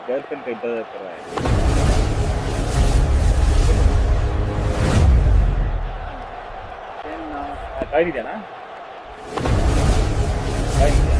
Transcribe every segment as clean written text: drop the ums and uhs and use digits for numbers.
Girlfriend का इंतजार कर रहा है। टाइम ಇದೆಯಾ टाइम ಇದೆಯಾ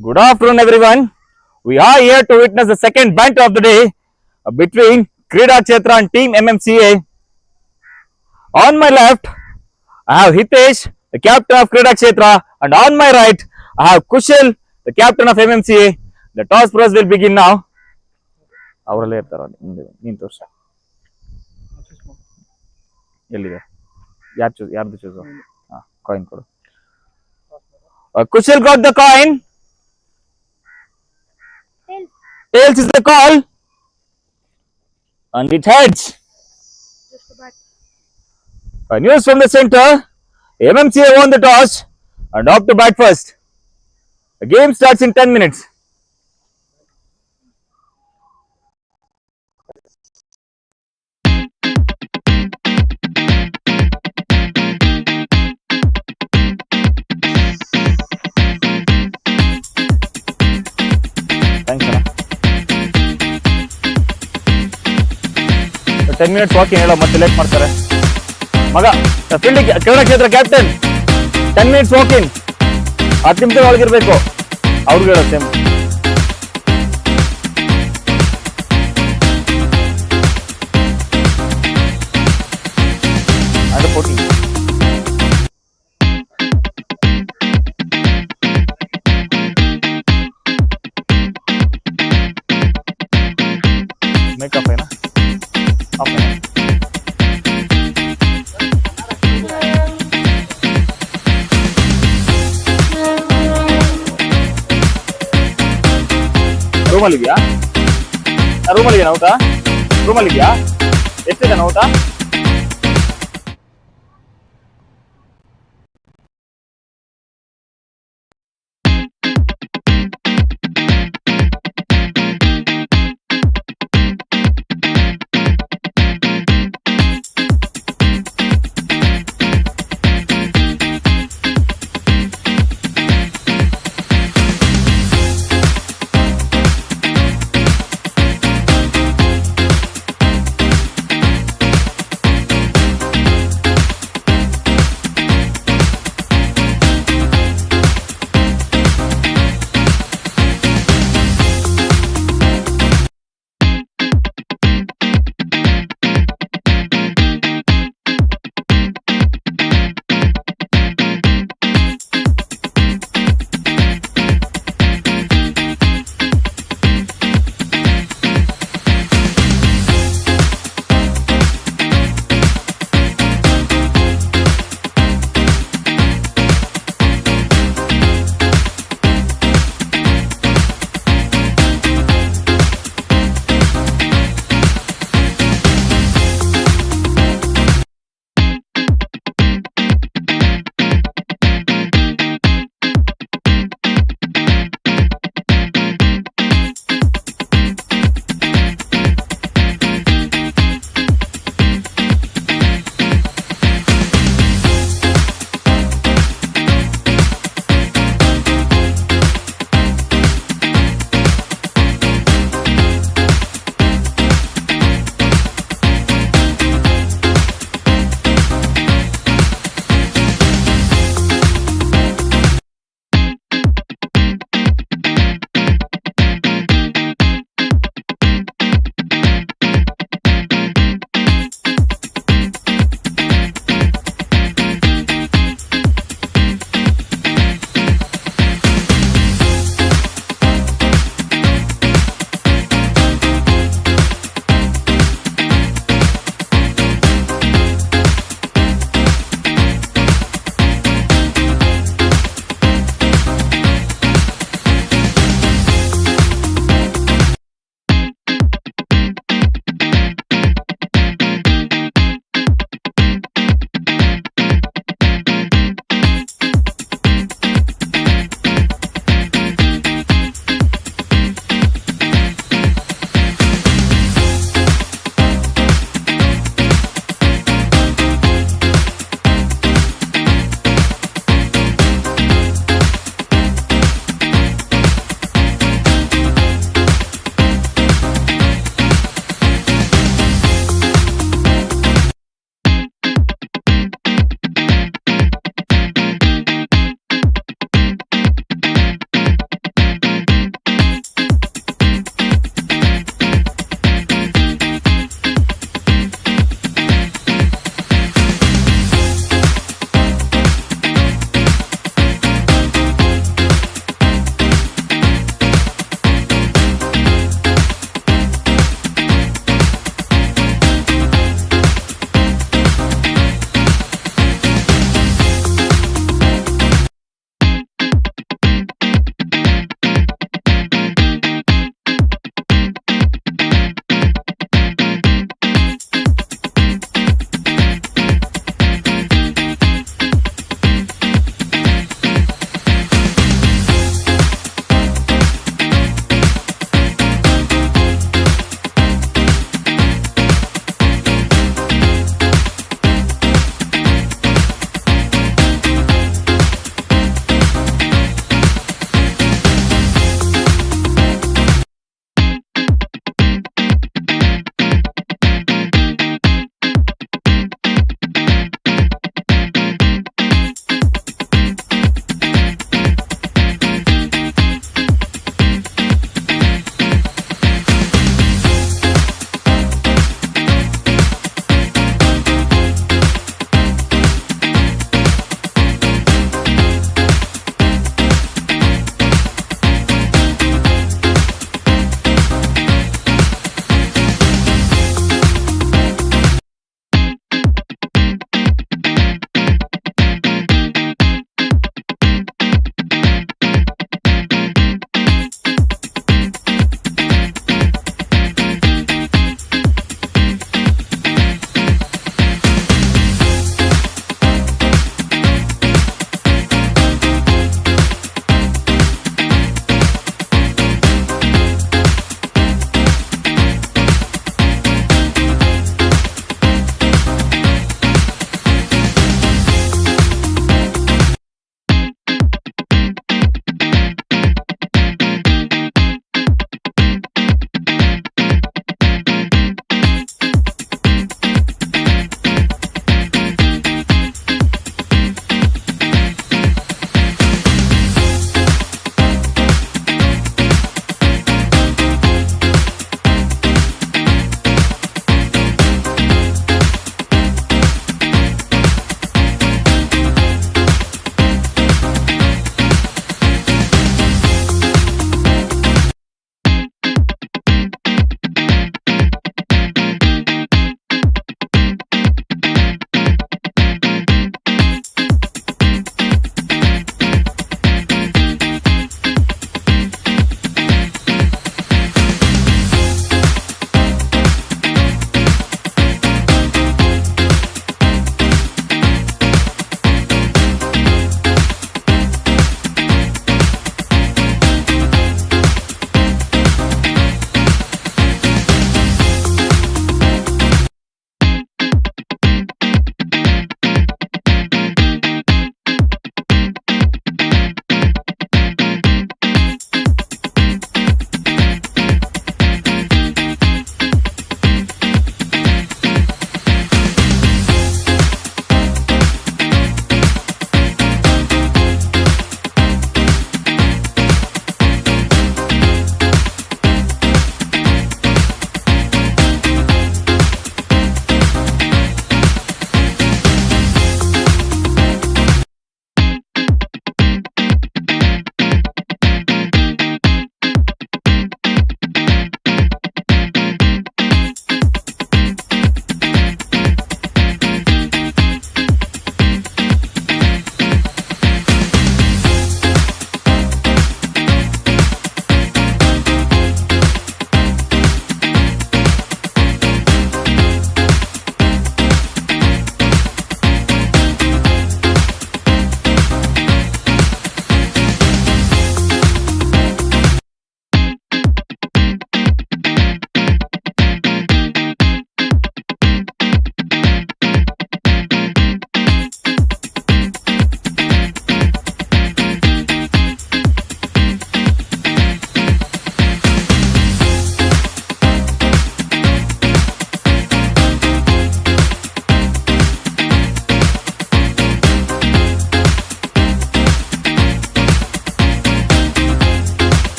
Good afternoon, everyone. We are here to witness the second banter of the day between Kreedakshetra and Team MMCA. On my left, I have Hitesh, the captain of Kreedakshetra, and on my right, I have Kushal, the captain of MMCA. The toss process will begin now. ಅವರಲ್ಲೇ ಇರ್ತಾರ ನೀನು ತೋರ್ಸ ಎಲ್ಲಿದೆ ಯಾರ್ದು ಚೂಸು ಹಾಂ coin ಕೊಡು Kushal got the coin. Tails is the call. And it heads. News from the center. MMCA won the toss and off to bat first. The game starts in 10 minutes. Thanks, Anna. 10 minutes walking ಹೇಳೋ ಮತ್ತೆ late ಮಾಡ್ತಾರೆ ಮಗ fielding ಕ್ರೀಡಾಕ್ಷೇತ್ರ captain 10 minutes walking 10 ನಿಮಿಷ ಒಳಗಿರ್ಬೇಕು ಅವ್ರಿಗೆ ಹೇಳೋ same under 14 makeup ಏನಾ ರೂಮಲ್ಲಿದ್ಯಾ ರೂಮಲ್ಲಿದ್ಯಾ ಊಟ ರೂಮಲ್ಲಿದ್ಯಾ ಎಷ್ಟಿದೆ ಊಟ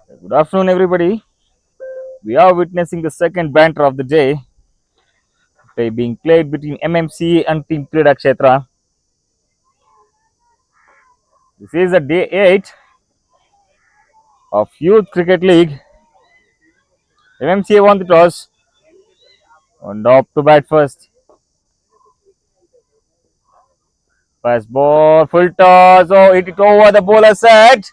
Good afternoon, everybody. We are witnessing the second banter of the day, today being played between MMCA and Team Kreedakshetra. This is a day 8 of Youth Cricket League. MMCA won the toss and up to bat first. First ball, full toss. Oh, hit it over the bowler's head.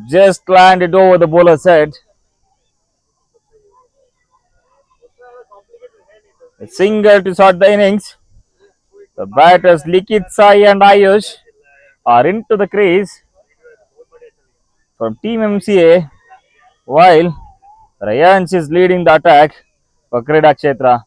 Just landed over the bowler's head. A single to start the innings. The batters Likit Sai and Ayush are into the crease from Team MMCA, while Ryanch is leading the attack for Kreedakshetra.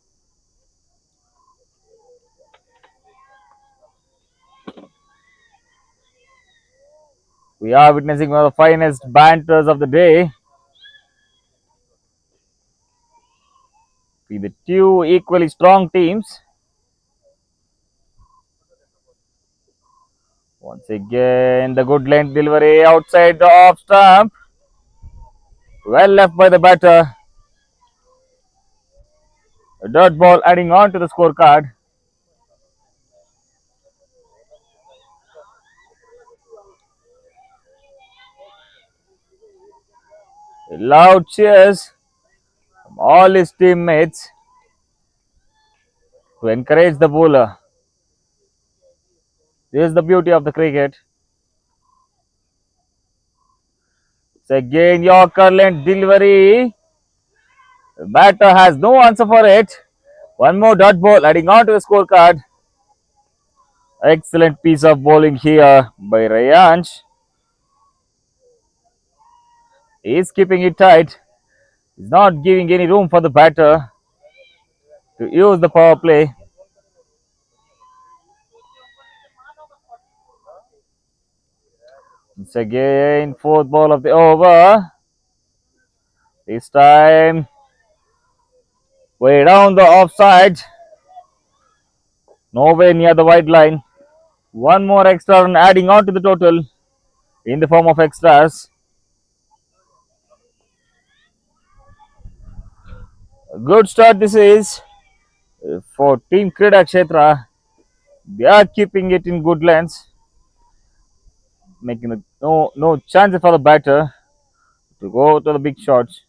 We are witnessing one of the finest banters of the day with the two equally strong teams. Once again, the good length delivery outside the off stump. Well left by the batter. A dirt ball adding on to the scorecard. Loud cheers from all his teammates to encourage the bowler. This is the beauty of the cricket. It's again Yorker length delivery. The batter has no answer for it. One more dot ball adding on to the scorecard. Excellent piece of bowling here by Rayanch. He's keeping it tight. He's not giving any room for the batter to use the power play. It's again fourth ball of the over. This time way down the offside. Nowhere near the white line. One more extra run adding on to the total in the form of extras. A good start this is for Team Kreedakshetra. They are keeping it in good lengths, making no chance for the batter to go to the big shots.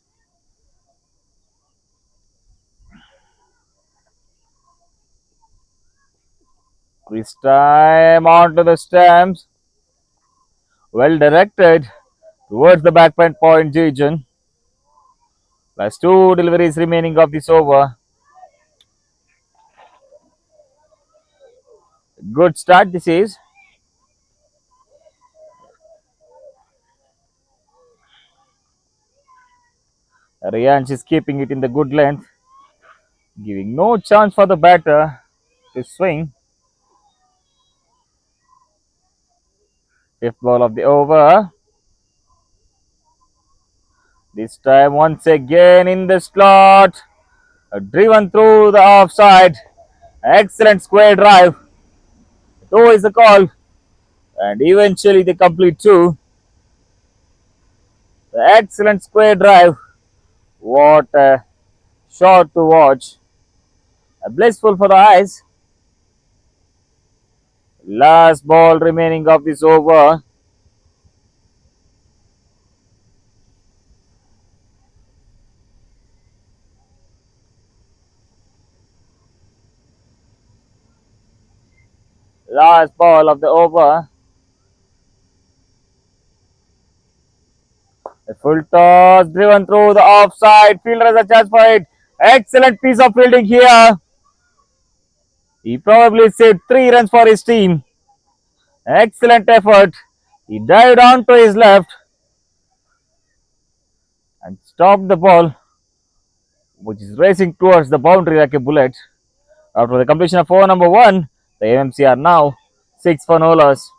This time onto the stamps. Well directed towards the backpend point region. Plus two deliveries remaining of this over. Good start this is. Ryanch is keeping it in the good length, giving no chance for the batter to swing. Fifth ball of the over. This time once again in the slot. Driven through the offside. Excellent square drive. Two is the call. And eventually they complete two. The excellent square drive. What a shot to watch. Blissful for the eyes. Last ball remaining of this over. Last ball of the over. A full toss driven through the offside. Fielder has a chance for it. Excellent piece of fielding here. He probably saved 3 runs for his team. Excellent effort. He dived on to his left and stopped the ball, which is racing towards the boundary like a bullet. After the completion of over number 1, the MMC are now 6 for no loss.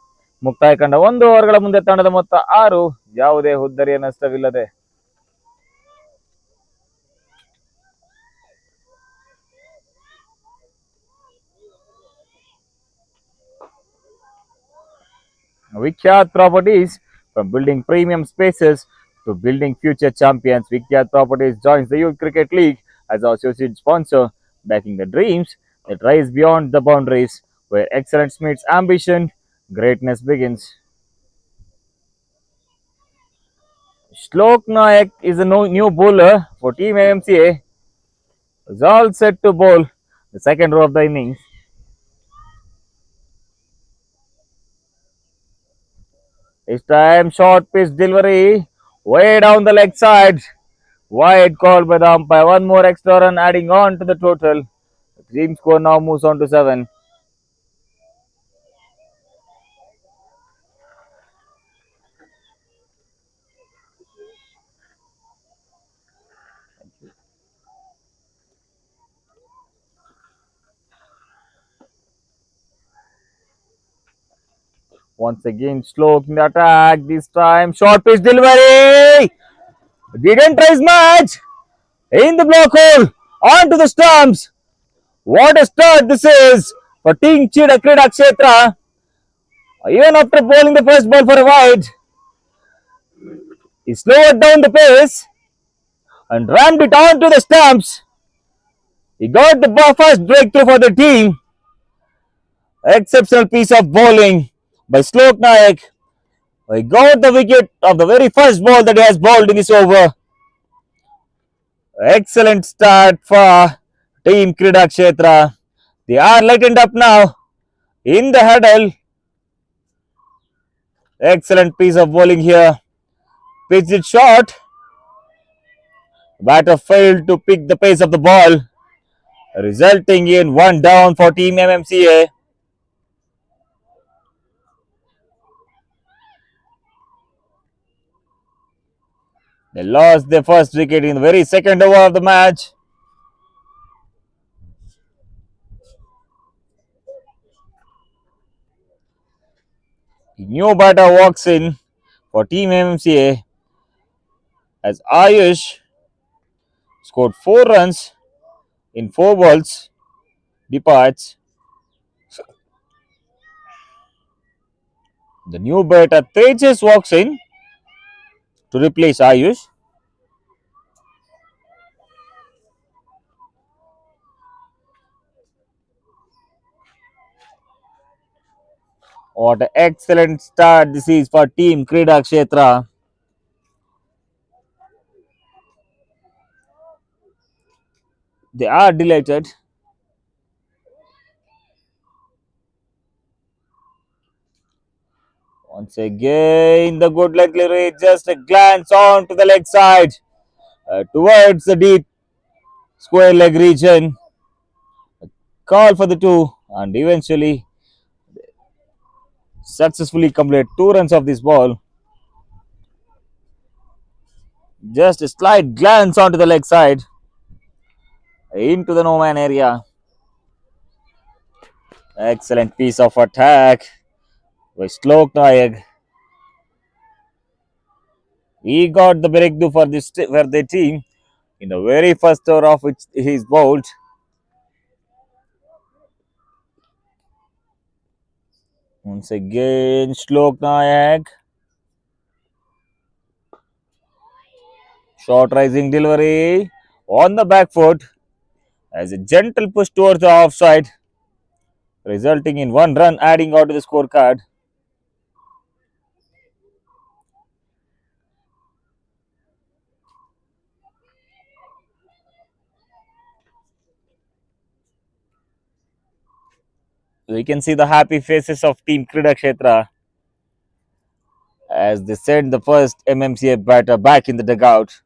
ಮುಕ್ತಾಯ ಕಂಡ 1 ಓವರ್ಗಳ ಮುಂದೆ ತಂಡದ ಮೊತ್ತ 6, ಯಾವುದೇ ಹುದ್ದರಿಯ ನಷ್ಟವಿಲ್ಲದೆ. Vikyat Properties, from building premium spaces to building future champions. Vikyat Properties joins the Youth Cricket League as our associate sponsor, backing the dreams that rise beyond the boundaries. Where excellence meets ambition, greatness begins. Shlok Nayak is a new bowler for Team MMCA. Is all set to bowl the second row of the innings. This time, short pitch delivery way down the leg side. Wide call by the umpire. One more extra run adding on to the total. The team score now moves on to 7. Once again, slow in the attack. This time, short pitch delivery. Didn't raise much. In the block hole. Onto the stumps. What a start this is for Team Kreedakshetra. Even after bowling the first ball for a wide, he slowed down the pace and rammed it onto the stumps. He got the first breakthrough for the team. Exceptional piece of bowling by Shlok Nayak. He got the wicket of the very first ball that he has bowled in this over. Excellent start for Team Kreedakshetra. They are lightened up now in the huddle. Excellent piece of bowling here. Pitched it short. Batter failed to pick the pace of the ball, resulting in one down for Team MMCA. They lost their first wicket in the very second over of the match. The new batter walks in for Team MMCA as Ayush scored 4 runs in 4 balls, departs. The new batter Tejas walks in to replace Ayush. What an excellent start this is for Team Kreedakshetra. They are delighted. Once again, the good leg delivery, just a glance on to the leg side towards the deep square leg region. Call for the 2 and eventually successfully complete 2 runs of this ball. Just a slight glance onto the leg side into the no man area. Excellent piece of attack by Shlok Nayak. He got the breakthrough for the team in the very first over of which he is bowled. Once again, Shlok Nayak. Short rising delivery on the back foot as a gentle push towards the offside, resulting in 1 run adding out to the scorecard. We can see the happy faces of Team Kridaketra as they send the first MMCA batter back in the dugout.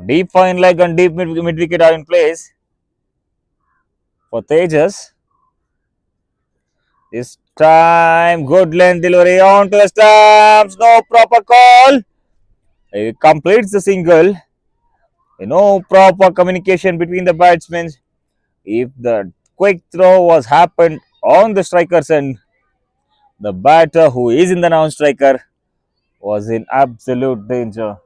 Deep fine leg and deep mid wicket are in place for Tejas. This time, good length delivery on to the stumps. No proper call. He completes the single. No proper communication between the batsmen. If the quick throw was happened on the striker's end, the batter who is in the non-striker was in absolute danger.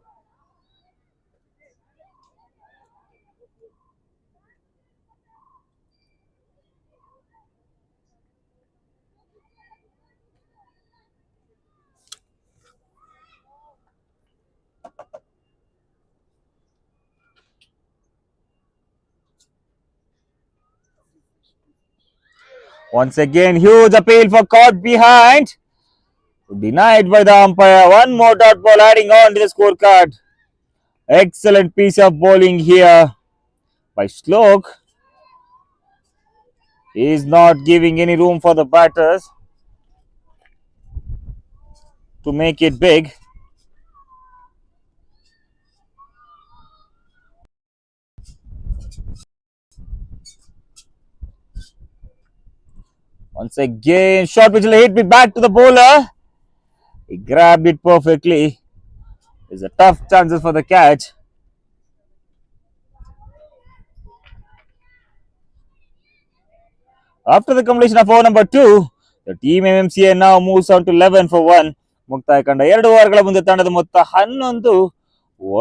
Once again, huge appeal for caught behind. Denied by the umpire. One more dot ball adding on to the scorecard. Excellent piece of bowling here by Slok. He is not giving any room for the batters to make it big. Once again, short which will hit me back to the bowler. He grabbed it perfectly. It's a tough chances for the catch. After the completion of over number 2, the team MMCA now moves on to 11 for 1. ಮುಕ್ತಾಯ ಕಂಡ 2 ಓವರ್ಗಳ ಮುಂದೆ ತಂಡದ ಮೊತ್ತ 11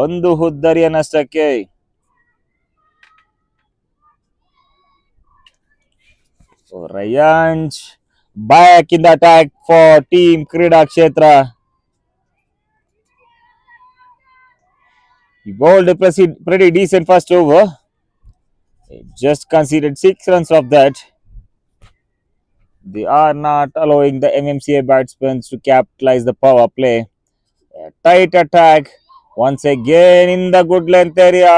ಒಂದು ಹುದ್ದರಿಯ ನಷ್ಟಕ್ಕೆ. So Rayanj back in the attack for team Kreedakshetra. He bowled a pretty decent first over. He just conceded 6 runs of that. They are not allowing the MMCA batsmen to capitalize the power play. A tight attack once again in the good length area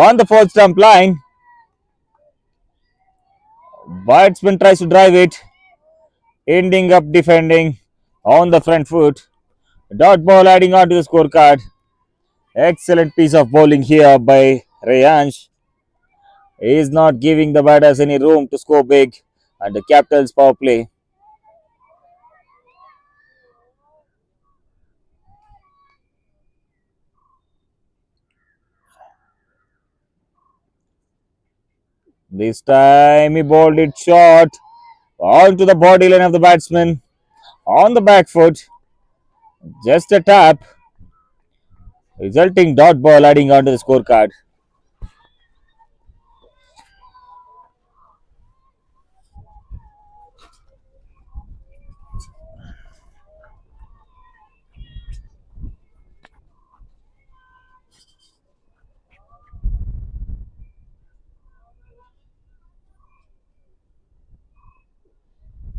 on the fourth stump line. Batsman tries to drive it, ending up defending on the front foot. Dot ball adding on to the scorecard. Excellent piece of bowling here by Rayanj. He is not giving the batters any room to score big at the Capitals power play. This time he bowled it short onto the body line of the batsman on the back foot. Just a tap, resulting dot ball adding on to the scorecard.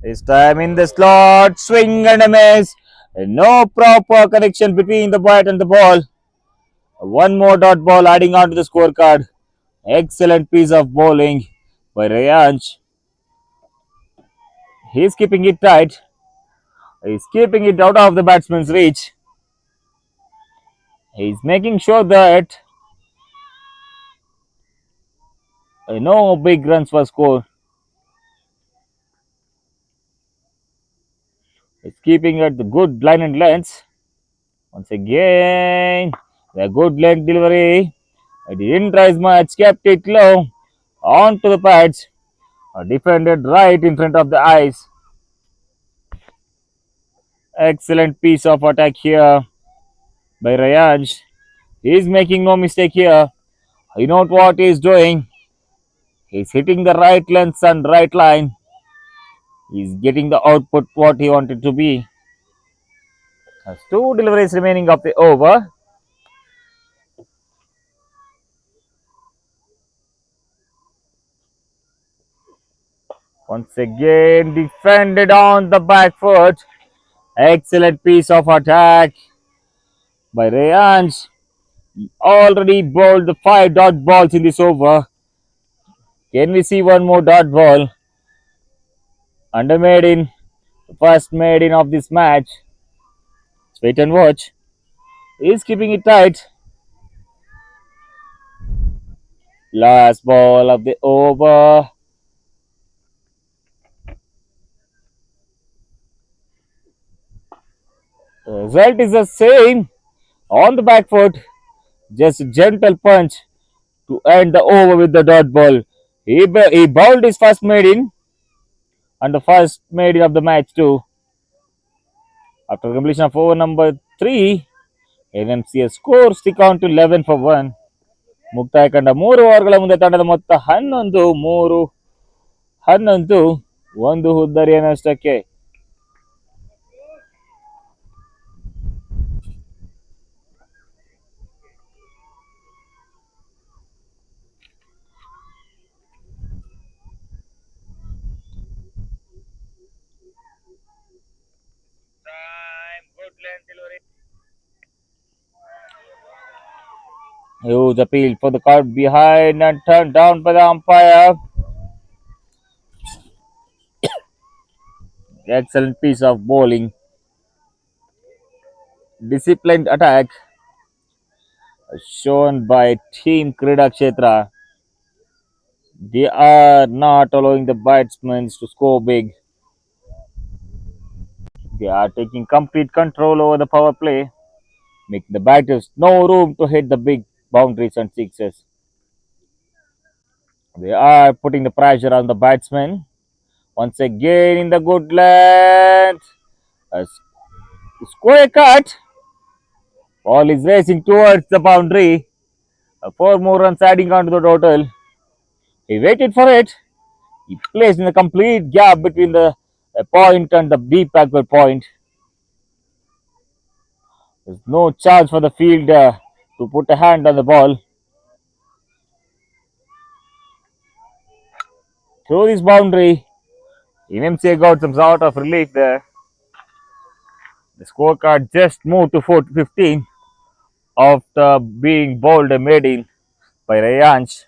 This time in the slot, swing and a miss. No proper connection between the bat and the ball. One more dot ball adding on to the scorecard. Excellent piece of bowling by Rayanj. He's keeping it tight. He's keeping it out of the batsman's reach. He's making sure that no big runs were scored. He's keeping at the good line and length. Once again, the good leg delivery. It didn't rise much, kept it low onto the pads. Defended right in front of the eyes. Excellent piece of attack here by Rayanj. He's making no mistake here. You know what he's doing. He's hitting the right lengths and right line. He's getting the output what he wanted to be. Has 2 deliveries remaining of the over. Once again defended on the back foot. Excellent piece of attack by Rayanj. Already bowled the 5 dot balls in this over. Can we see one more dot ball? Under maiden, first maiden of this match. Let's wait and watch. He's keeping it tight. Last ball of the over. The result is the same. On the back foot, just a gentle punch to end the over with the dot ball. He bowled his first maiden and the first maiden of the match too. After completion of over number 3, MMCA score stick on to 11 for 1. ಮುಕ್ತಾಯ ಕಂಡ 3 ಓವರ್ಗಳ ಮುಂದೆ ತಂಡದ ಮೊತ್ತ 11 ಒಂದು ಹುದ್ದರಿಯ ನಷ್ಟಕ್ಕೆ. Huge appeal for the card behind and turned down by the umpire. Excellent piece of bowling. Disciplined attack shown by Team Kreedakshetra. They are not allowing the batsmen to score big. They are taking complete control over the power play, making the batters no room to hit the big boundaries and sixes. They are putting the pressure on the batsmen. Once again in the good length. A square cut. Ball is racing towards the boundary. Four more runs adding on to the total. He waited for it. He placed in a complete gap between the point and the deep backward point. There's no chance for the fielder to put a hand on the ball. Through this boundary, MMCA got some sort of relief there. The scorecard just moved to 4-15 after being bowled a maiden by Rayansh.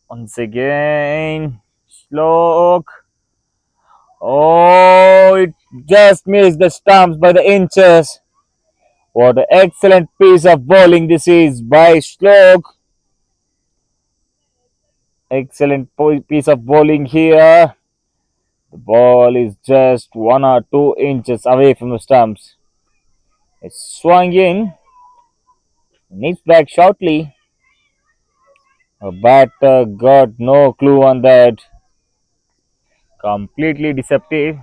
Once again, Slok. Oh, it just missed the stumps by the inches. What an excellent piece of bowling this is by Slok. Excellent piece of bowling here. The ball is just 1 or 2 inches away from the stumps. It swung in. Nips back shortly. A batter got no clue on that. Completely deceptive.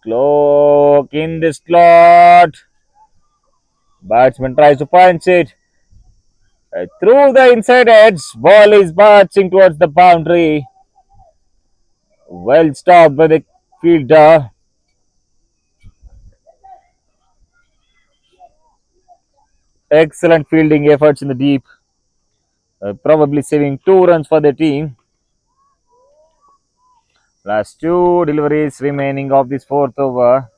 Slow in the slot. Batsman tries to punch it. Through the inside edge. Ball is marching towards the boundary. Well stopped by the fielder. Excellent fielding efforts in the deep. Probably saving 2 runs for the team. Last 2 deliveries remaining of this fourth over.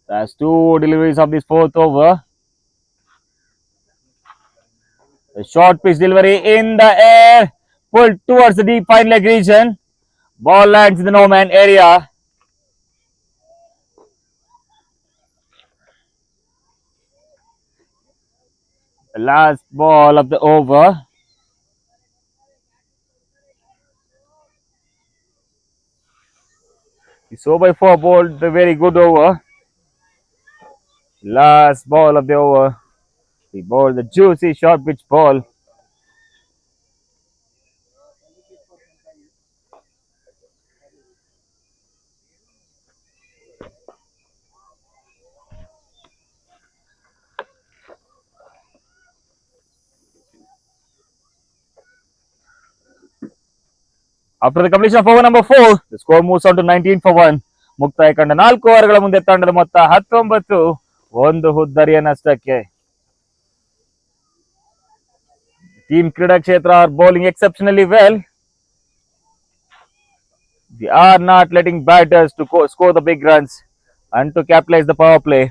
Last 2 deliveries of this fourth over. A short pitch delivery in the air. Pulled towards the deep fine leg region. Ball lands in the no man area. The last ball of the over. So by 4 bowled a very good over. Last ball of the over. He bowled the juicy short pitch ball. After the completion of over number 4, the score moves on to 19 for 1. ಮುಕ್ತಾಯ ಕಂಡ 4 ಓವರ್ಗಳ ಮುಂದೆ ತಂಡದ ಮೊತ್ತ 19 ಒಂದು ಹುದ್ದರಿಯ ನಷ್ಟಕ್ಕೆ. Team Kridaketra are bowling exceptionally well. They are not letting batters to score the big runs and to capitalize the power play.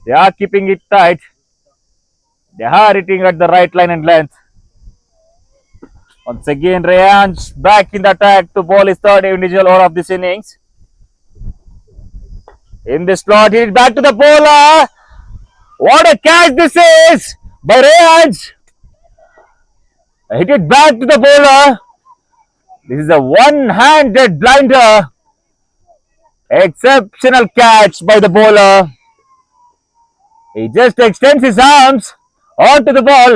They are keeping it tight. They are hitting at the right line and length. Once again, Rayansh back in the attack to bowl his third individual over of this innings. In the slot, hit it back to the bowler. What a catch this is by Rayansh. Hit it back to the bowler. This is a one-handed blinder. Exceptional catch by the bowler. He just extends his arms onto the ball.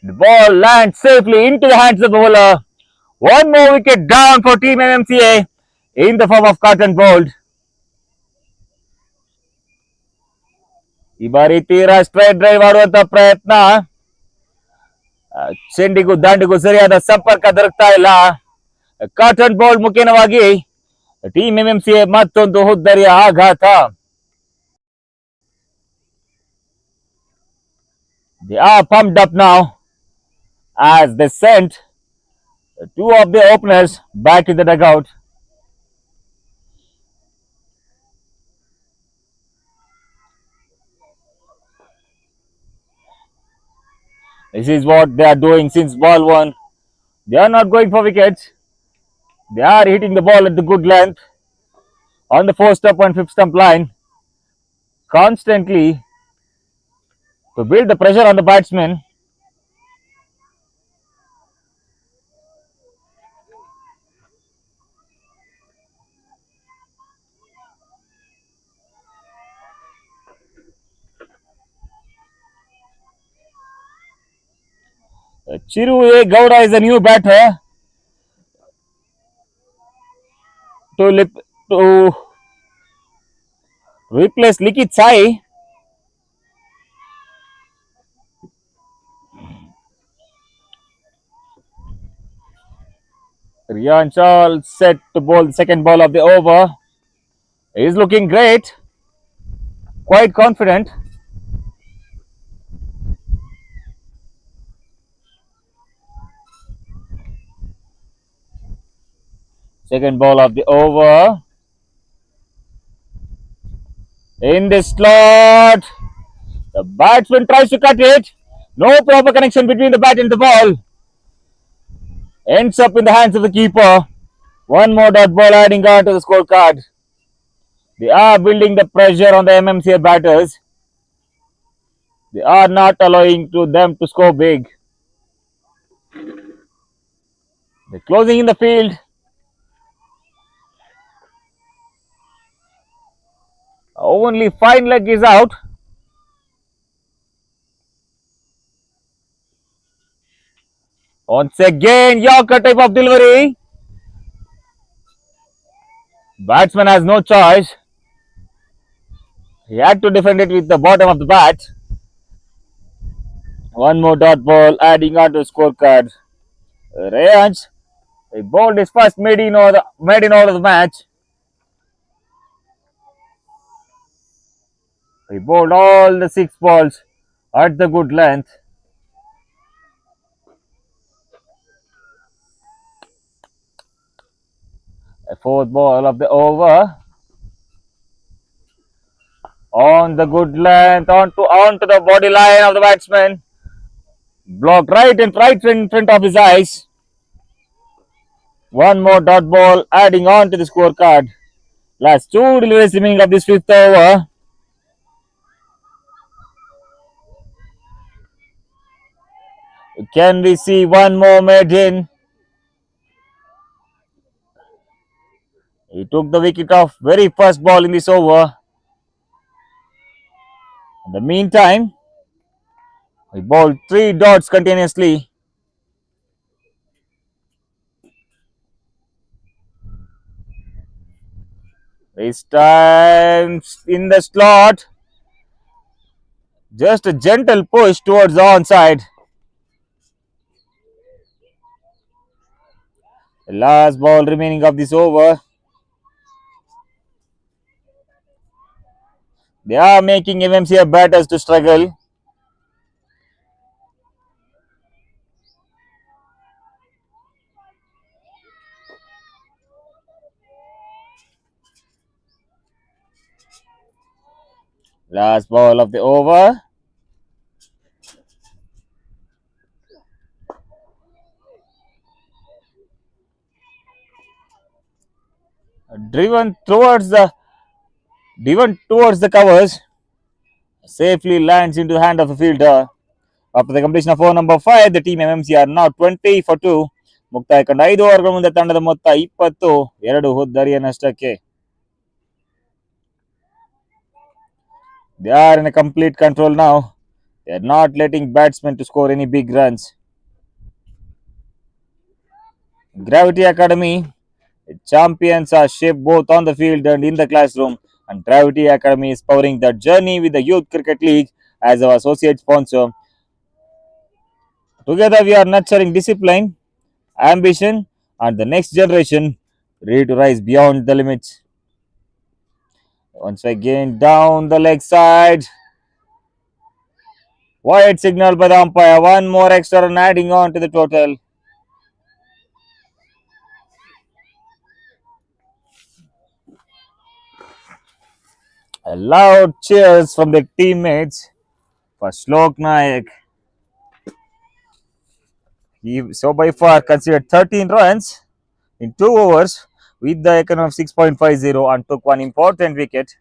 The ball lands safely into the hands of the bowler. One more wicket down for Team MMCA in the form of cotton bowled. ಈ ಬಾರಿ ತೀರಾ straight drive ಆಡುವಂತ ಪ್ರಯತ್ನ ಚೆಂಡಿಗೂ ದಾಂಡಿಗೂ ಸರಿಯಾದ ಸಂಪರ್ಕ ದೊರಕ್ತಾ ಇಲ್ಲ. Cotton ball ಮುಖೇನವಾಗಿ team ಎಂಎಂಸಿಎ ಮತ್ತೊಂದು ಹುದ್ದರಿಯ ಆಘಾತ. They are pumped up now as they sent two of the openers back in the dugout. This is what they are doing since ball one. They are not going for wickets. They are hitting the ball at the good length on the 4th stump and 5th stump line constantly to build the pressure on the batsman. Chiru A. Gowda is a new batter to replace Likit Sai. Riyan Chal set to bowl the second ball of the over. He is looking great, quite confident. Second ball of the over. In the slot. The batsman tries to cut it. No proper connection between the bat and the ball. Ends up in the hands of the keeper. One more dot ball adding on to the scorecard. They are building the pressure on the MMCA batters. They are not allowing them to score big. They're closing in the field. Only fine leg is out. Once again, Yorker type of delivery. Batsman has no choice. He had to defend it with the bottom of the bat. One more dot ball adding on to the scorecard. Rayans, he bowled his first maiden over the match. He bowled all the 6 balls at the good length. A 4th ball of the over. On the good length, onto the body line of the batsman. Blocked right in front of his eyes. One more dot ball adding on to the scorecard. Last 2 deliveries remaining of this 5th over. Can we see one more maiden? He took the wicket off very first ball in this over. In the meantime, he bowled 3 dots continuously. This time in the slot. Just a gentle push towards the onside. The last ball remaining of this over. They are making MMCA batters to struggle. Last ball of the over. Driven towards the covers. Safely lands into the hand of the fielder. After the completion of over number 5, the team MMC are now 20 for 2. ಮುಕ್ತಾಯ ಕಂಡ 5 ಓವರ್ಗಳ ಮುಂದೆ ತಂಡದ ಮೊತ್ತ 20, 2 ಹುದ್ದರಿಯ ನಷ್ಟಕ್ಕೆ. They are in a complete control now. They are not letting batsmen to score any big runs. Gravity Academy champions are shaped both on the field and in the classroom, and Gravity Academy is powering the journey with the Youth Cricket League as our associate sponsor. Together we are nurturing discipline, ambition, and the next generation ready to rise beyond the limits. Once again, down the leg side. Wide signal by the umpire. One more extra run adding on to the total. A loud cheers from the teammates for Shlok Nayak. He so by far considered 13 runs in 2 overs with the economy of 6.50 and took one important wicket.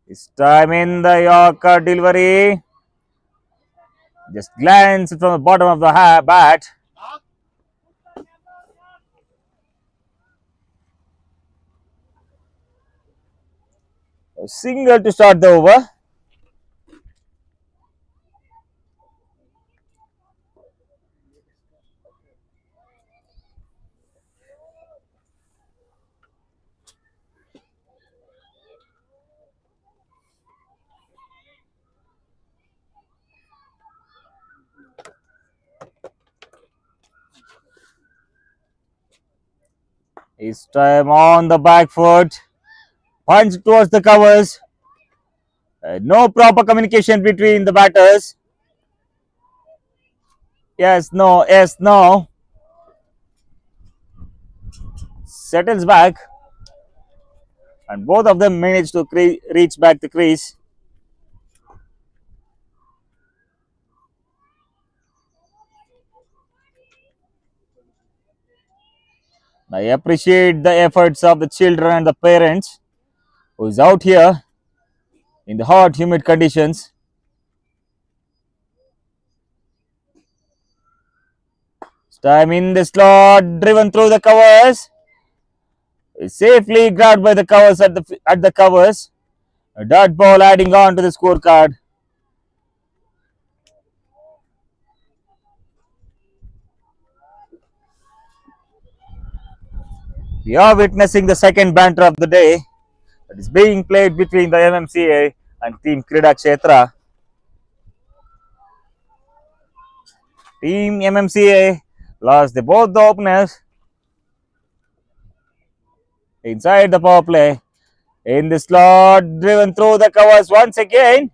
This time in the Yorker delivery. Just glanced from the bottom of the bat. A single to start the over. This time on the back foot. Punch towards the covers. No proper communication between the batters. Yes, no, yes, no. Settles back. And both of them managed to reach back the crease. I appreciate the efforts of the children and the parents who is out here in the hot, humid conditions. Time in the slot, driven through the covers. Is safely grabbed by the covers at the covers. A dot ball adding on to the scorecard. We are witnessing the second banter of the day that is being played between the MMCA and Team Kreedakshetra. Team MMCA lost both the openers inside the power play. In the slot, driven through the covers once again.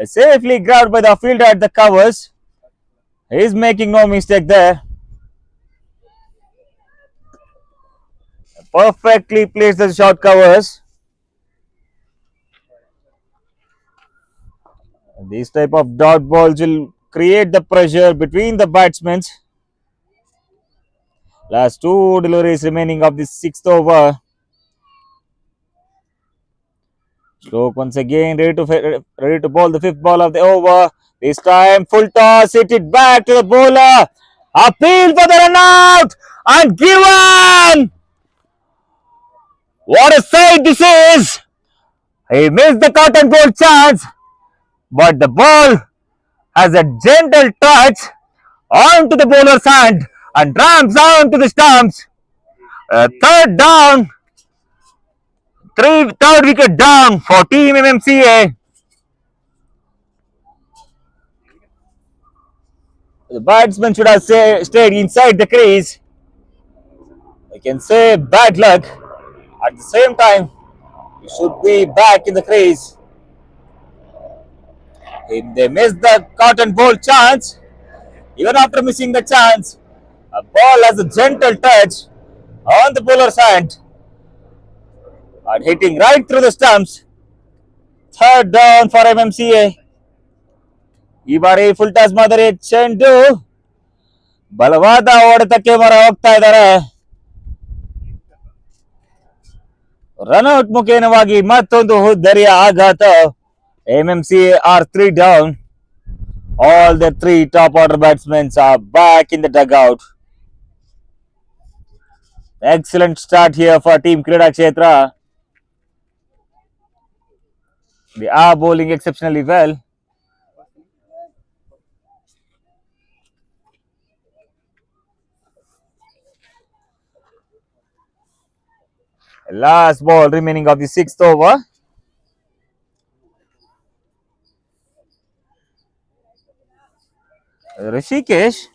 Safely grabbed by the fielder at the covers. He is making no mistake there. Perfectly placed the short covers. These type of dot balls will create the pressure between the batsmen. Last 2 deliveries remaining of the 6th over. Stroke once again ready to bowl the 5th ball of the over. This time full toss, hit it back to the bowler. Appeal for the run out and given. What a sight this is! He missed the cotton ball chance, but the ball has a gentle touch onto the bowler's hand and ramps onto the stumps. Third down, third wicket down for Team MMCA. The batsman should have stayed inside the crease. I can say bad luck. At the same time, he should be back in the crease. If they miss the cotton ball chance, even after missing the chance, a ball has a gentle touch on the bowler's hand and hitting right through the stumps. Third down for MMCA. ಈ ಬಾರಿ full toss ಮಾದರಿ ಚೆಂಡು ಬಲವಾದ ಹೊಡೆತಕ್ಕೆ ಮೊರ ಹೋಗ್ತಾ ಇದ್ದಾರೆ. Run out ಮುಖೇನವಾಗಿ ಮತ್ತೊಂದು ಹುದ್ದರಿಯ ಆಘಾತ. MMCA are 3 down. All the 3 top order batsmen are back in the dugout. Excellent start here for Team Kreedakshetra. They are bowling exceptionally well. Last ball remaining of the 6th over. Rishikesh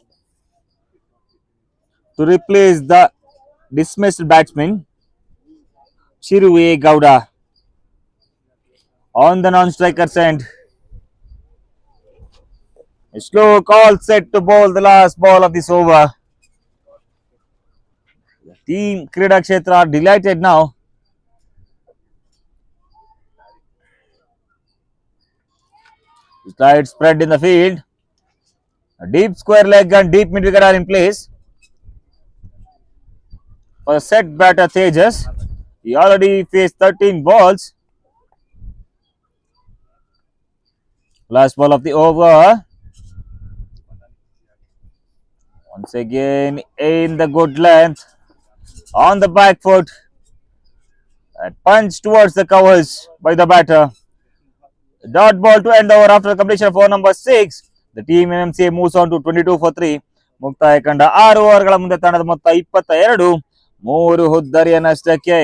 to replace the dismissed batsman Chiruve Gowda on the non-striker's end. A slow call set to bowl the last ball of this over. Team Kreedakshetra are delighted now. Slide spread in the field. A deep square leg and deep mid wicket are in place. For the set batter Tejas, he already faced 13 balls. Last ball of the over. Once again in the good length. On the back foot. A punch towards the covers by the batter. Dot ball to end over after the completion of over number 6. The team MMCA moves on to 22 for 3. ಮುಕ್ತಾಯ ಕಂಡ 6 ಓವರ್ಗಳ ಮುಂದೆ ತಂಡದ ಮೊತ್ತ 22 3 ಹುದ್ದರಿಯ ನಷ್ಟಕ್ಕೆ.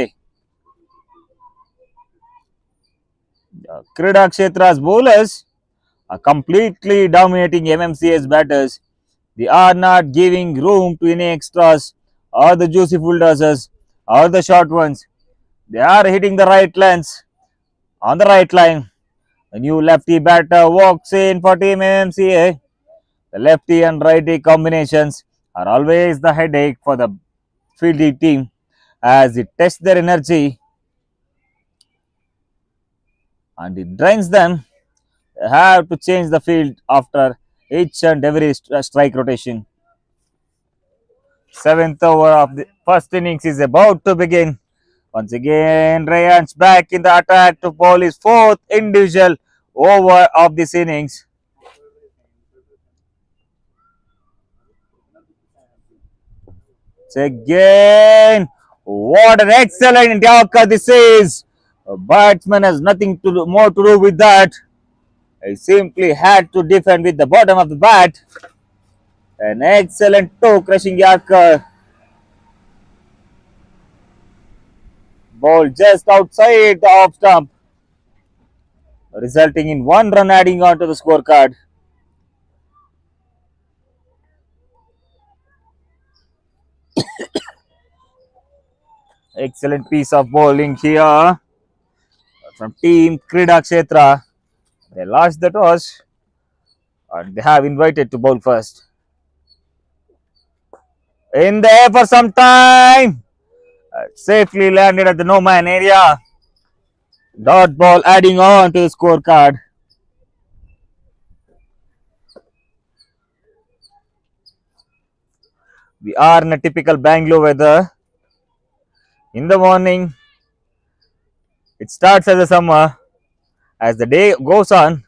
Kreedakshetra's bowlers are completely dominating MMCA's batters. They are not giving room to any extras or the juicy bulldozers or the short ones. They are hitting the right lengths on the right line. The new lefty batter walks in for team MMCA. The lefty and righty combinations are always the headache for the fielding team as it tests their energy and it drains them. They have to change the field after each and every strike rotation. 7th over of the first innings is about to begin. Once again, Ryan's back in the attack to bowl his 4th individual over of this innings. Again, what an excellent Yorker this is. A batsman has nothing to do, more to do with that. He simply had to defend with the bottom of the bat. An excellent toe crushing Yorker. Ball just outside the off stump, resulting in 1 run adding on to the scorecard. Excellent piece of bowling here from team Kreedakshetra. They lost the toss and they have invited to bowl first. In the air for some time. Safely landed at the no man area. Dot ball adding on to the scorecard. We are in a typical Bangalore weather. In the morning, it starts as a summer. As the day goes on,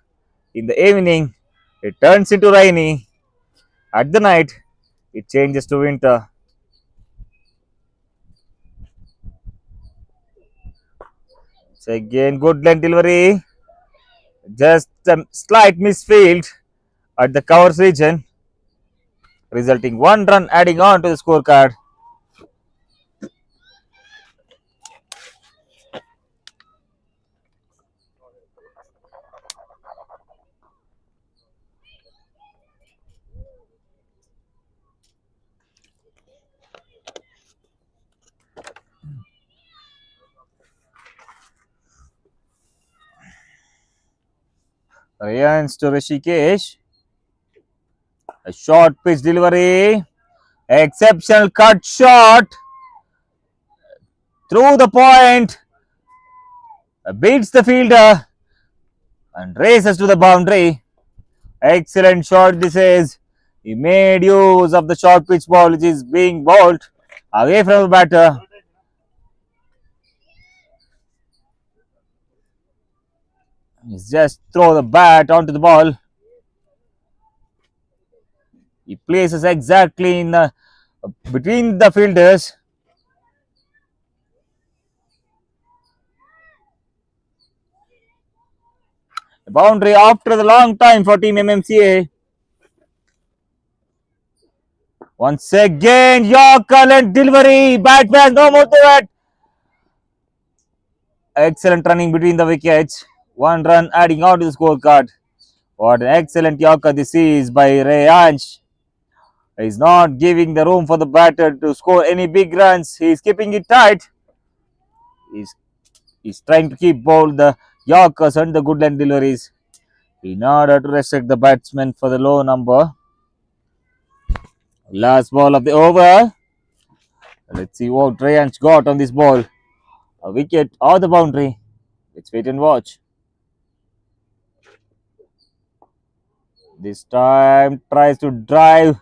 in the evening, it turns into rainy. At the night, it changes to winter. So again, good length delivery. Just a slight misfield at the covers region, resulting 1 run adding on to the scorecard. Ryan's to Rishikesh. A short pitch delivery. Exceptional cut shot. Through the point. Beats the fielder. And races to the boundary. Excellent shot this is. He made use of the short pitch ball which is being bowled away from the batter. He's just throw the bat onto the ball. He places exactly in the between the fielders. The boundary after the long time for team MMCA. Once again, Yorker and delivery. Batman, no more to that. Excellent running between the wickets. 1 run adding on to the scorecard. What an excellent Yorker this is by Rayansh. He's not giving the room for the batter to score any big runs. He's keeping it tight. He's, he's trying to keep both the Yorkers and the good line deliveries in order to restrict the batsman for the low number. Last ball of the over. Let's see what Rayansh got on this ball. A wicket or the boundary. Let's wait and watch. This time tries to drive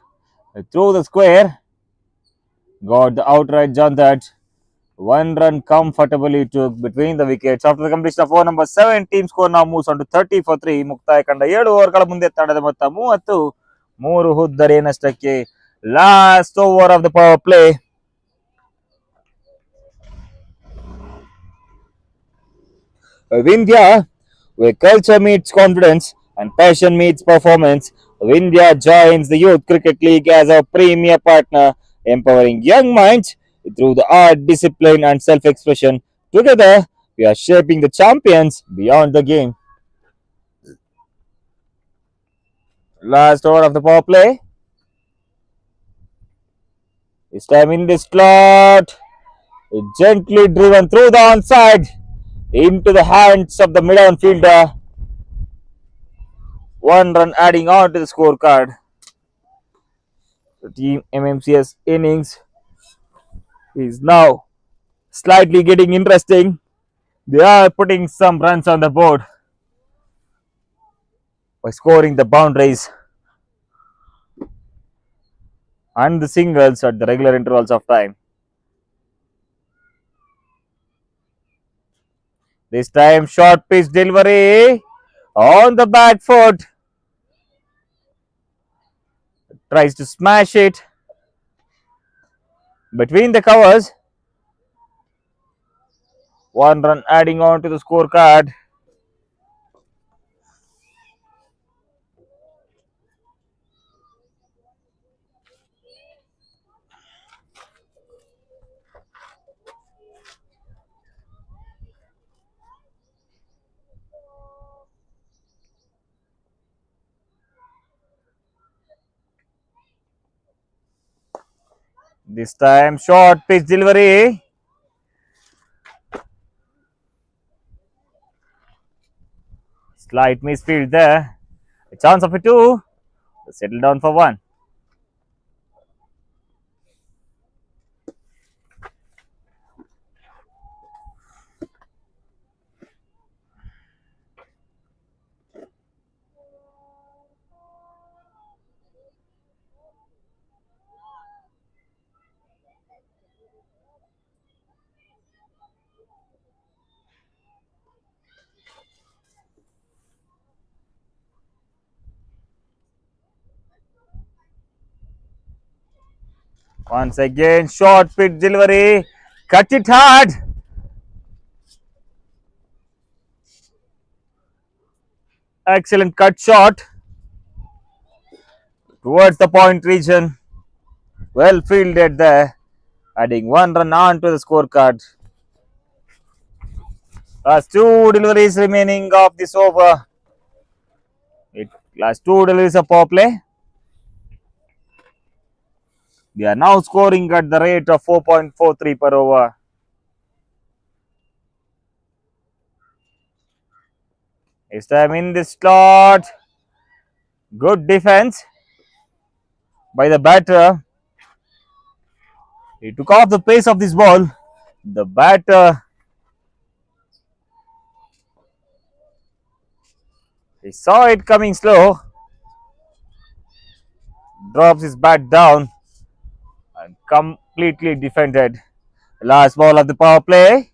through the square. Got the outright John that. One run comfortably took between the wickets. After the completion of over number 7, team score now moves on to 30 for 3. ಮುಕ್ತಾಯ ಕಂಡ 7 ಓವರ್ಗಳ ಮುಂದೆ ತಂಡದ ಮೊತ್ತ 33 ಹುದ್ದರಿ ನಷ್ಟಕ್ಕೆ. Last over of the power play. India, where culture meets confidence and passion meets performance, India joins the Youth Cricket League as our premier partner, empowering young minds through the art, discipline, and self expression. Together, we are shaping the champions beyond the game. Last over of the power play. This time in this slot, gently driven through the onside into the hands of the mid-on fielder. One run adding on to the scorecard. The team MMCS innings is now slightly getting interesting. They are putting some runs on the board by scoring the boundaries and the singles at the regular intervals of time. This time, short pitch delivery on the back foot. Tries to smash it between the covers. One run adding on to the scorecard. This time, short pitch delivery. Slight misfield there. A chance of a 2. Settle down for 1. Once again, short pitch delivery. Cut it hard. Excellent cut shot towards the point region. Well fielded there. Adding 1 run on to the scorecard. Last 2 deliveries remaining of this over. Last 2 deliveries of power play. They are now scoring at the rate of 4.43 per over. This time in this slot. Good defense by the batter. He took off the pace of this ball. The batter, he saw it coming slow. Drops his bat down and completely defended. Last ball of the power play.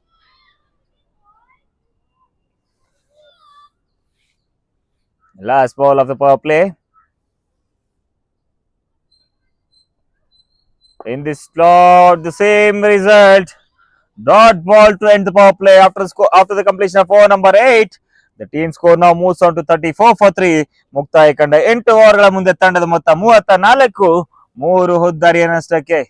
Last ball of the power play. In this slot, the same result. Dot ball to end the power play after the completion of over number 8. The team score now moves on to 34 for 3. ಮುಕ್ತಾಯ ಕಂಡ 8 ಓವರ್ಗಳ ಮುಂದೆ ತಂಡದ ಮೊತ್ತ 34, 3 ಹುದ್ದರಿಯ ನಷ್ಟಕ್ಕೆ.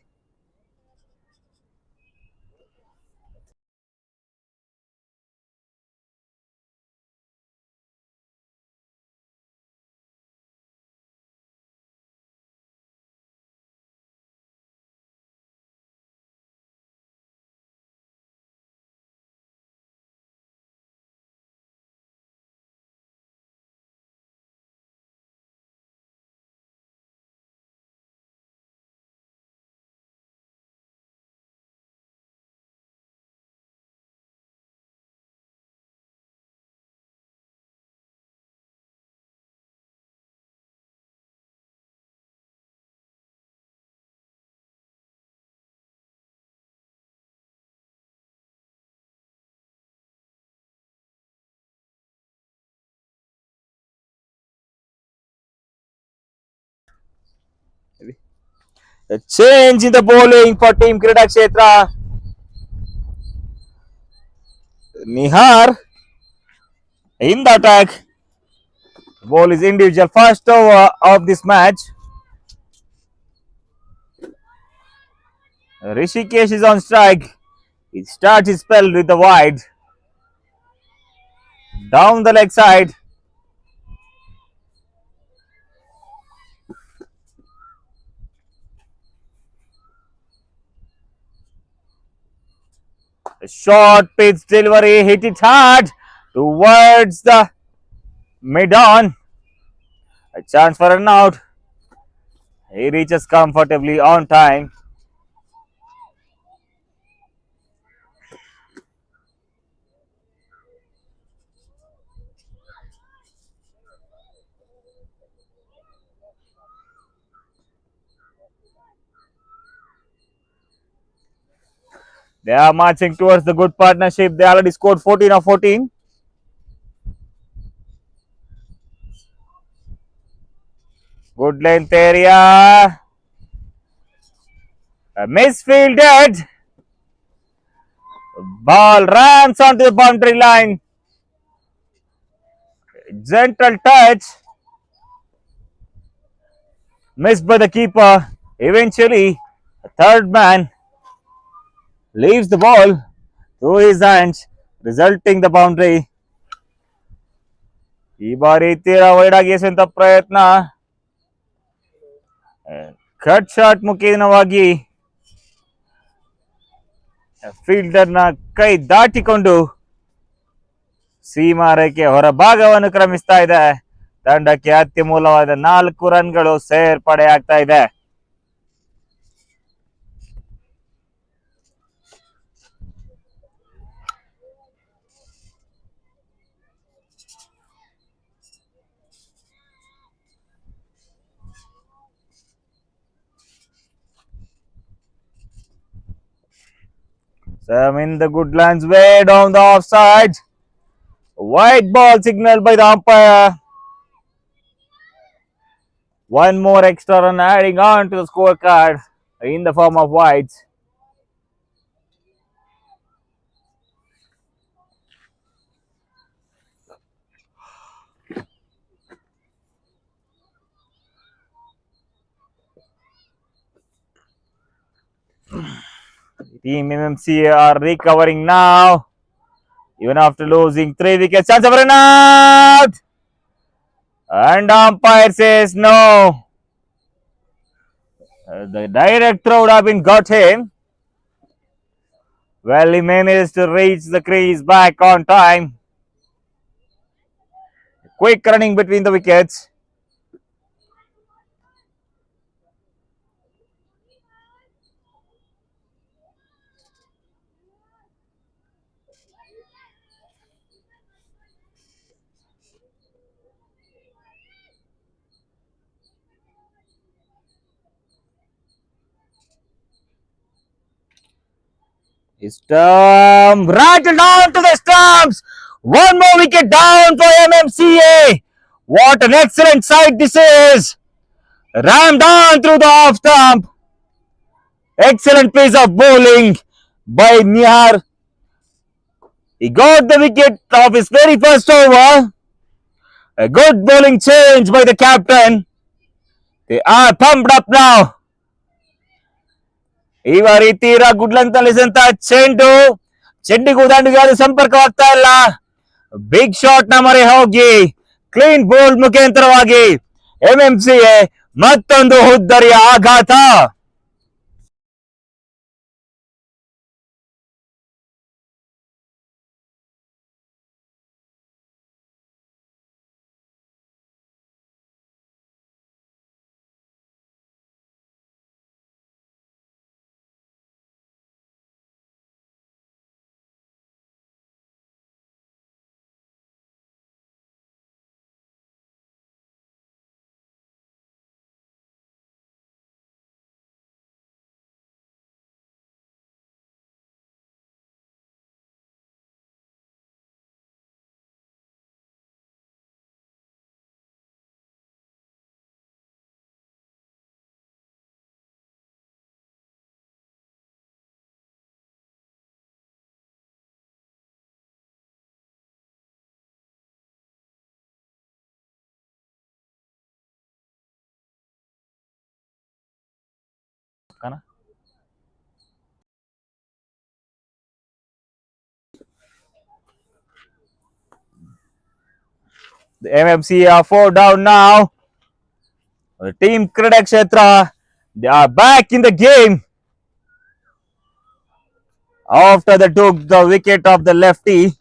A change in the bowling for Team Kreedakshetra. Nihar in the attack. Ball is individual first over of this match. Rishikesh is on strike. He starts his spell with the wide. Down the leg side. A short pitch delivery, hit it hard towards the mid-on. A chance for an out. He reaches comfortably on time. They are marching towards the good partnership. They already scored 14 of 14. Good length area. A misfielded. Ball runs onto the boundary line. Gentle touch. Missed by the keeper. Eventually, a third man leaves the ball through his hands, resulting the boundary. ಈ ಬಾರಿ ತೀರಾ wide ಆಗಿ ಎಸೆಯುವಂತ ಪ್ರಯತ್ನ cut shot ಮುಖೇನವಾಗಿ ಫೀಲ್ಡರ್ನ ಕೈ ದಾಟಿಕೊಂಡು ಸೀಮಾ ರೇಖೆ ಹೊರಭಾಗವನ್ನು ಕ್ರಮಿಸ್ತಾ ಇದೆ. ತಂಡಕ್ಕೆ ಅತ್ಯಮೂಲವಾದ 4 ರನ್ಗಳು ಸೇರ್ಪಡೆ ಆಗ್ತಾ ಇದೆ. Sam in the good lands way down the offside. White ball signaled by the umpire. One more extra run adding on to the scorecard in the form of whites. Team MMCA are recovering now. Even after losing 3 wickets, chance of run out. And umpire says no. The direct throw would have been got him. Well, he managed to reach the crease back on time. Quick running between the wickets. Stump rattled down to the stumps. One more wicket down for MMCA. What an excellent sight this is. Rammed on through the off stump. Excellent piece of bowling by Nihar. He got the wicket of his very first over. A good bowling change by the captain. They are pumped up now. ಈ ಬಾರಿ ತೀರಾ ಗುಡ್ಲಂತಲ್ಲಿಸಂತ ಚೆಂಡಿಗೂ ದಂಡಿಗೆ ಸಂಪರ್ಕವಾಗ್ತಾ ಇಲ್ಲ. Big shot ನ ಮೊರೆ ಹೋಗಿ clean bold ಮುಖಾಂತರವಾಗಿ ಎಂಎಂಸಿಎ ಮತ್ತೊಂದು ಹುದ್ದರಿಯ ಆಘಾತ. The MMCA are 4 down now. The team Kreedakshetra, they are back in the game after they took the wicket of the lefty.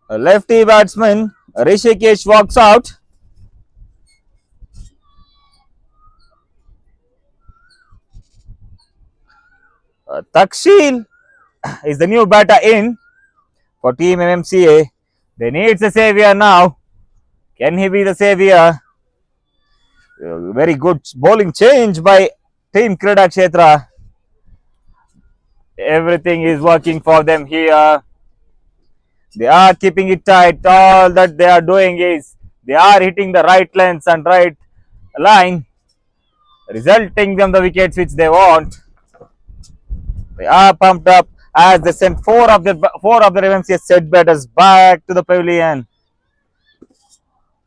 A lefty batsman Rishikesh walks out. Takshil is the new batter in for team MMCA. They need a savior now. Can he be the savior? Very good bowling change by team Kreedakshetra. Everything is working for them here. They are keeping it tight. All that they are doing is they are hitting the right lengths and right line, resulting them the wickets which they want. They are pumped up as they send four of the MMCA set batters back to the pavilion.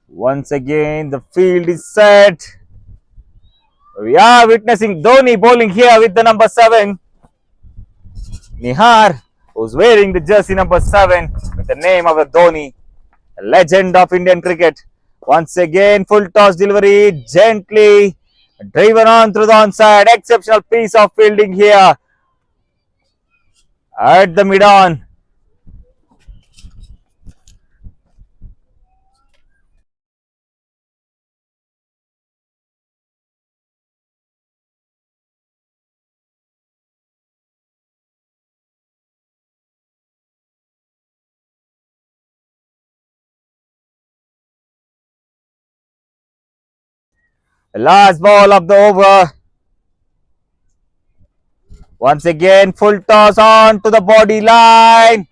Once again, the field is set. We are witnessing Dhoni bowling here with the number 7. Nihar, who's wearing the jersey number 7 with the name of a Dhoni, a legend of Indian cricket. Once again, full toss delivery, gently driven on through the onside. Exceptional piece of fielding here at the mid-on. Last ball of the over. Once again, full toss on to the body line.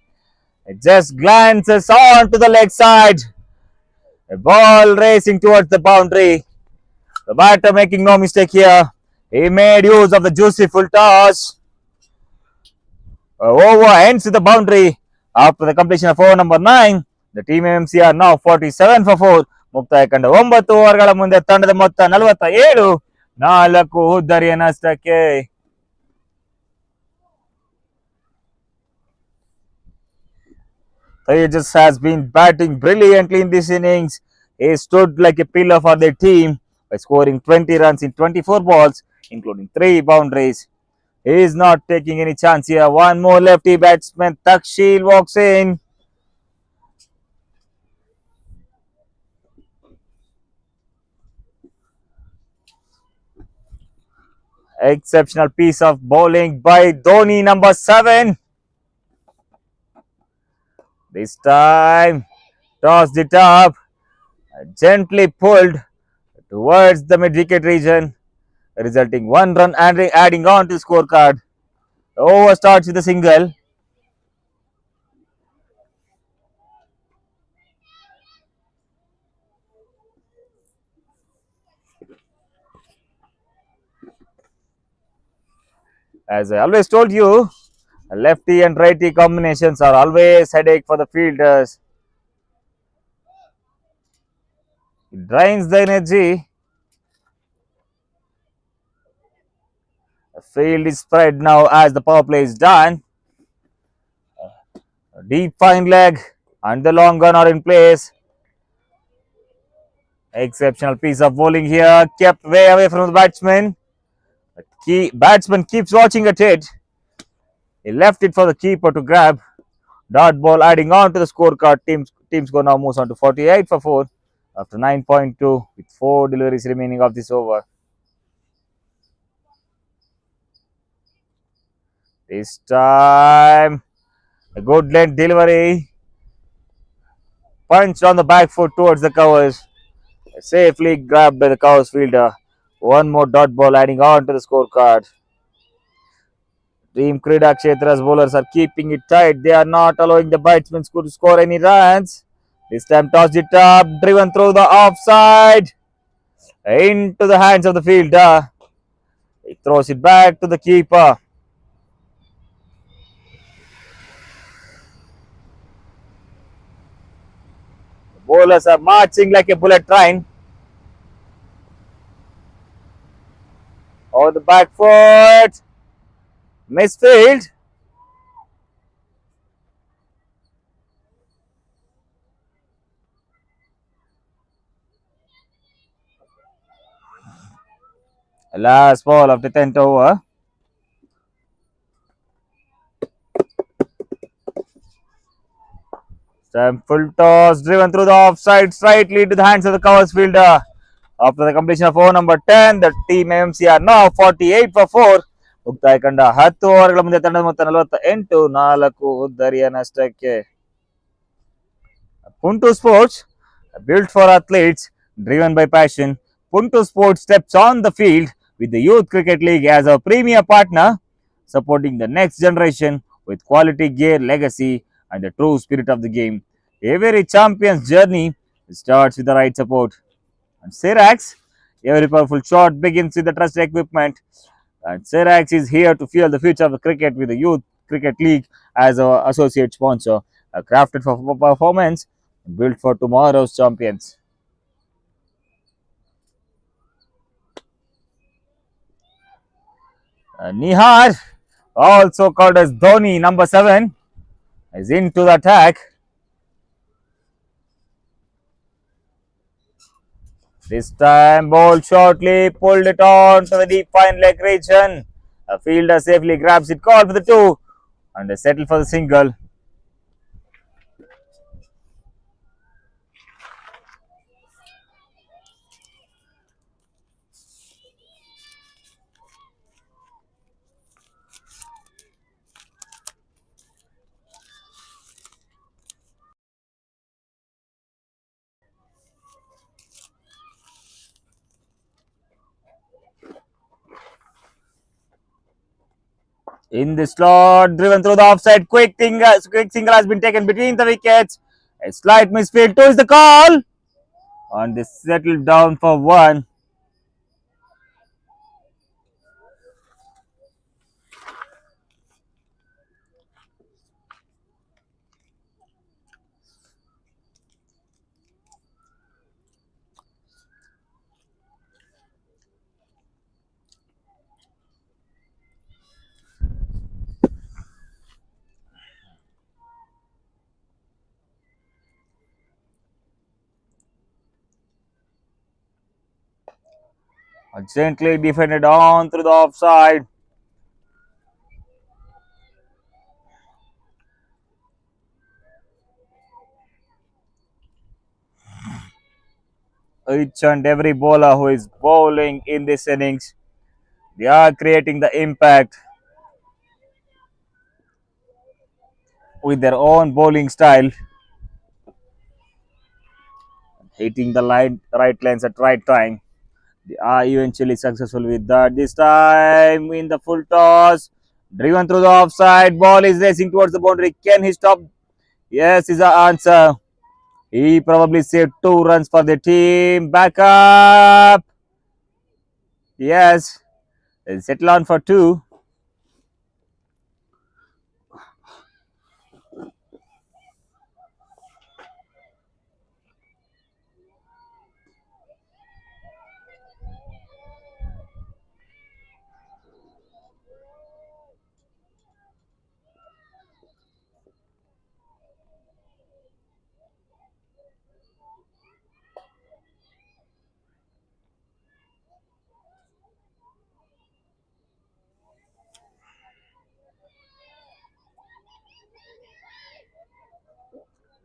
It just glances on to the leg side. A ball racing towards the boundary. The batter making no mistake here. He made use of the juicy full toss. Over ends with the boundary. After the completion of over number 9, the team MMC are now 47 for 4. ಮುಕ್ತಾಯ ಕಂಡ 9 ಓವರ್ಗಳ ಮುಂದೆ ತಂಡದ ಮೊತ್ತ 47, 4 ಉದ್ದರಿಯ ನಷ್ಟಕ್ಕೆ. Tejas has been batting brilliantly in this innings. He stood like a pillar for their team by scoring 20 runs in 24 balls, including 3 boundaries. He is not taking any chance here. One more lefty batsman, Takshil, walks in. Exceptional piece of bowling by Dhoni, number 7. This time, tossed it up, gently pulled towards the mid-wicket region, resulting 1 run and adding on to the scorecard. The over starts with a single. As I always told you, lefty and righty combinations are always headache for the fielders. It drains the energy. The field is spread now as the power play is done. A deep fine leg and the long gun are in place. Exceptional piece of bowling here, kept way away from the batsman. The batsman keeps watching at it. He left it for the keeper to grab. Dot ball adding on to the scorecard. Team score now moves on to 48 for 4 after 9.2 with 4 deliveries remaining of this over. This time, a good length delivery. Punched on the back foot towards the covers. Safely grabbed by the covers fielder. One more dot ball adding on to the scorecard. Team Kreedakshetra's bowlers are keeping it tight. They are not allowing the batsmen to score any runs. This time tossed it up, driven through the offside. Into the hands of the fielder. He throws it back to the keeper. The bowlers are marching like a bullet train. Over the back foot. Misfield. Last ball of the 10th over. Stamp full toss driven through the offside slightly to the hands of the covers fielder. After the completion of over number 10, the team MMCA are now 48 for 4. ಮುಕ್ತಾಯ ಕಂಡ 10 ಓವರ್ಗಳ ಮುಂದೆ ತಂಡದ ಮೊತ್ತ 48 4 ಉದ್ದರಿಯ ನಷ್ಟಕ್ಕೆ. Punto Sports, built for athletes, driven by passion. Punto Sports steps on the field with the Youth Cricket League as our premier partner, supporting the next generation with quality gear, legacy, and the true spirit of the game. Every champion's journey starts with the right support. And Serax, every powerful shot begins with the trusted equipment. And Serax is here to fuel the future of the cricket with the Youth Cricket League as our associate sponsor. Crafted for performance, built for tomorrow's champions. Nihar, also called as Dhoni, number 7, is into the attack. This time, ball shortly pulled it on to the deep fine leg region. A fielder safely grabs it, called for the 2, and they settle for the single. In the slot, driven through the offside, quick single has been taken between the wickets. A slight misfield, 2 is the call, and they settle down for 1. Gently defended on through the offside. Each and every bowler who is bowling in this innings, they are creating the impact with their own bowling style, hitting the right lines at right time. They are eventually successful with that. This time in the full toss, driven through the offside, ball is racing towards the boundary. Can he stop? Yes, is the answer. He probably saved 2 runs for the team. Back up. Yes, they'll settle on for 2.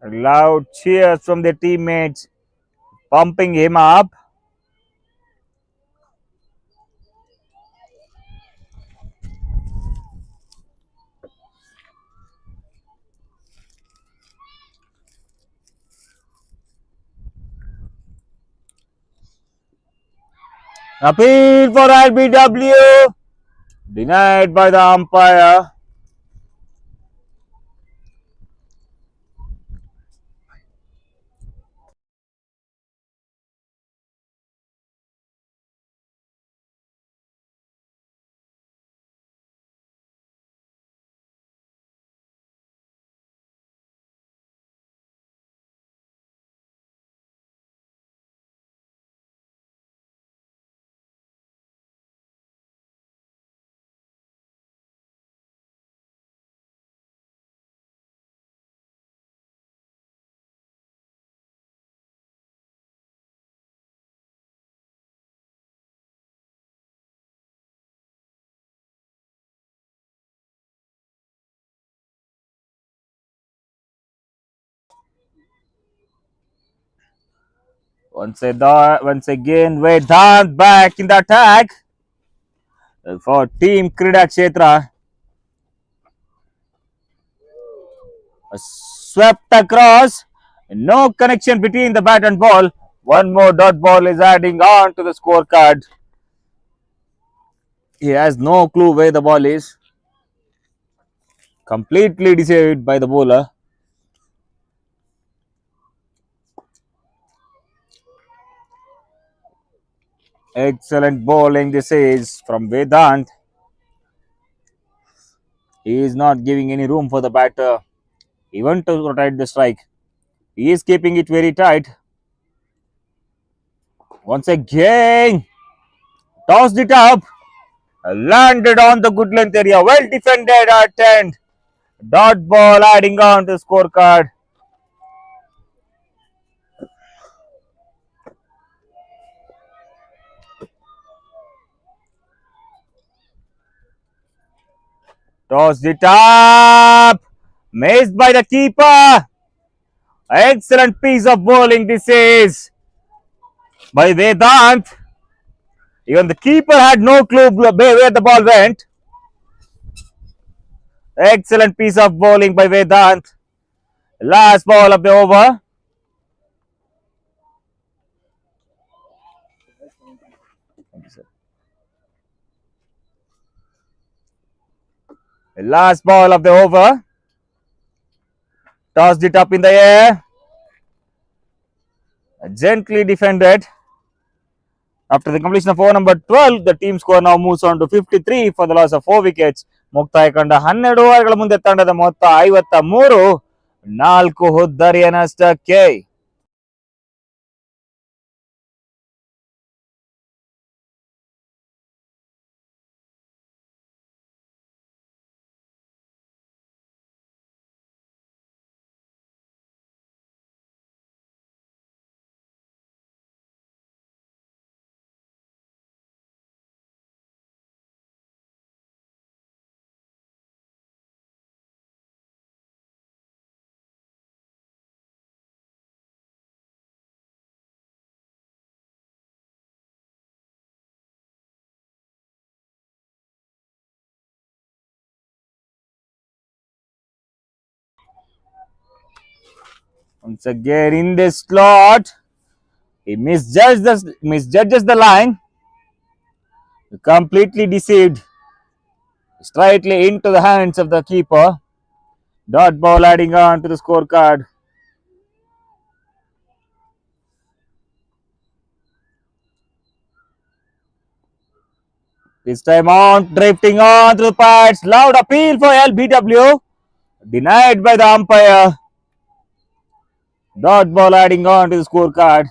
Loud cheers from their teammates, pumping him up. Appeal for LBW, denied by the umpire. Once again, Vedant back in the attack for Team Kreedakshetra. Swept across. No connection between the bat and ball. One more dot ball is adding on to the scorecard. He has no clue where the ball is. Completely deceived by the bowler. Excellent bowling this is from Vedant. He is not giving any room for the batter even to rotate the strike. He is keeping it very tight. Once again, tossed it up, landed on the good length area. Well defended at end. Dot ball adding on to the scorecard. Tossed it up. Missed by the keeper. Excellent piece of bowling this is by Vedant. Even the keeper had no clue where the ball went. Excellent piece of bowling by Vedant. Last ball of the over. Last ball of the over. Tossed it up in the air. Gently defended. After the completion of over number 12, the team score now moves on to 53 for the loss of 4 wickets. ಮುಕ್ತಾಯ ಕಂಡ 12 ಓವರ್ಗಳ ಮುಂದೆ ತಂಡದ ಮೊತ್ತ 53, 4 ಹುದ್ದರಿಯ ನಷ್ಟಕ್ಕೆ. Once again in this slot, he misjudges the line, completely deceived, straightly into the hands of the keeper. Dot ball adding on to the scorecard. This time on, drifting on through the pads. Loud appeal for LBW. Denied by the umpire. Dot ball adding on to the scorecard.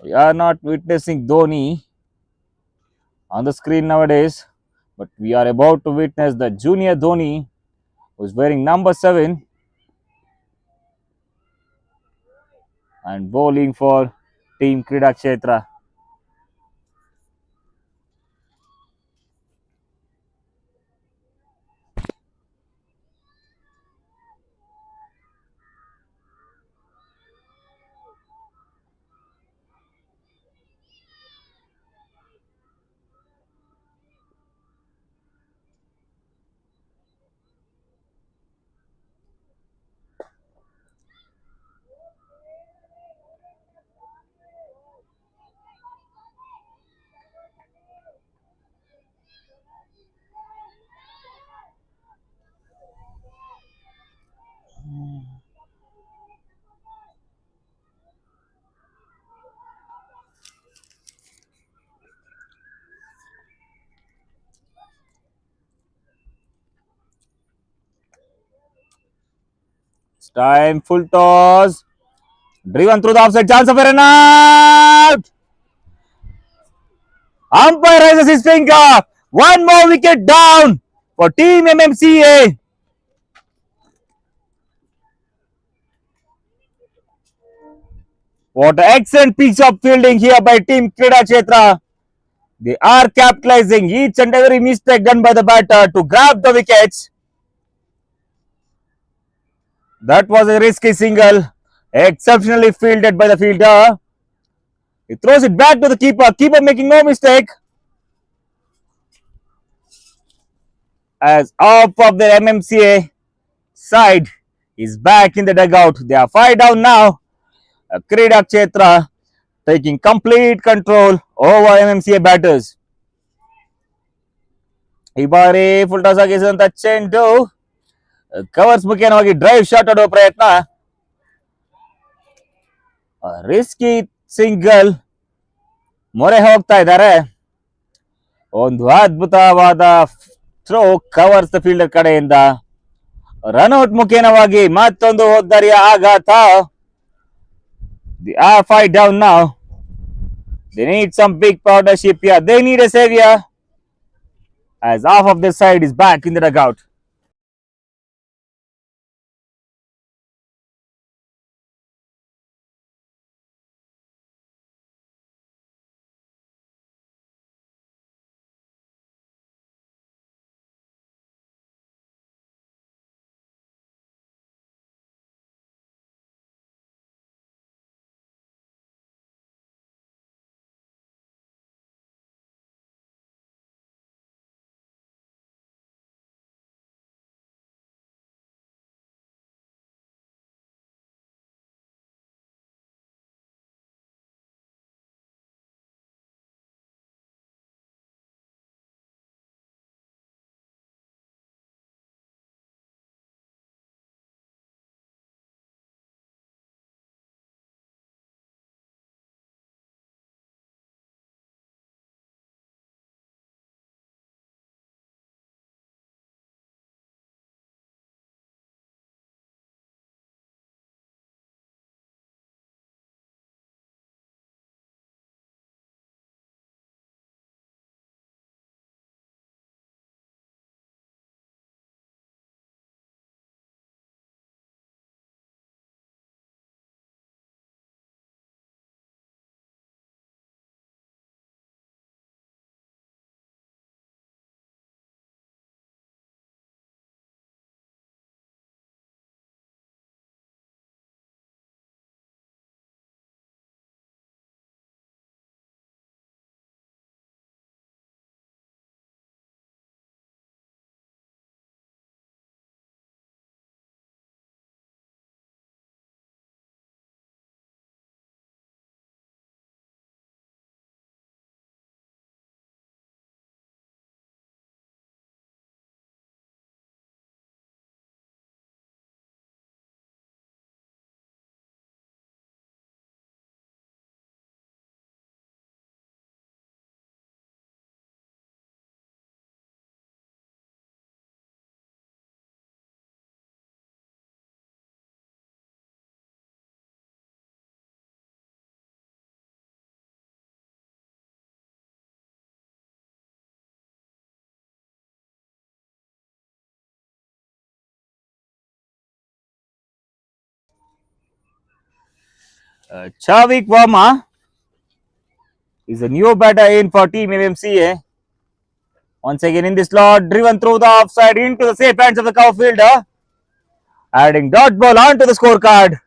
We are not witnessing Dhoni on the screen nowadays, but we are about to witness the junior Dhoni, who is wearing number 7 and bowling for Team Kreedakshetra. It's time, full toss. Driven through the offside, chance of a run out. Umpire raises his finger. One more wicket down for Team MMCA. What an excellent piece of fielding here by Team Kreedakshetra. They are capitalizing each and every mistake done by the batter to grab the wickets. That was a risky single, exceptionally fielded by the fielder. He throws it back to the keeper. Keeper making no mistake. As off of the MMCA side is back in the dugout. They are 5 down now. Kreedakshetra taking complete control over MMCA batters. ಈ ಬಾರಿ full toss ಆಗಿರುವಂತ ಚೆಂಡು covers ಮುಖೇನವಾಗಿ drive shot ಆಡುವ ಪ್ರಯತ್ನ. Risky single ಮೊರೆ ಹೋಗ್ತಾ ಇದ್ದಾರೆ. ಒಂದು ಅದ್ಭುತವಾದ ಥ್ರೋ ಕವರ್ಸ್ ಫೀಲ್ಡರ್ ಕಡೆಯಿಂದ. ರನ್ಔಟ್ ಮುಖೇನವಾಗಿ ಮತ್ತೊಂದು ಹೋದ್ದಾರಿಯ ಆಘಾತ. They are 5 down now. They need some big partnership here. They need a savior. As half of this side is back in the dugout. Chavik Verma is a new batter in for Team MMCA. Once again in the slot, driven through the offside into the safe hands of the cover fielder. Adding dot ball onto the scorecard.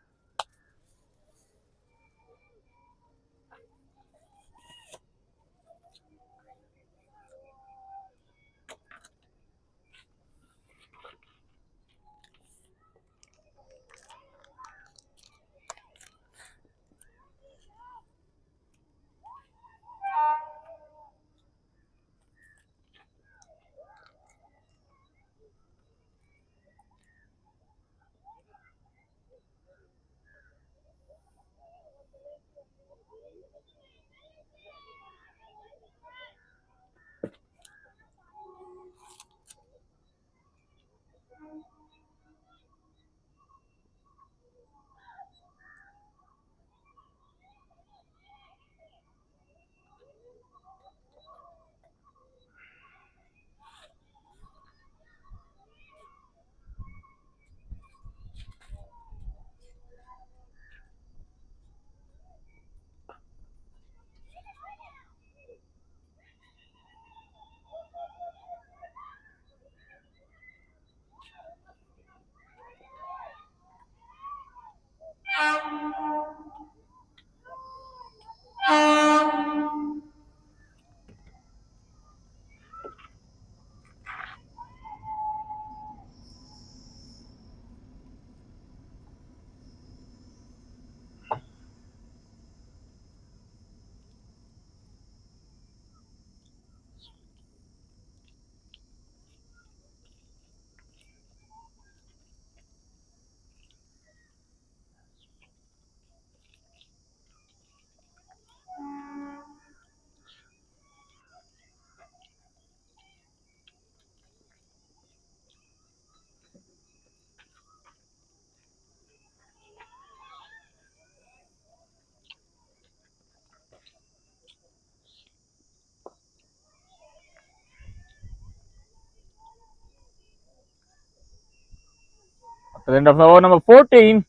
At the end of over number 14,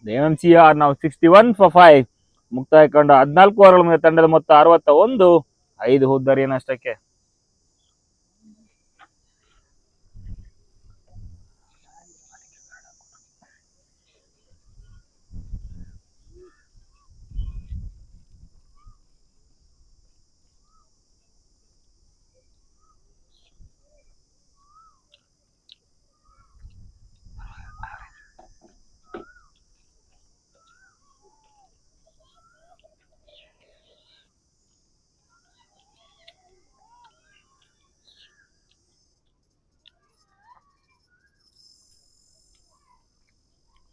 the MMCA are now 61 for 5. ಮುಕ್ತಾಯಗೊಂಡ 14 ಓವರ್ಗಳ ಮೇಲೆ ತಂಡದ ಮೊತ್ತ 61, 5 ಹುದ್ದರಿಯ ನಷ್ಟಕ್ಕೆ.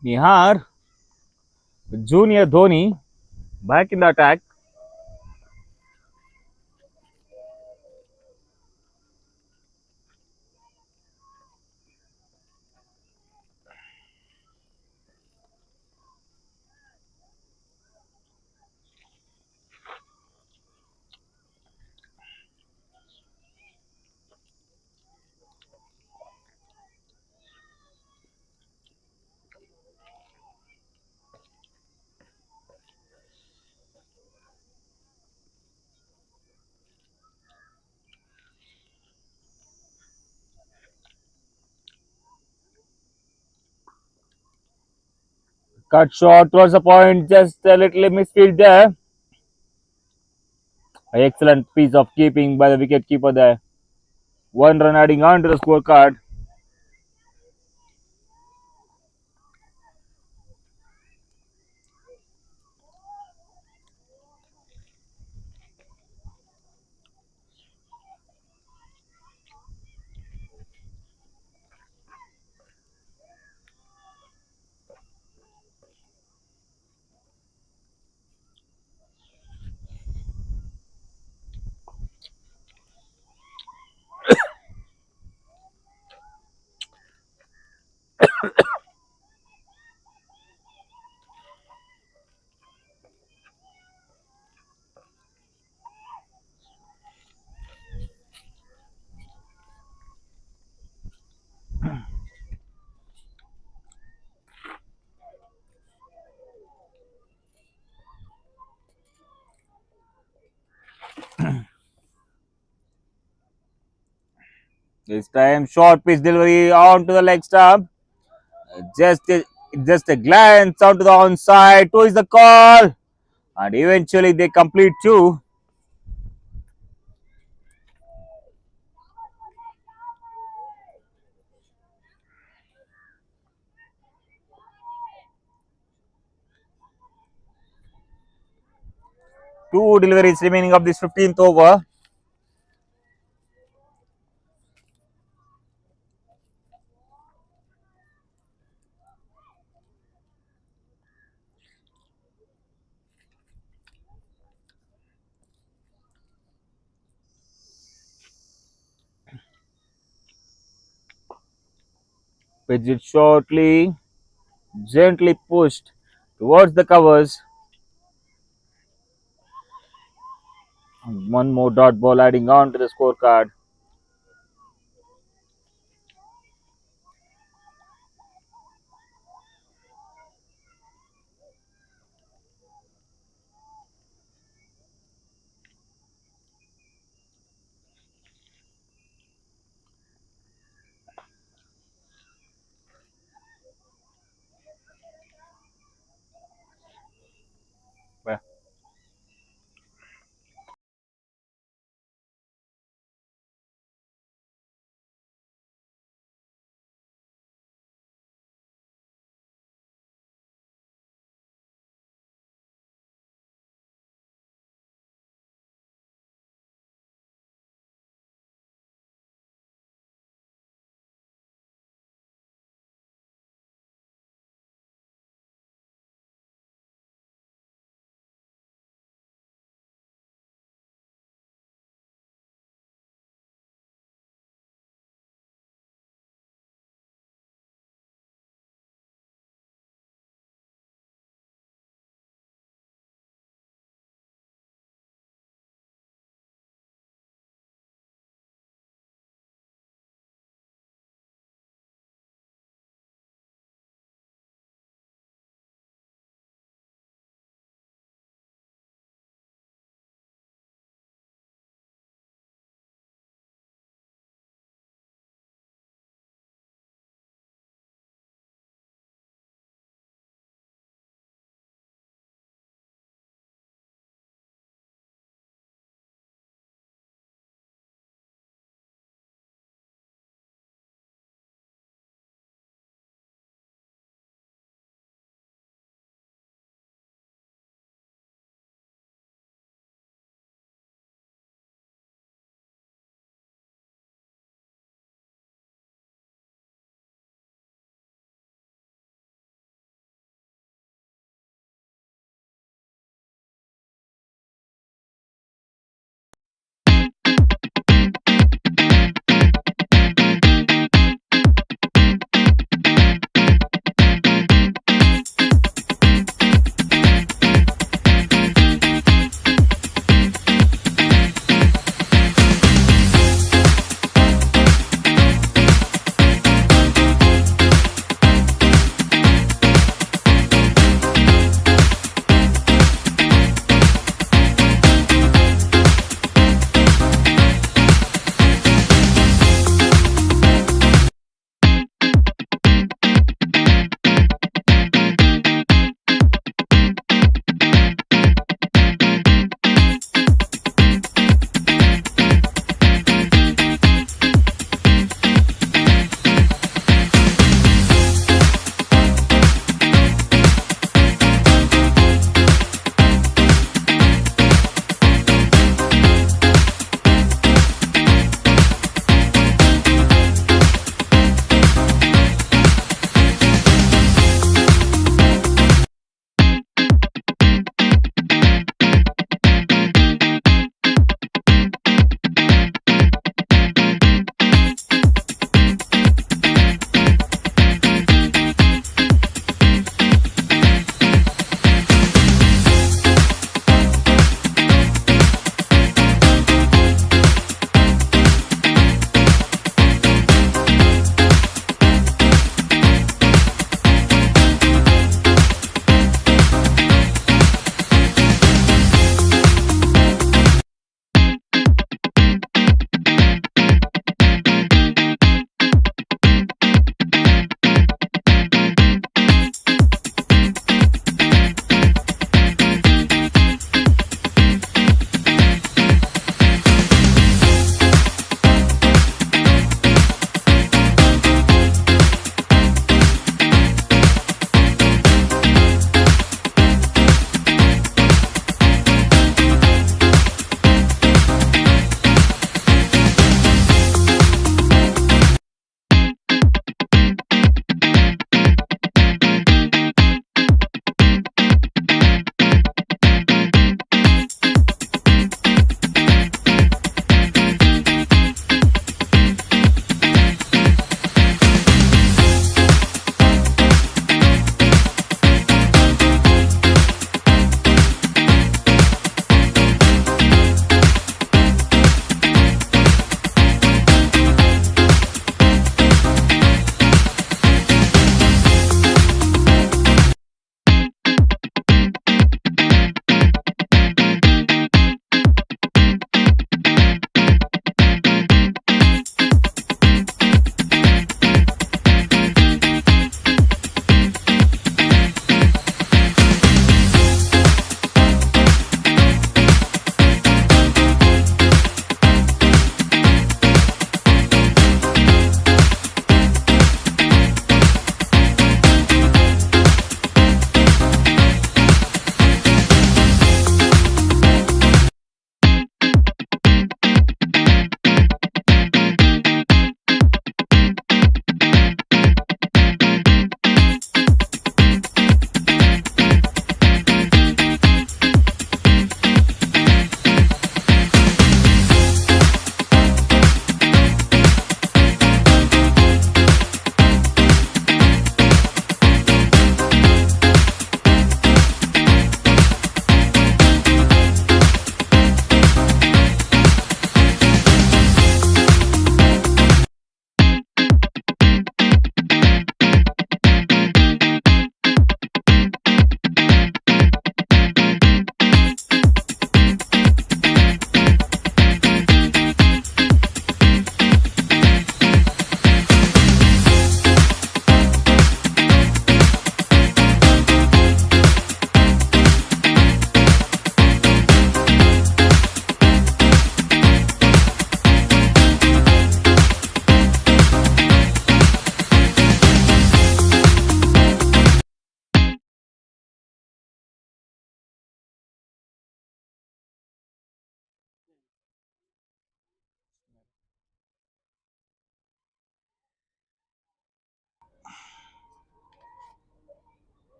Nihar, Junior Dhoni, back in the attack. Cut short towards the point, just a little misfield there. An excellent piece of keeping by the wicket keeper there. 1 run adding on to the scorecard. This time, short pitch delivery onto the leg stump. Just a, just a glance onto the onside. Two is the call. And eventually they complete two. Two deliveries remaining of this 15th over. Pitch it shortly, gently pushed towards the covers. One more dot ball adding on to the scorecard.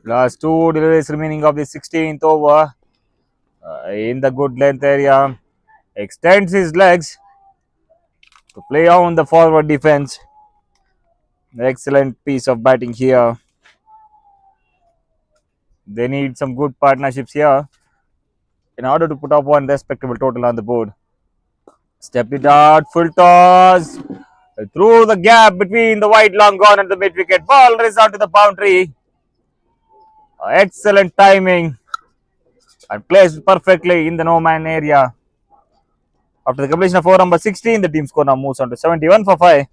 Last two deliveries remaining of the 16th over. In the good length area. Extends his legs to play on the forward defense. Excellent piece of batting here. They need some good partnerships here in order to put up one respectable total on the board. Stepped it out, full toss. Through the gap between the wide long on and the mid wicket. Ball raised out to the boundary. Excellent timing and placed perfectly in the no man area. After the completion of over number 16, the team score now moves on to 71 for 5.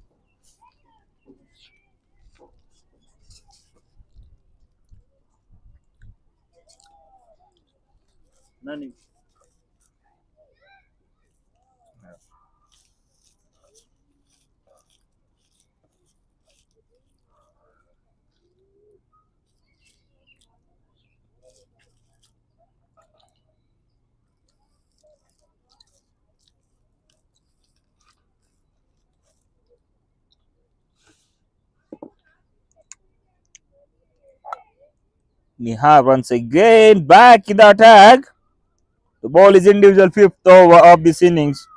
Nihar once again back in the attack. The ball is individual fifth over of this innings.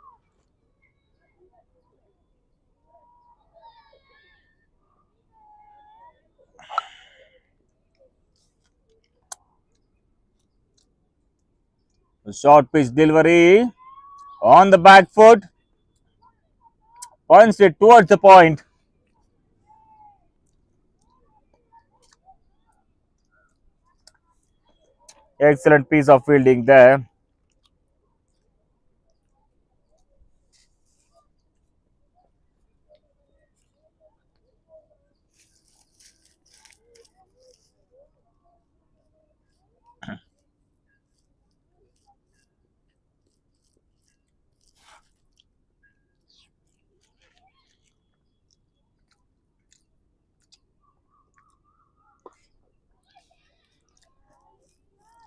A short pitch delivery on the back foot. Points it towards the point. Excellent piece of fielding there.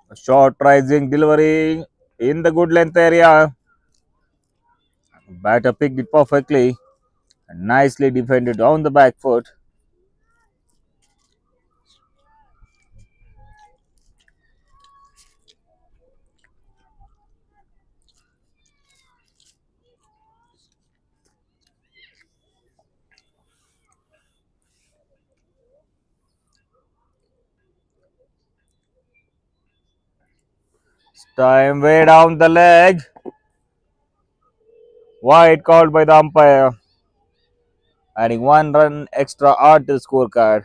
A short rising delivery in the good length area. Batter picked it perfectly and nicely defended on the back foot. Time way down the leg. Wide called by the umpire. Adding one run extra odd to the scorecard.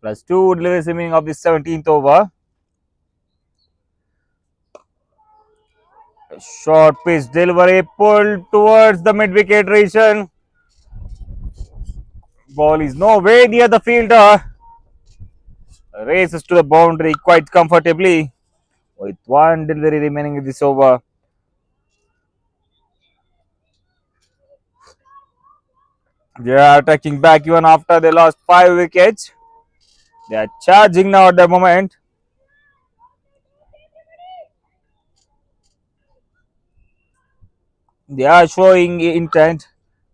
Plus two deliveries remaining of the 17th over. A short pitch delivery pulled towards the mid wicket region. Ball is nowhere near the fielder. Races to the boundary quite comfortably with one delivery remaining in this over. They are attacking back even after they lost 5 wickets. They are charging now at the moment. They are showing intent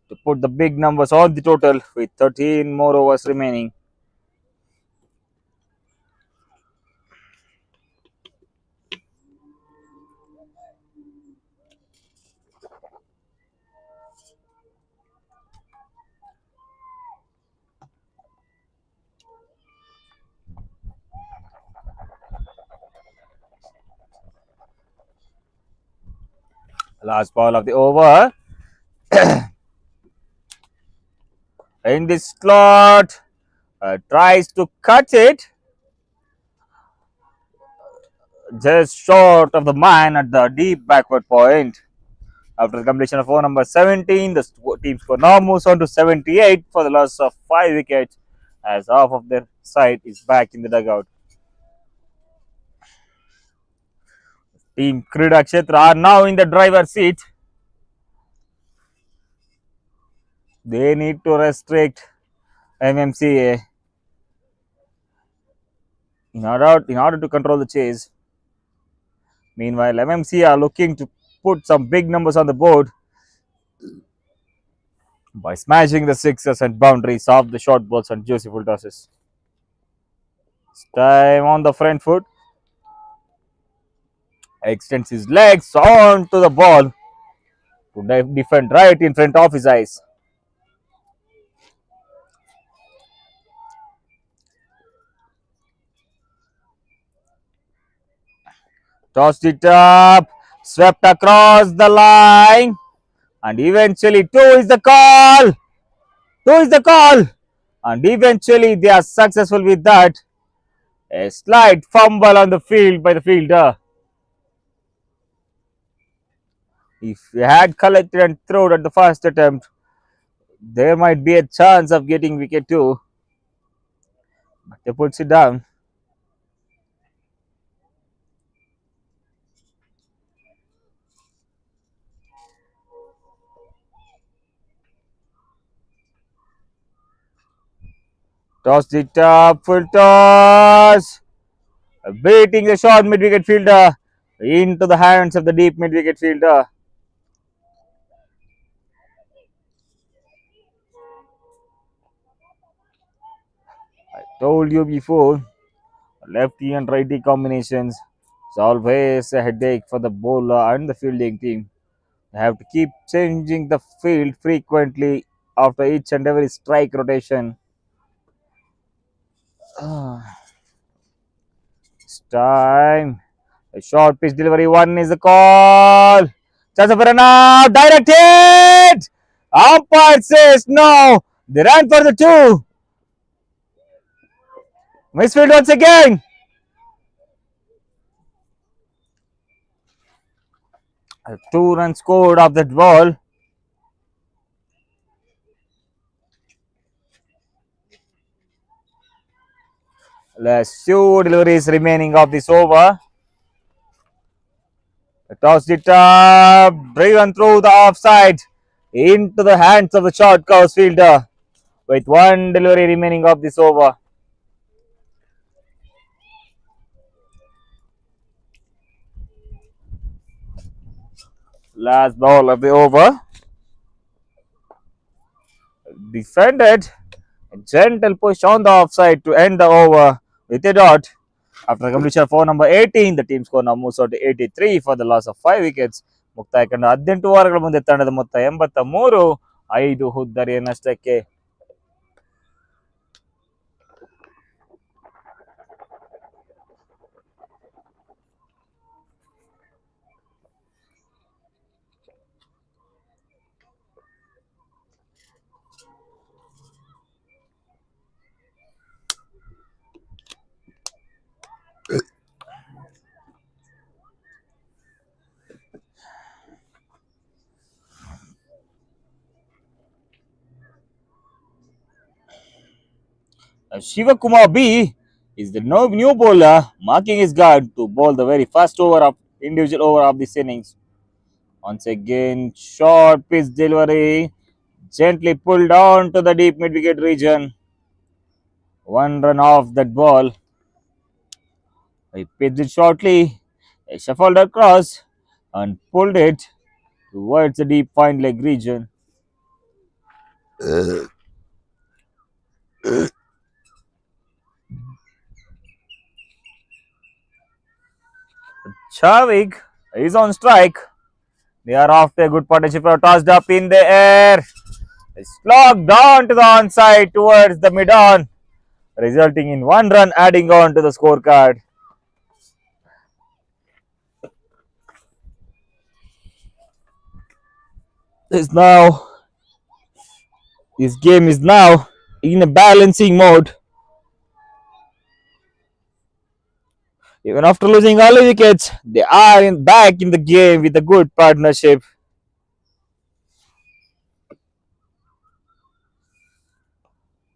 to put the big numbers on the total with 13 more overs remaining. Last ball of the over. In the slot, tries to cut it just short of the man at the deep backward point. After the completion of over number 17, the team score now moves on to 78 for the loss of 5 wickets as half of their side is back in the dugout. Team Kreedakshetra are now in the driver's seat. They need to restrict MMCA in order to control the chase. Meanwhile, MMCA are looking to put some big numbers on the board by smashing the sixes and boundaries of the short balls and juicy full tosses. Time on the front foot. Extends his legs onto the ball to defend right in front of his eyes. Tossed it up, swept across the line, and eventually two is the call. Two is the call, and eventually they are successful with that. A slight fumble on the field by the fielder. If he had collected and thrown at the first attempt, there might be a chance of getting wicket too. But they puts it down. Tossed it up, full toss. Beating the short mid-wicket fielder into the hands of the deep mid-wicket fielder. I told you before, lefty and righty combinations is always a headache for the bowler and the fielding team. They have to keep changing the field frequently after each and every strike rotation. It's time. A short pitch delivery, one is the call. Chance for an out, direct hit. Umpire says no. They ran for the two. Misfield once again. A 2 run scored off that ball. Last two deliveries remaining of this over. Tossed it up, driven through the offside into the hands of the short course fielder with one delivery remaining of this over. Last ball of the over. Defended. A gentle push on the offside to end the over with a dot. After completion of over number 18, the team score now moves on to 83 for the loss of 5 wickets. ಮುಕ್ತಾಯ ಕಂಡ 18 ಓವರ್ಗಳ ಮುಂದೆ ತಂಡದ ಮೊತ್ತ 83, 5 ಹುದ್ದರಿಯ ನಷ್ಟಕ್ಕೆ. Shivakumar B is the new bowler, marking his guard to bowl the very first individual over of this innings. Once again, short pitch delivery, gently pulled on to the deep mid-wicket region. 1 run off that ball. He pitched it shortly, shuffled across and pulled it towards the deep fine leg region. Chavik is on strike. They are off to a good partnership, tossed up in the air. It's slogged down to the onside towards the mid-on, resulting in 1 run adding on to the scorecard. This now this game is now in a balancing mode. Even after losing all the wickets, they are back in the game with a good partnership.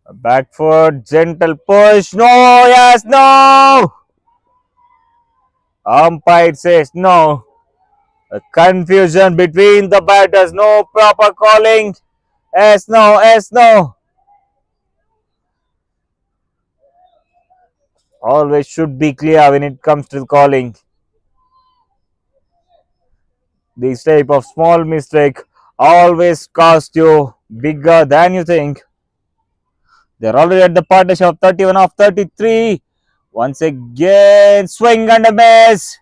A back foot, gentle push. No, yes, no. Umpire says no. A confusion between the batters. No proper calling. Yes, no, yes, no. Always should be clear when it comes to calling. This type of small mistake always cost you bigger than you think. They're already at the partnership of 31 of 33. Once again, swing and a miss.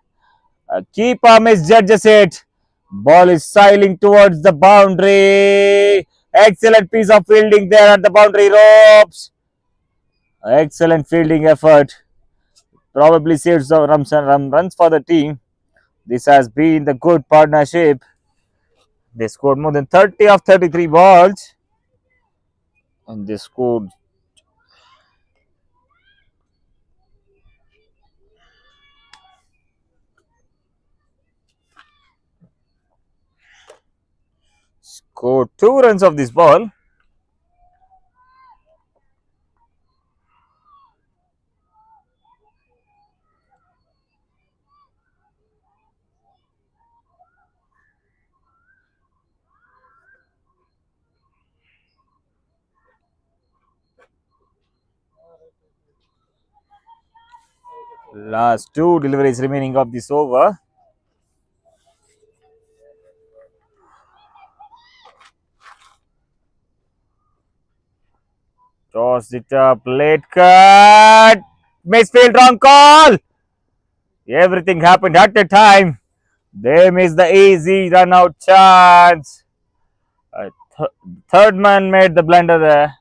A keeper misjudges it. Ball is sailing towards the boundary. Excellent piece of fielding there at the boundary ropes. Excellent fielding effort. Probably saves the runs for the team. This has been the good partnership. They scored more than 30 of 33 balls. And they scored 2 runs of this ball. Last 2 deliveries remaining of this over. Toss it up, late cut. Misfield, wrong call. Everything happened at the time. They missed the easy run out chance. Uh, third man made the blunder there.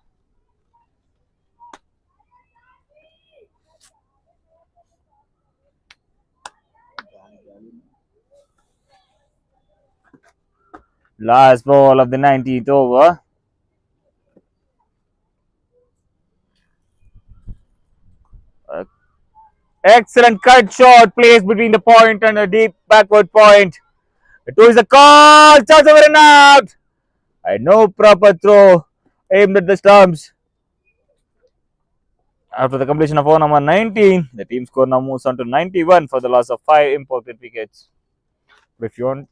Last ball of the 19th over. Uh, Excellent cut shot placed between the point and a deep backward point. It was a call. Chance over and out. And no proper throw aimed at the stumps. After the completion of over number 19, the team score now moves on to 91 for the loss of 5 important wickets. If you want,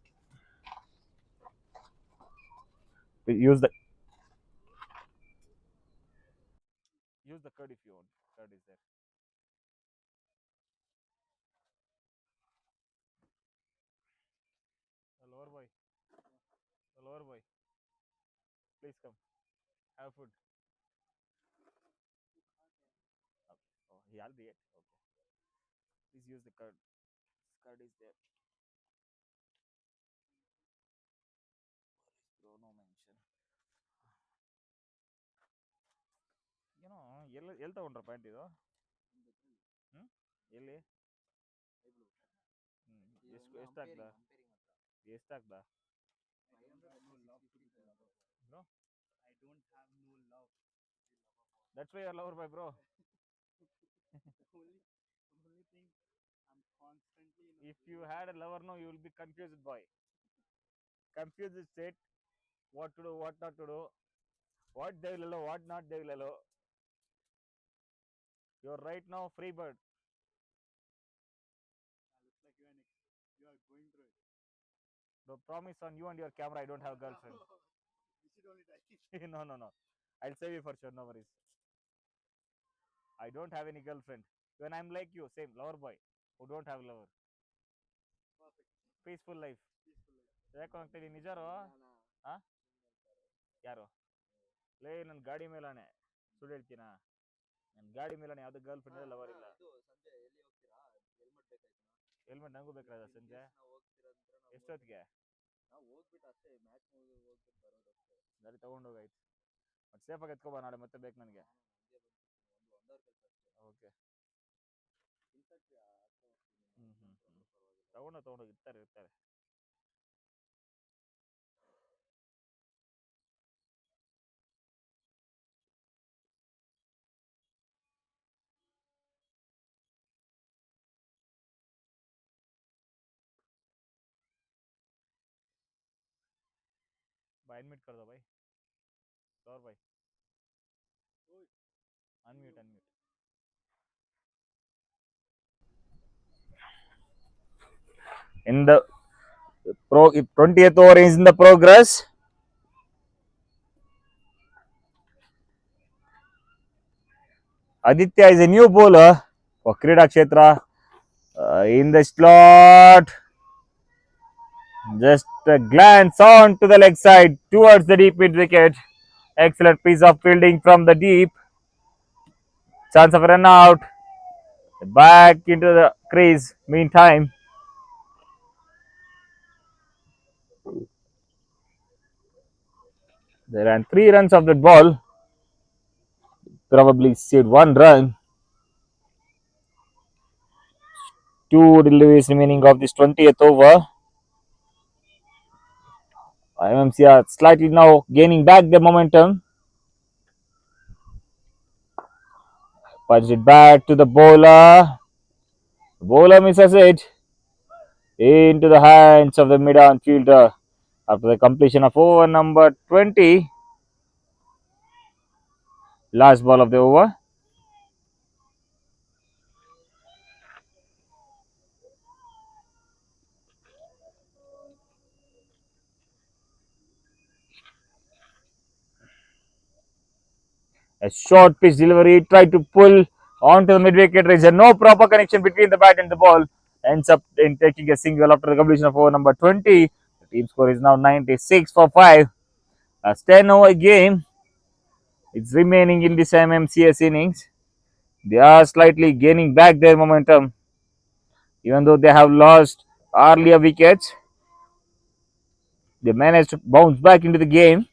use the card if you want. Card is there. The lower boy. The lower boy. Please come. Have food. Okay. Oh, he already ate. Okay. Please use the card. This card is there. Bro, no mention. ಏನೋ ಎಲ್ಲಿ ತಗೊಂಡ್ರ pant ಇದು ಹ್ಞೂ ಎಲ್ಲಿ ಎಷ್ಟಾಗ್ದ ಎಷ್ಟಾಗ್ದ bro that's why your lover boy bro if you had a lover no you will be confused boy confused state what to do what not to do what they will allow what not they will allow you're right now free bird bro promise on you and your camera I don't have girlfriend no no no I'll save you for sure no worries I don't have any girlfriend when I'm like you same lover boy who don't have lover peaceful life ಯಾಕೆ ಹೋಗ್ತಿದ್ದೀನಿ ನಿಜಾರು ಹಾಂ ಯಾರು ಲೇ ನನ್ನ ಗಾಡಿ ಮೇಲಾನೆ ಸುಳ್ಳು ಹೇಳ್ತೀನಾ ನನ್ನ ಗಾಡಿ ಮೇಲಾನೆ ಯಾವ್ದು ಗರ್ಲ್ ಫ್ರೆಂಡ್ ಇಲ್ಲ ಲವರ್ ಇಲ್ಲ ಹೆಲ್ಮೆಟ್ ನನಗೂ ಬೇಕಾದ ಸಂಜೆ ಎಷ್ಟೊತ್ತಿಗೆ ಗಾಡಿ ತಗೊಂಡೋಗಾಯ್ತು ಬಟ್ ಸೇಫಾಗಿ ಎತ್ಕೊಬಾ ನಾಳೆ ಮತ್ತೆ ಬೇಕು ನನಗೆ ಓಕೆ ತಗೊಂಡೋಗಿ ಇರ್ತಾರೆ भाई अनम्यूट कर दो भाई और भाई unmute unmute in the 20th over is in the progress. Aditya is a new bowler for Kreedakshetra in the slot. Just a glance on to the leg side towards the deep mid wicket. Excellent piece of fielding from the deep. Chance of a run out. Back into the crease. Meantime, they ran 3 runs of that ball. Probably saved 1 run. 2 deliveries remaining of this 20th over. MMCA slightly now gaining back the momentum. Punch it back to the bowler. The bowler misses it into the hands of the mid-on fielder after the completion of over number 20. Last ball of the over. A short pitch delivery, tried to pull onto the mid wicket. There is no proper connection between the bat and the ball. Ends up in taking a single after the completion of over number 20. The team score is now 96 for 5. A 10 over game is remaining in this MMCS innings. They are slightly gaining back their momentum, even though they have lost earlier wickets. They managed to bounce back into the game.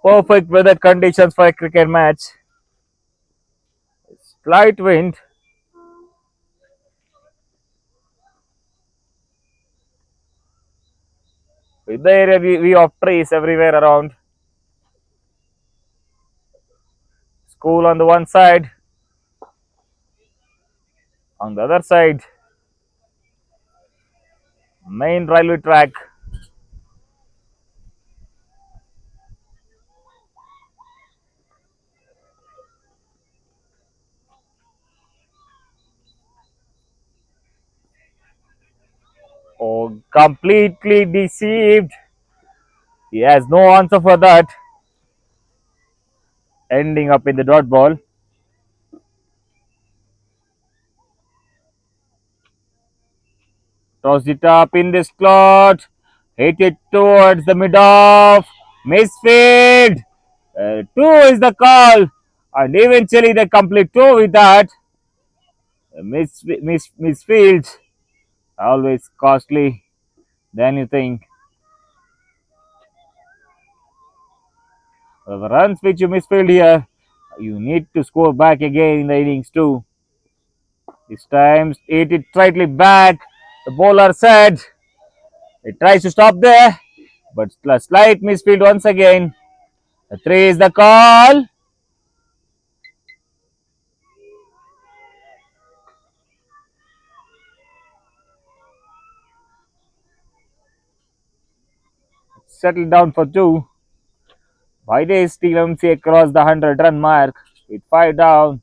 Perfect weather conditions for a cricket match. Slight wind. With the area view of trees everywhere around. School on the one side. On the other side, main railway track. Oh, completely deceived. He has no answer for that. Ending up in the dot ball. Tossed it up in the slot. Hit it towards the mid off. Misfield. 2 is the call. And eventually they complete 2 with that. Misfield. Always costly than you think. The runs which you misfield here, you need to score back again in the innings too. This time hit it slightly back. The bowler said it tries to stop there, but a slight misfield once again. The 3 is the call. Settled down for 2. By this, Team MMCA across the 100-run mark with 5 down.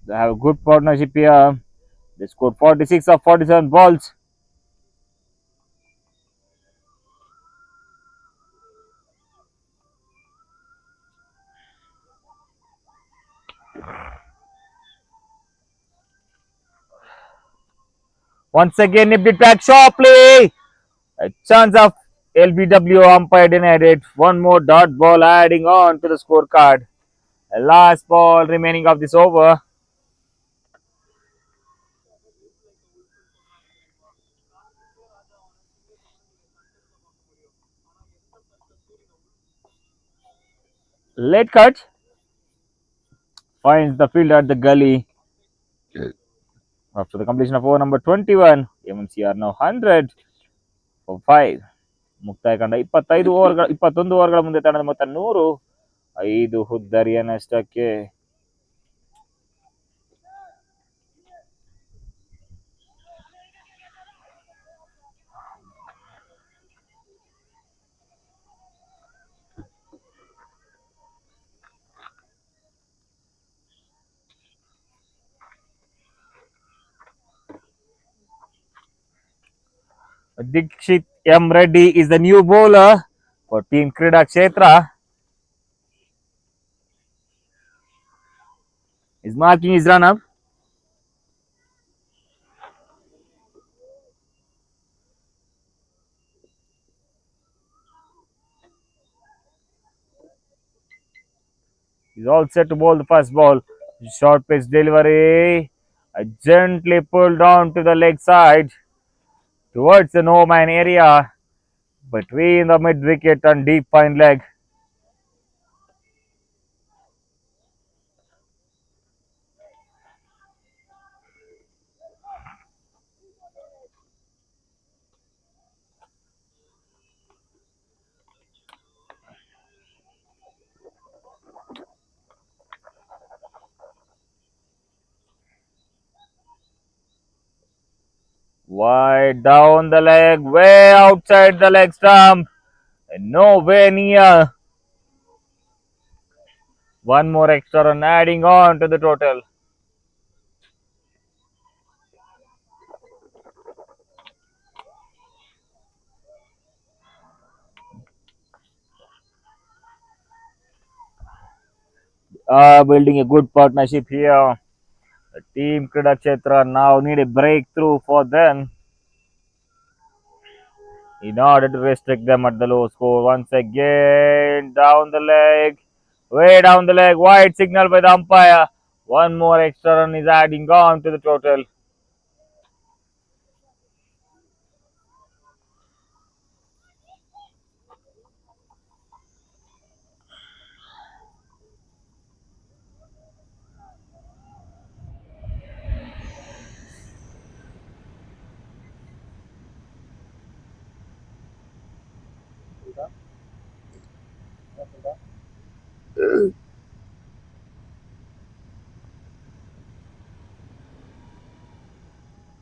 They have a good partnership here. They scored 46 of 47 balls. Once again, nipped it back sharply. A chance of LBW umpire denied it. One more dot ball adding on to the scorecard. A last ball remaining of this over. Late cut finds the fielder at the gully. After the completion of over number 21, MMCA are now 100 for 5. ಮುಕ್ತಾಯ ಕಂಡ 21 ಓವರ್ಗಳ ಮುಂದೆ ತಂಡದ ಮೊತ್ತ 105 ಹುದ್ದರಿಯ ನಷ್ಟಕ್ಕೆ. Dikshit M. Reddy is the new bowler for Team Kreedakshetra. Is marking his run up. He's all set to bowl the first ball. Short pitch delivery. Gently pulled down to the leg side towards the no man area between the mid wicket and deep fine leg. Wide down the leg, way outside the leg stump, and nowhere near. One more extra run adding on to the total. Building a good partnership here. The team Kridaketra now need a breakthrough for them in order to restrict them at the low score. Once again, down the leg, way down the leg, wide signal by the umpire. One more extra run is adding on to the total.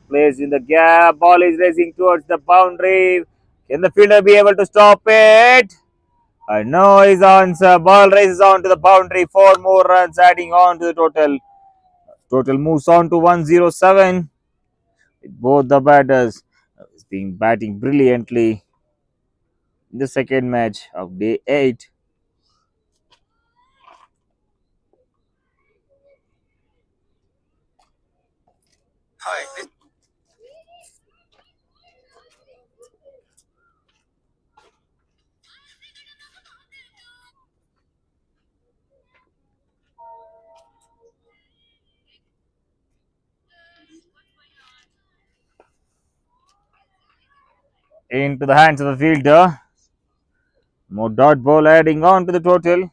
Placed in the gap, ball is racing towards the boundary. Can the fielder be able to stop it? No is answer. Ball races on to the boundary. 4 more runs adding on to the total. Total moves on to 107. With both the batters being batting brilliantly in the second match of day 8. Into the hands of the fielder. More dot ball adding on to the total.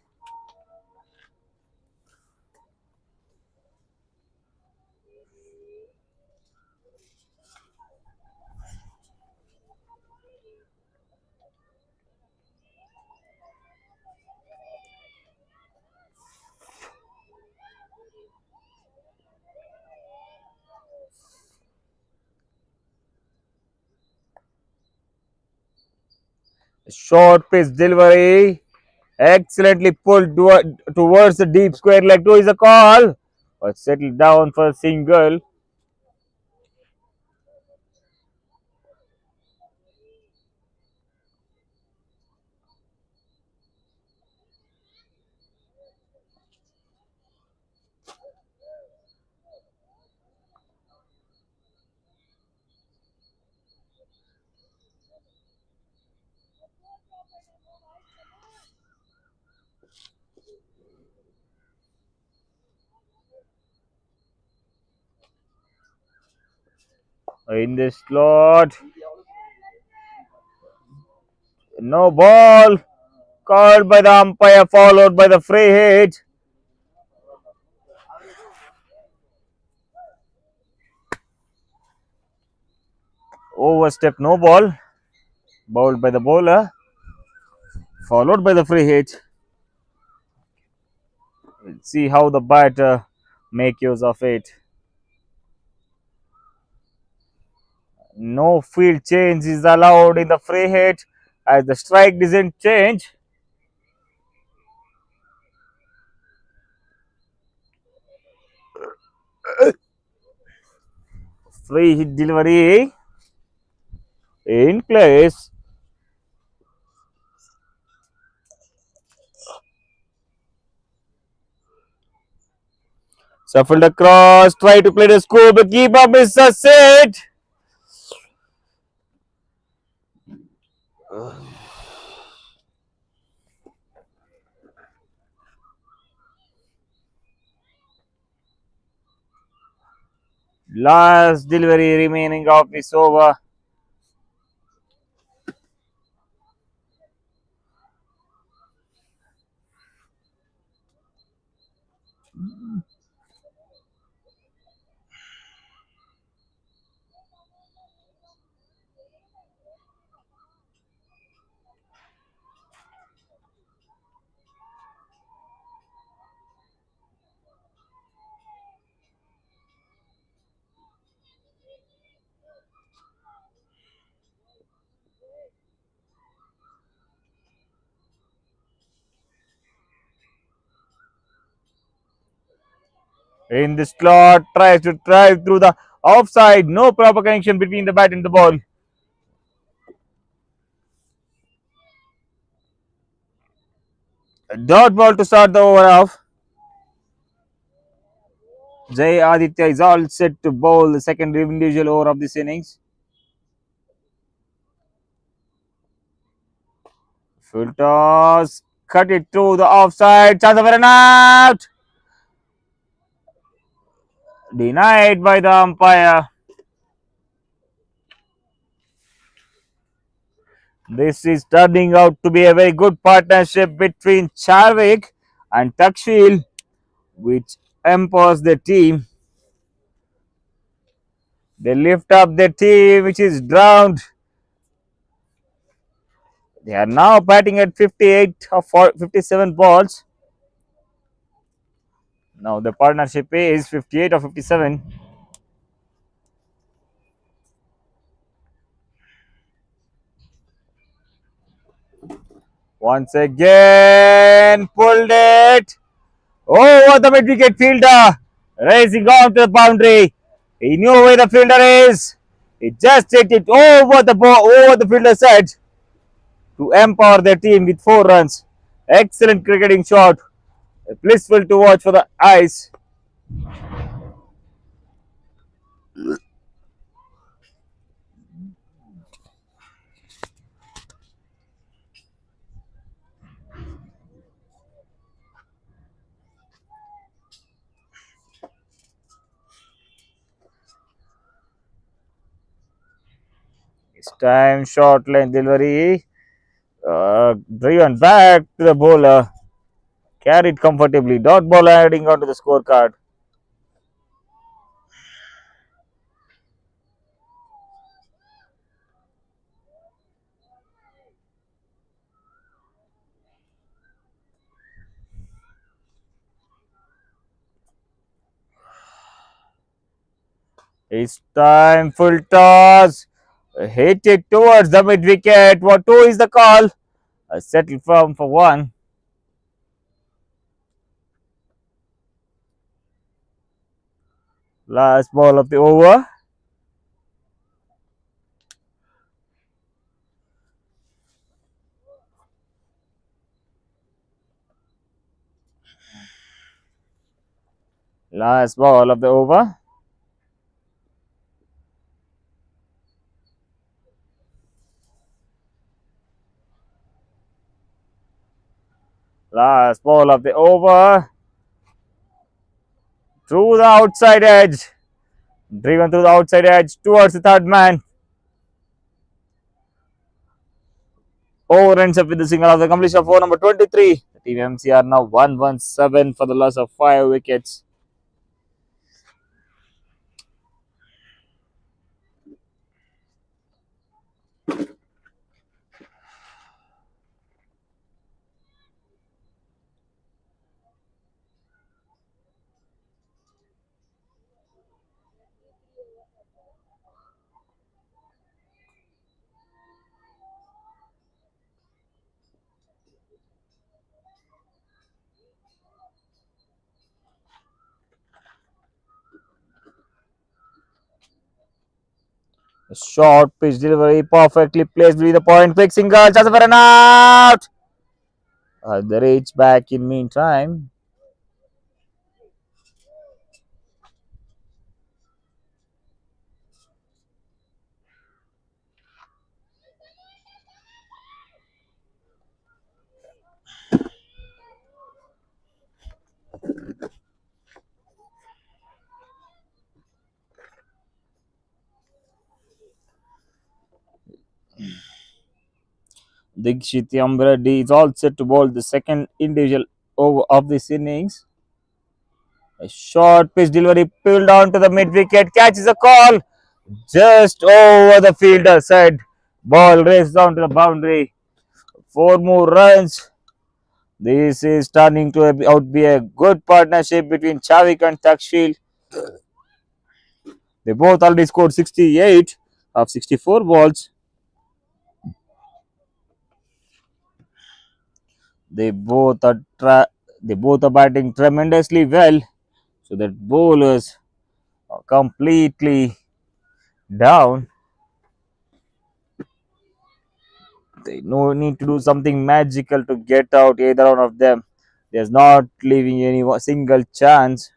Short pitch delivery. Excellently pulled towards the deep square leg. 2 is a call. But settled down for a single. In the slot. No ball. Called by the umpire, followed by the free hit. Overstep no ball. Bowled by the bowler. Followed by the free hit. Let's see how the batter make use of it. No field change is allowed in the free hit as the strike doesn't change. Free hit delivery in place. Shuffled across, try to play the scoop, the keeper misses it. Last delivery remaining of this over. In the slot, tries to drive through the offside. No proper connection between the bat and the ball. Dot ball to start the over off. Jay Aditya is all set to bowl the second individual over of this innings. Full toss, cut it to the offside. Chance of an out. Denied by the umpire. This is turning out to be a very good partnership between Charvik and Takshil, which empowers the team. They lift up the team, which is drowned. They are now batting at 58 of 57 balls. Now the partnership is 58 of 57. Once again, pulled it over the mid wicket fielder, racing on to the boundary. He knew where the fielder is. He just hit it over the ball, over the fielder's head to empower their team with 4 runs. Excellent cricketing shot. Blissful to watch for the eyes. This time, short line delivery. Driven back to the bowler. Carried comfortably. Dot ball adding onto the scorecard. It's time, full toss. Hit it towards the mid wicket. What 2 is the call? A settle firm for 1. Last ball of the over. Last ball of the over. Last ball of the over. Through the outside edge. Driven through the outside edge towards the third man. Over ends up with the single of the completion of 4 number 23. The team MCR now 117 for the loss of 5 wickets. Short pitch delivery, perfectly placed with the point. Quick single, chance for an out. The reach back in meantime. Dikshit Reddy is all set to bowl the second individual over of this innings. A short pitch delivery pulled down to the mid wicket, catches a call just over the fielder's head. Ball raced down to the boundary. Four more runs. This is turning to out be a good partnership between Chavik and Takshil. They both already scored 68 of 64 balls. They both are they both are batting tremendously well. So that bowlers are completely down. They no need to do something magical to get out either one of them. There's not leaving any single chance.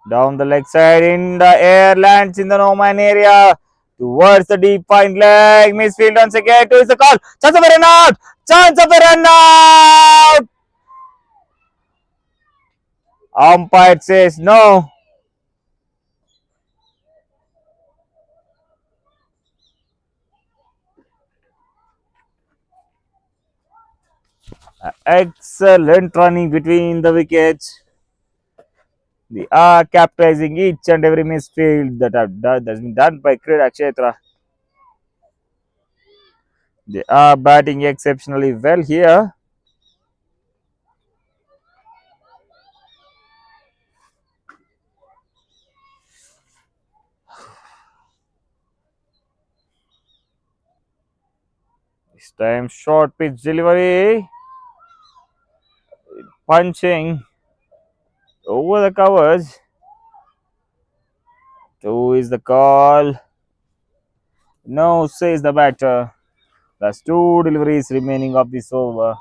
Down the leg side in the air, lands in the no man area towards the deep fine leg. Misfield once again. Two is the call. Chance of a run out. Chance of a run out. Umpire says no. Excellent running between the wickets. They are capitalizing each and every misfield that's been done by Kreedakshetra. They are batting exceptionally well here. This time short pitch delivery, punching over the covers. Two is the call. No, says the batter. There's two deliveries remaining of this over.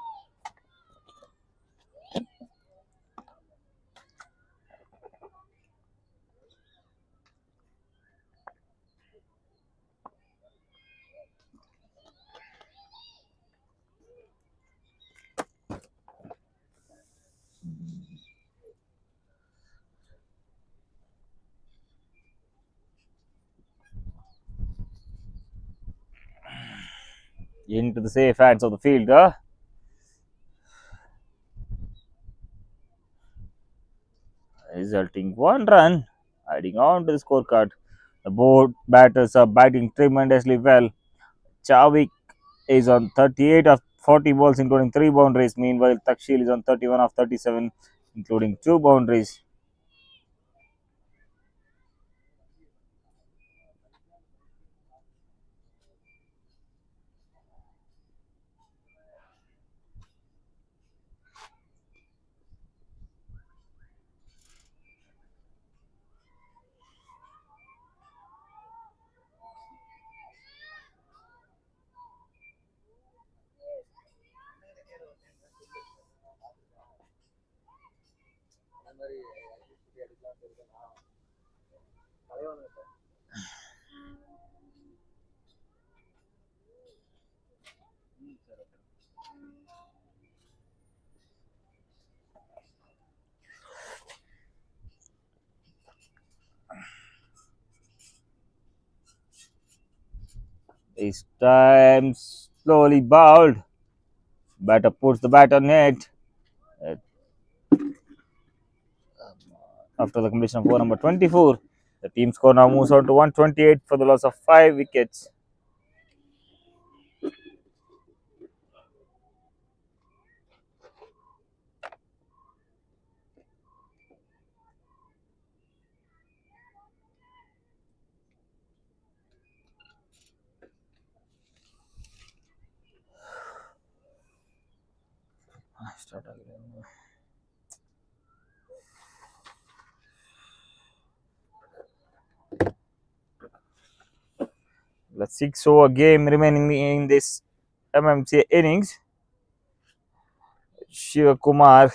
Into the safe hands of the fielder. Resulting one run, adding on to the scorecard. The both batters are batting tremendously well. Chavik is on 38 of 40 balls, including 3 boundaries. Meanwhile, Takshil is on 31 of 37, including 2 boundaries. This time slowly bowled. Batter puts the bat on net. Uh, After the completion of over number 24, the team score now moves on to 128 for the loss of 5 wickets. Start again. The 6 over game remaining in this MMCA innings. Shivakumar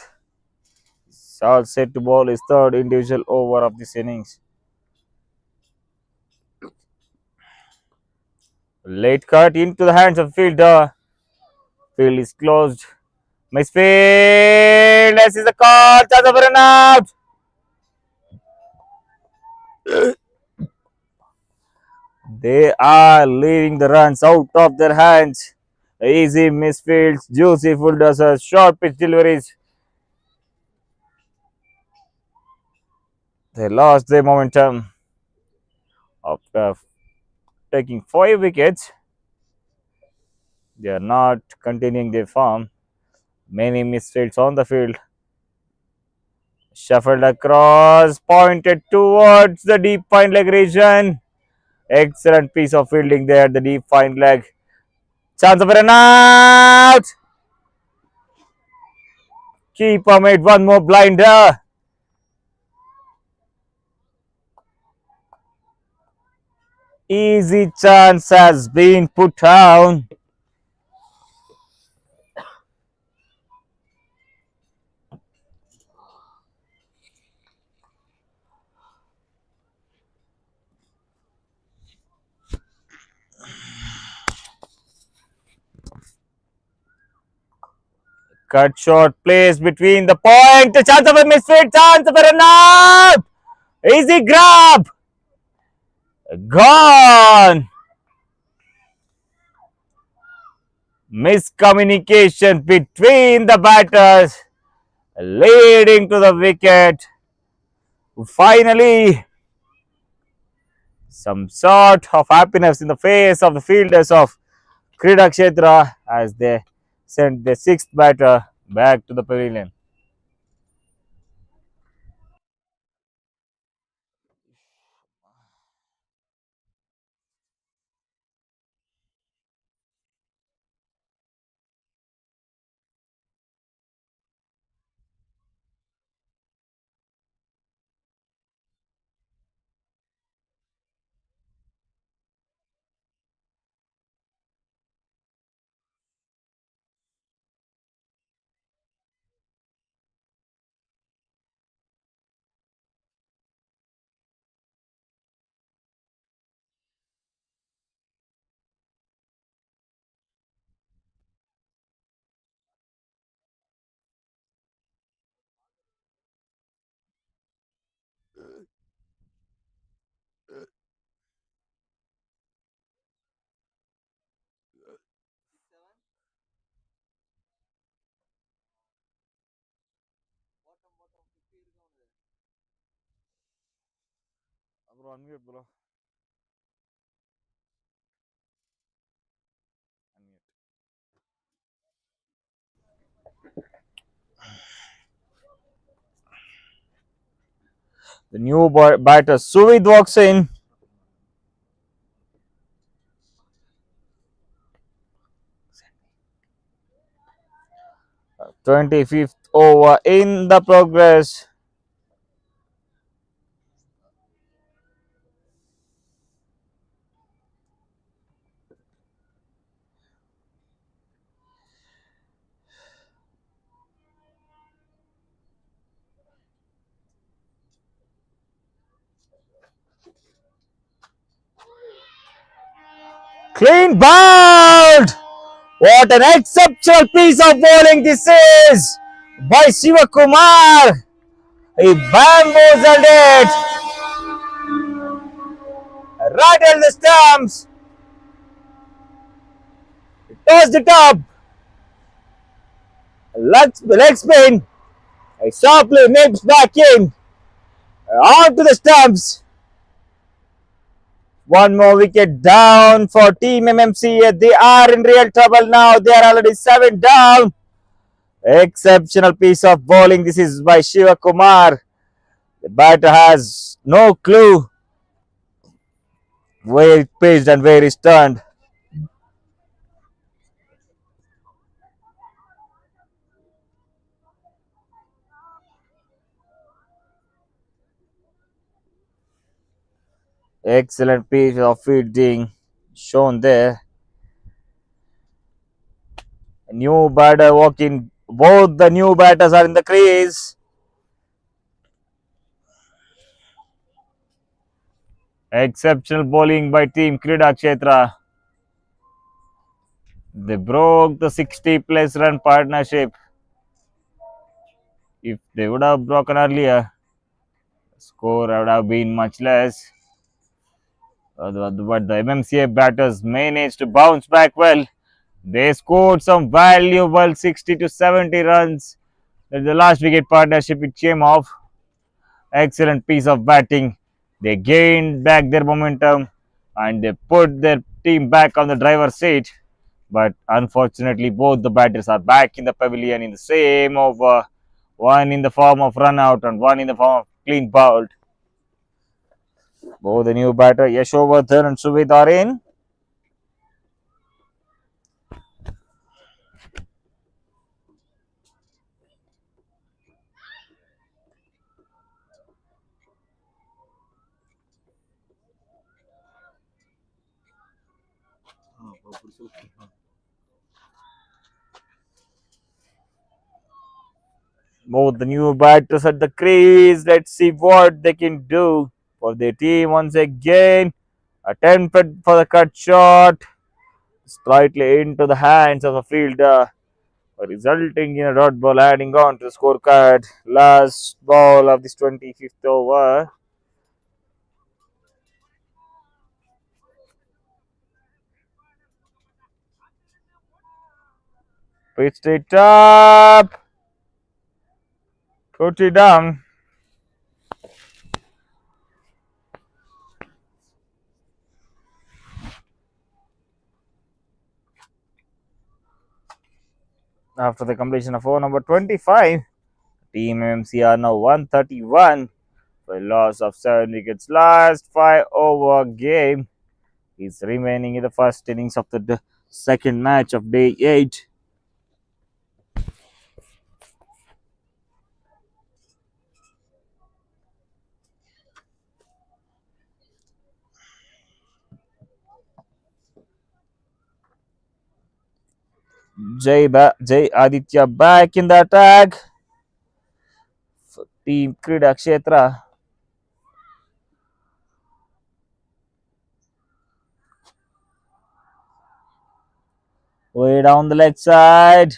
is all set to bowl his third individual over of this innings. Late cut into the hands of the fielder. Field is closed. Misfield. This is a call. Chance of a run out. They are leaving the runs out of their hands. Easy misfields, juicy full doses, short pitch deliveries. They lost their momentum after taking 5 wickets. They are not continuing their form. Many misfields on the field. Shuffled across, pointed towards the deep fine leg region. Excellent piece of fielding there, the deep fine leg. Chance of a run out. Keeper made one more blinder. Easy chance has been put down. Cut short place between the point. Chance of a misfit. Chance of a run out. Easy grab. Gone. Miscommunication between the batters leading to the wicket. Finally, some sort of happiness in the face of the fielders of Kreedakshetra as they sent the sixth batter back to the pavilion. The new batter Suvid walks in. 25th over in the progress. Clean bowled. What an exceptional piece of bowling this is by Shivakumar. He bamboozled it, rattled the stumps, tossed it up, leg spin, he sharply nips back in, onto the stumps. One more wicket down for Team MMCA. They are in real trouble now. They are already 7 down. Exceptional piece of bowling. This is by Shiva Kumar. The batter has no clue where it pitched and where it turned. Excellent piece of fielding shown there. A new batter walking. Both the new batters are in the crease. Exceptional bowling by team Kreedakshetra. They broke the 60 plus run partnership. If they would have broken earlier, the score would have been much less. But the MMCA batters managed to bounce back well. They scored some valuable 60 to 70 runs. At the last wicket partnership, it came off. Excellent piece of batting. They gained back their momentum and they put their team back on the driver's seat. But unfortunately, both the batters are back in the pavilion in the same over. One in the form of run out and one in the form of clean bowled. Both the new batter Yashovardhan and Suvid are in. Both the new batters at the crease. Let's see what they can do for their team once again. Attempted for the cut shot, slightly into the hands of the fielder, resulting in a dot ball adding on to the scorecard. Last ball of this 25th over. Pitched it up, put it down. After the completion of over number 25, Team MMCA are now 131 for a loss of 7 wickets. Last 5 over game is remaining in the first innings of the second match of day 8. Jay Aditya back in the attack for Team Kreedakshetra. Way down the leg side.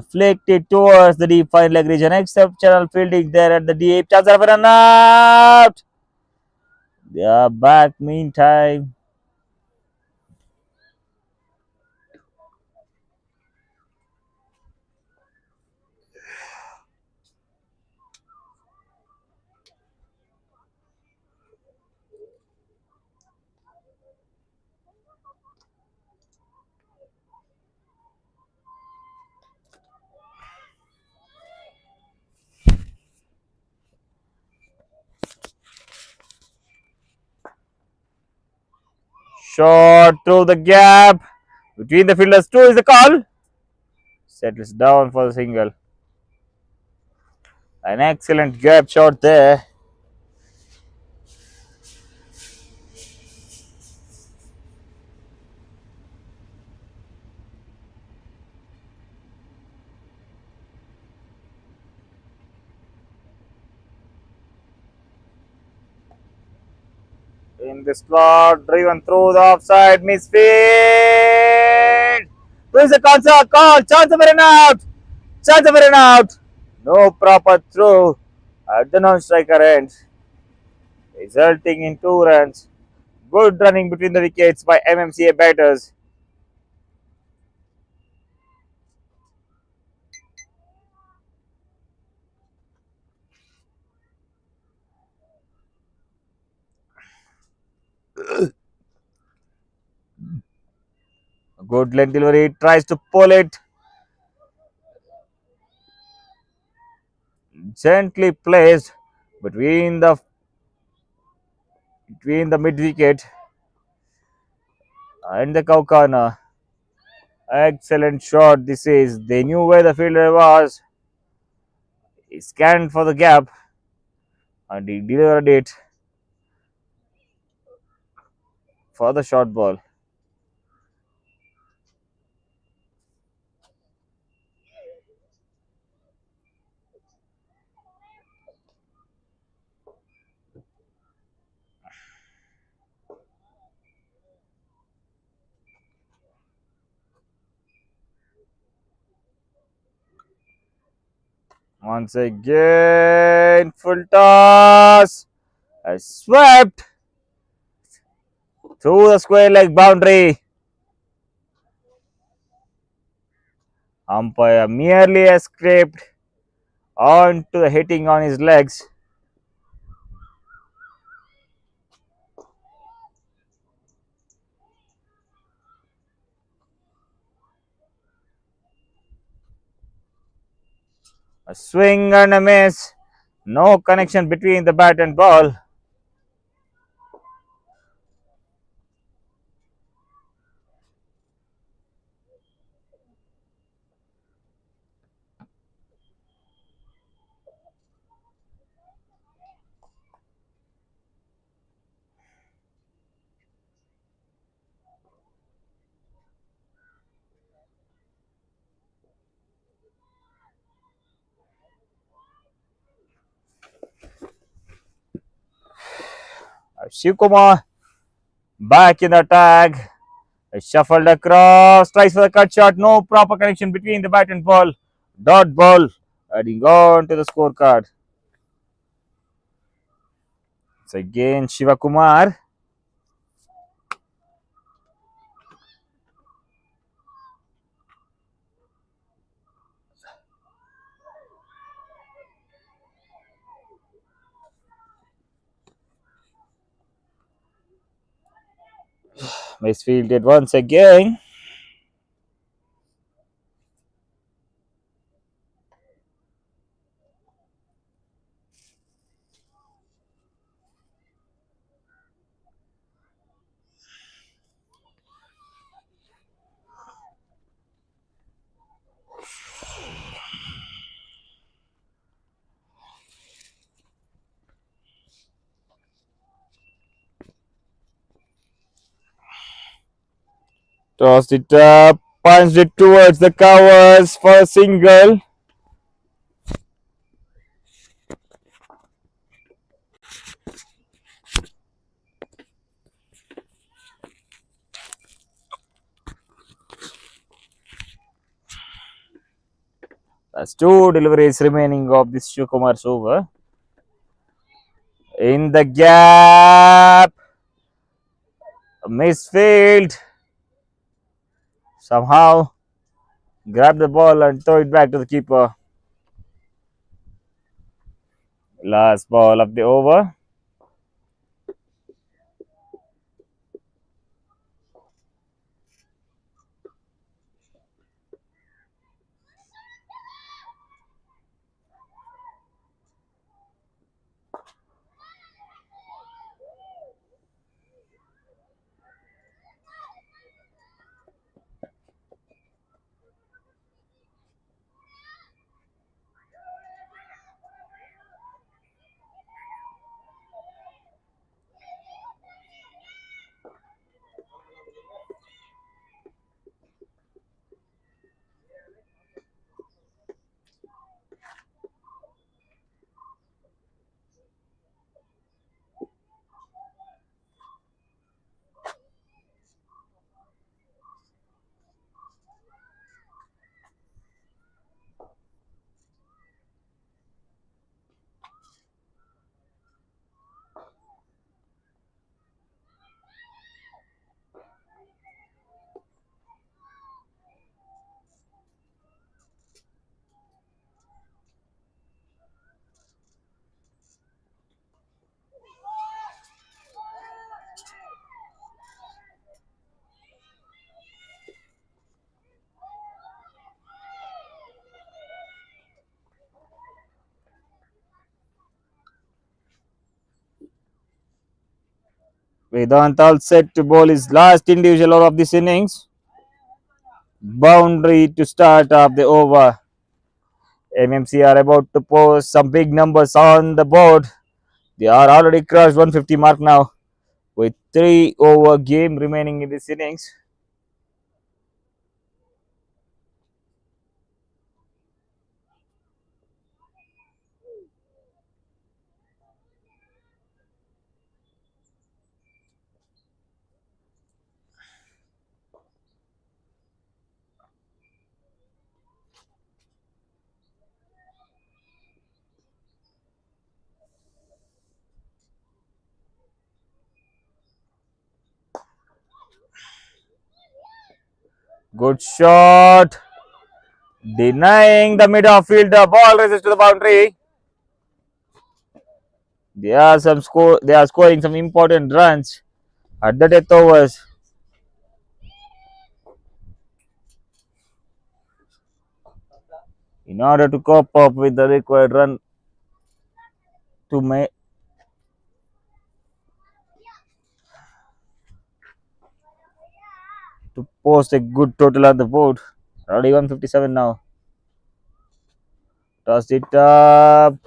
Flicked it towards the deep fine leg region. Exceptional fielding there at the deep. Chance of a run out. They are back meantime. Shot through the gap between the fielders. Two is the call. Settles down for the single. An excellent gap shot there. In the slot, driven through the offside, misfield. There is a call. Chance of a run out. Chance of a run out. No proper throw at the non-striker end, resulting in 2 runs. Good running between the wickets by MMCA batters. Good length delivery. Tries to pull it. Gently placed between the mid wicket and the cow corner. Excellent shot. This is. They knew where the fielder was. He scanned for the gap and he delivered it for the short ball. Once again, full toss. A swept through the square leg boundary. Umpire merely escaped onto the hitting on his legs. A swing and a miss. No connection between the bat and ball. Shivkumar back in the tag. Shuffled across, tries for the cut shot. No proper connection between the bat and ball. Dot ball adding on to the scorecard. It's again Shivakumar. Misfielded once again. Tossed it up, punched it towards the covers for a single. That's two deliveries remaining of this Shivakumar's over. In the gap, misfield. Somehow grab the ball and throw it back to the keeper. Last ball of the over. Vedant all set to bowl his last individual over of this innings. Boundary to start of the over. MMC are about to post some big numbers on the board. They are already crossed 150 mark now with 3 over game remaining in this innings. Good shot. Denying the mid off field. The ball races to the boundary. They are scoring some important runs at the death overs. In order to cope up with the required run to make to post a good total on the board. Already 157 now. Toss it up.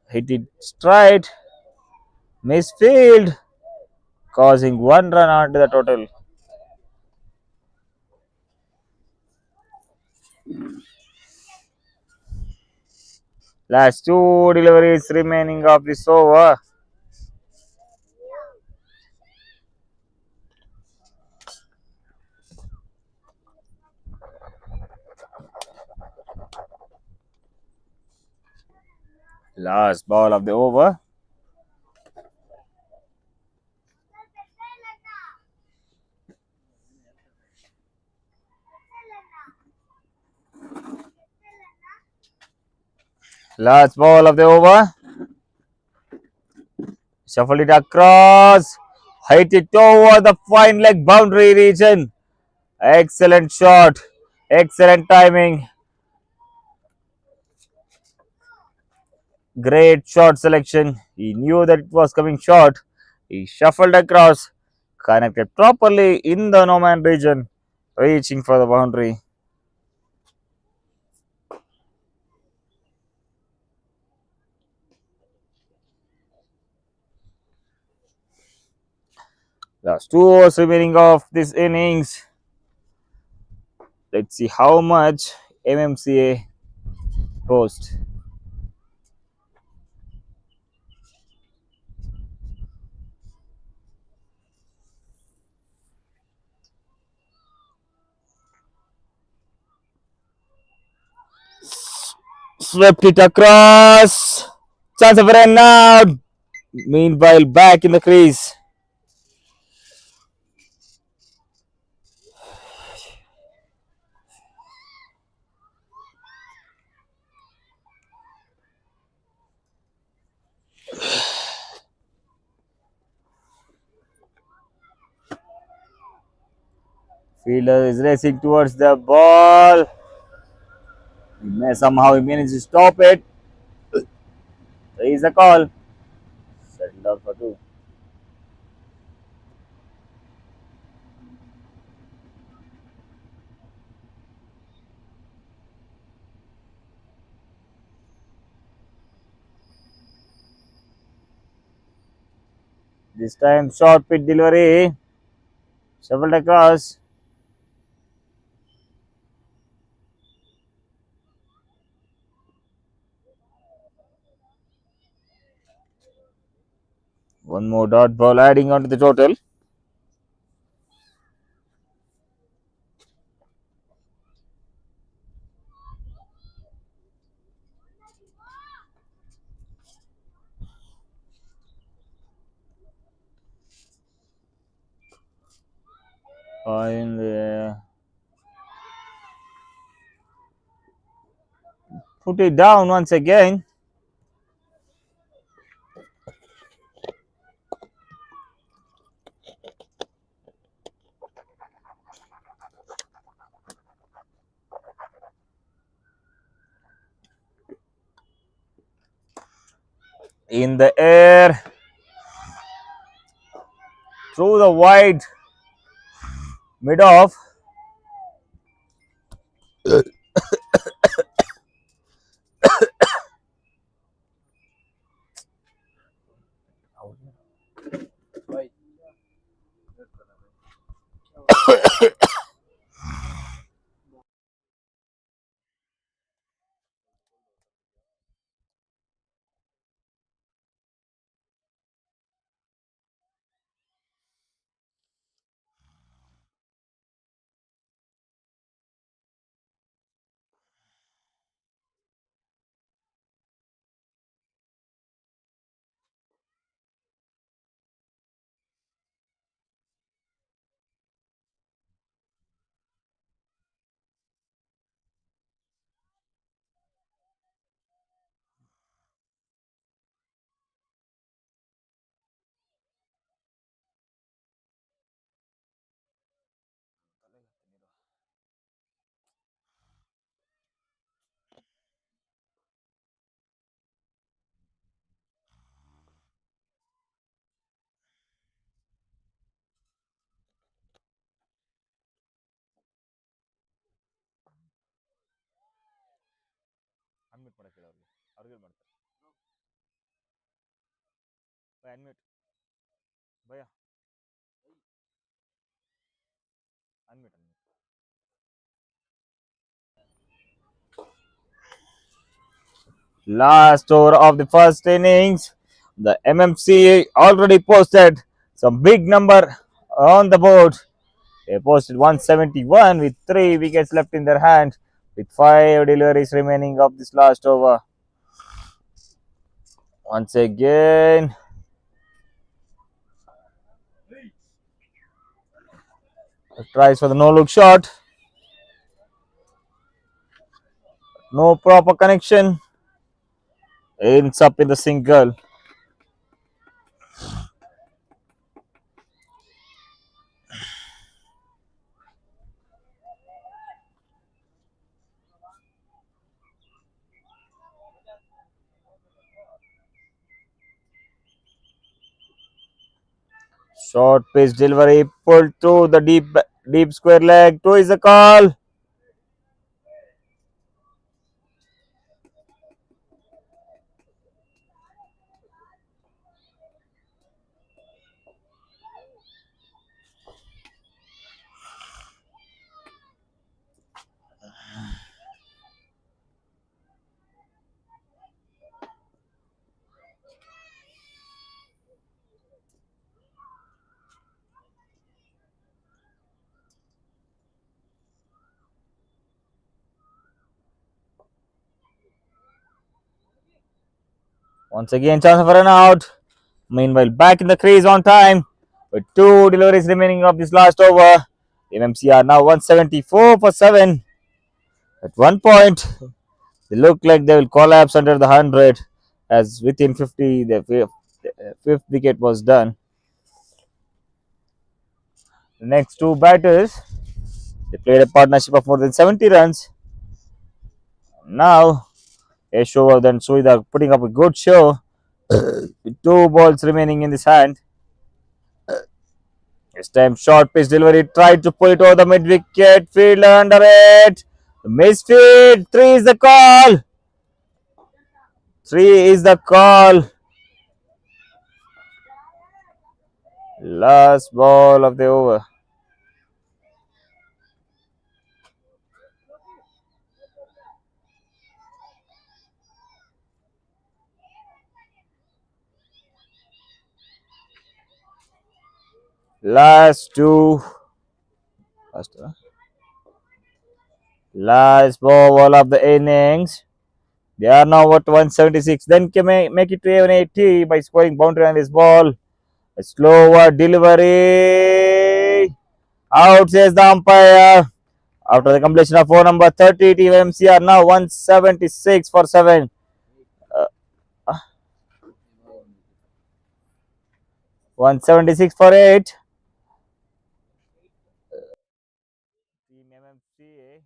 Hit it straight. Misfield. Causing one run onto the total. Last two deliveries remaining of this over. Last ball of the over. Last ball of the over. Shuffle it across. Hit it over the fine leg boundary region. Excellent shot. Excellent timing. Great shot selection. He knew that it was coming short. He shuffled across. Connected properly in the no man region. Reaching for the boundary. Last 2 overs remaining of this innings. Let's see how much MMCA post. Swept it across. Chance of a run now. Meanwhile, back in the crease. Fielder is racing towards the ball. Somehow he managed to stop it. There is a call. Settled out for two. This time short pitch delivery. Shuffled across. One more dot ball adding on to the total. In the put it down once again. In the air. Through the wide mid off. Unmute ಮಾಡಕ್ಕೆ ಹೇಳಿ ಅವ್ರಿಗೆ ಮಾಡ್ತಾರೆ unmute ಭಯ unmute unmute. Last over of the first innings, the MMCA already posted some big number on the board. They posted 171 with 3 wickets left in their hand, with 5 deliveries remaining of this last over. Once again, tries for the no-look shot. No proper connection. Ends up in the single. Short pitch delivery pulled through the deep square leg. Two is the call. Once again, chance for an out. Meanwhile, back in the crease on time with 2 deliveries remaining of this last over. MMCA now 174 for 7. At one point, they look like they will collapse under the 100 as within 50, the fifth wicket was done. The next two batters, they played a partnership of more than 70 runs. Now, Yashova and Suida putting up a good show with 2 balls remaining in his hand. This time, short pitch delivery, tried to pull it over the mid wicket, fielder under it. Misfield, 3 is the call. 3 is the call. Last ball of the over. Last two. Last ball of the innings. They are now at 176. Then can make it to 180 by scoring boundary on this ball. A slower delivery. Out says the umpire. After the completion of 4 number 30, Team MC are now 176 for 7. 176 for 8. Team MMCA.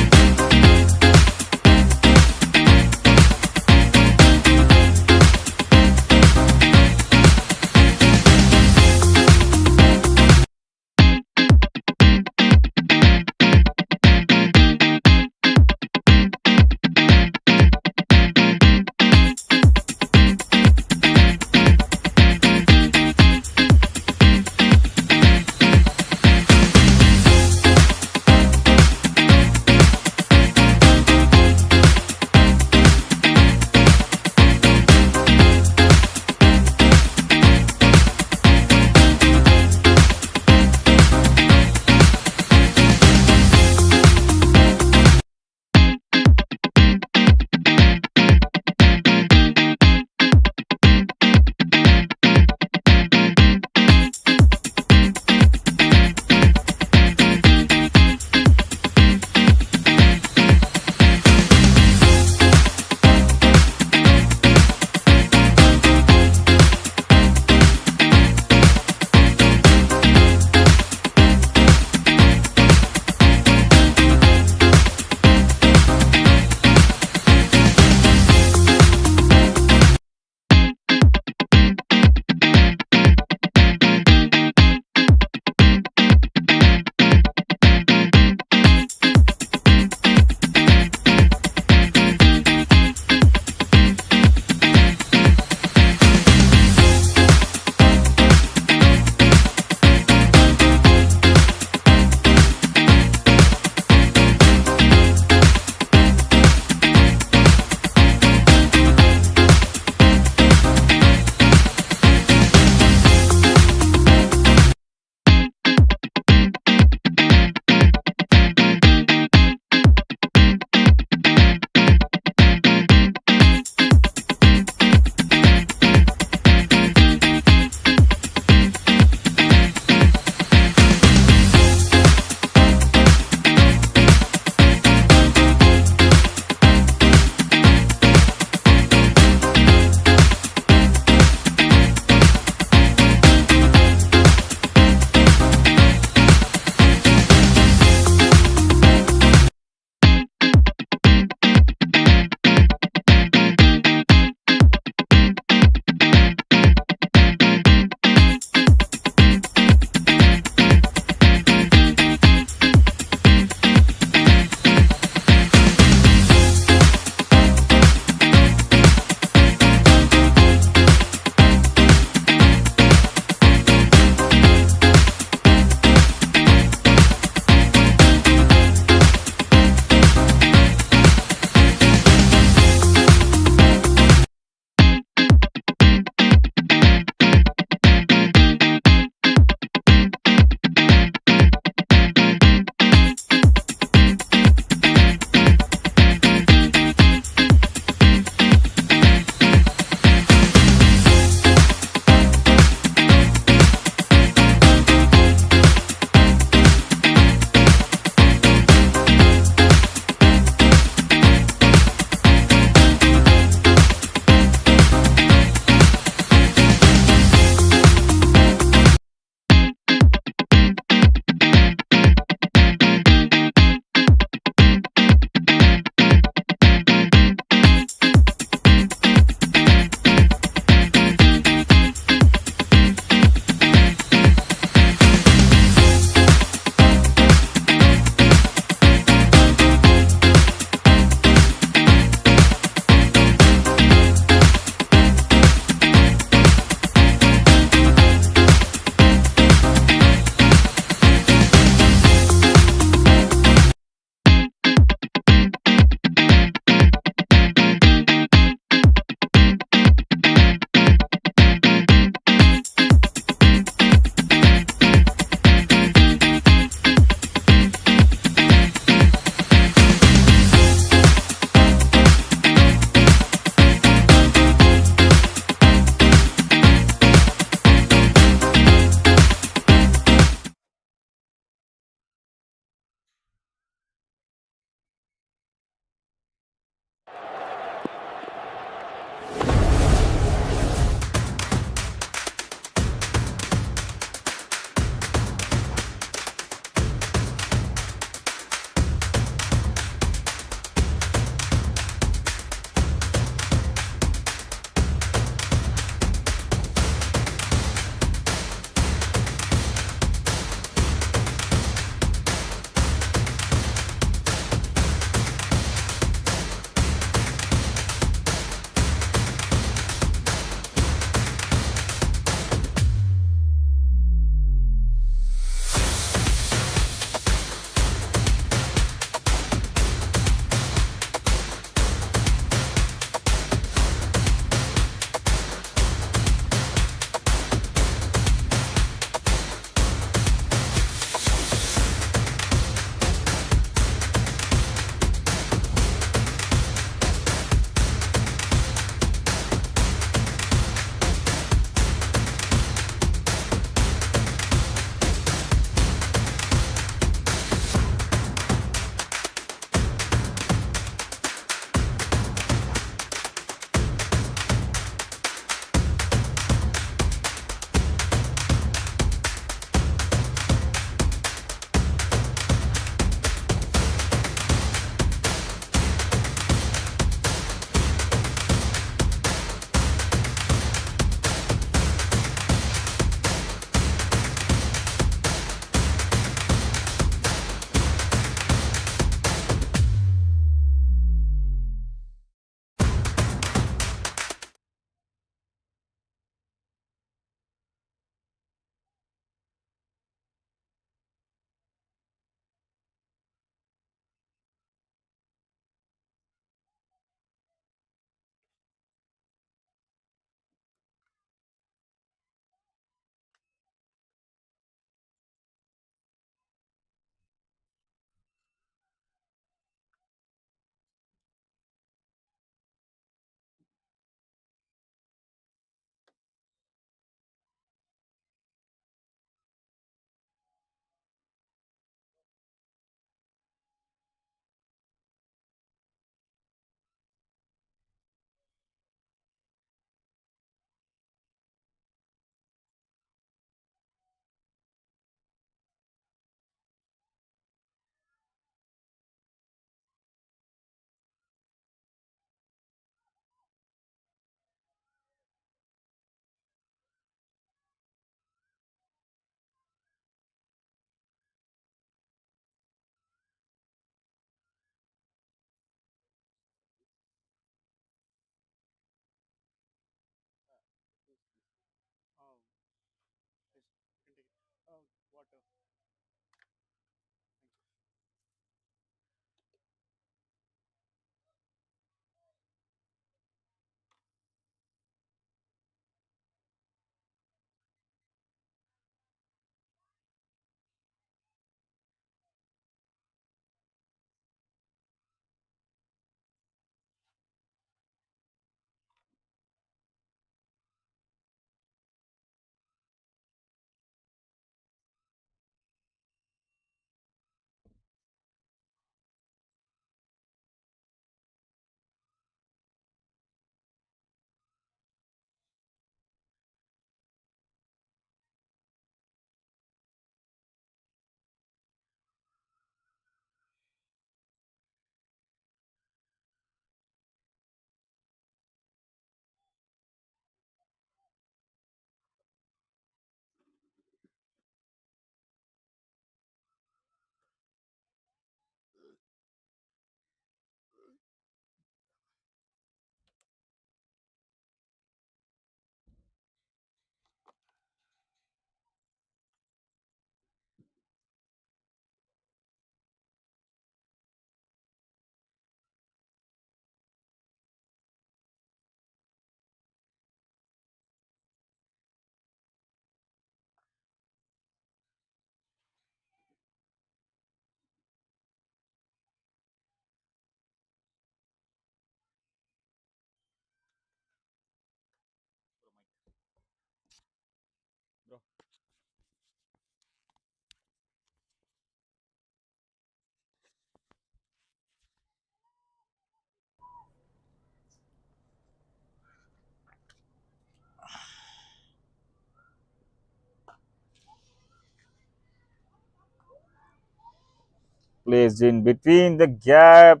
placed in between the gap,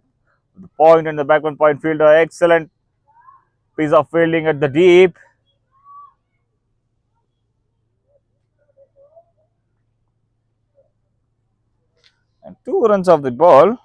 the point and the backward point fielder. Excellent piece of fielding at the deep. And 2 runs off the ball.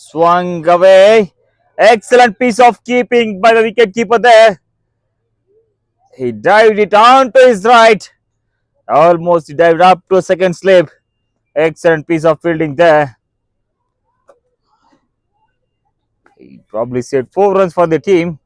Swung away. Excellent piece of keeping by the wicket keeper there. He dived it onto his right. Almost he dived up to a second slip. Excellent piece of fielding there. He probably saved 4 runs for the team.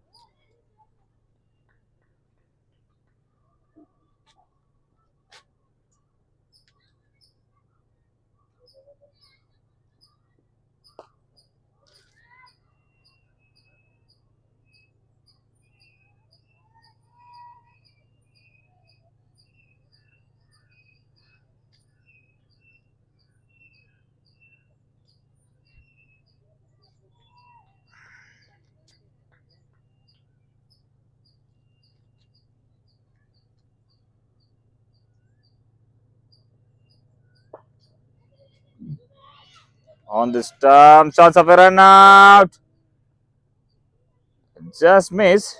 On the stump, shots of a run out. Just miss.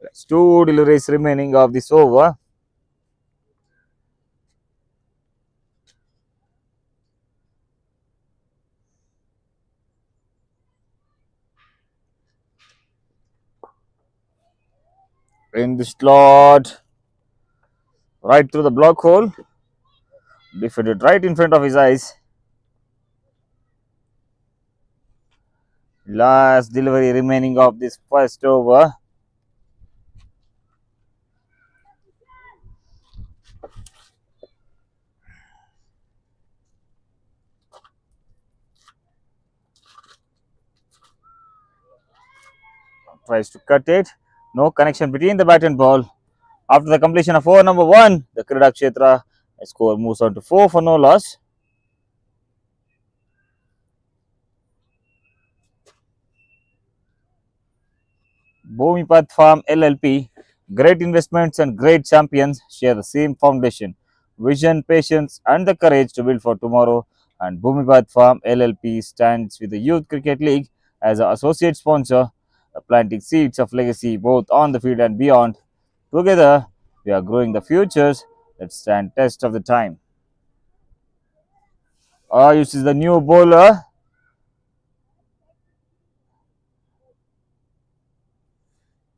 That's 2 deliveries remaining of this over. In the slot, right through the block hole. Defended right in front of his eyes. Last delivery remaining of this first over. Tries to cut it. No connection between the bat and ball. After the completion of over number 1, the Kreedakshetra score moves on to 4 for no loss. Bhumipat Farm LLP, great investments and great champions share the same foundation, vision, patience, and the courage to build for tomorrow. And Bhumipat Farm LLP stands with the Youth Cricket League as an associate sponsor, planting seeds of legacy both on the field and beyond. Together, we are growing the futures that stand test of the time. This is the new bowler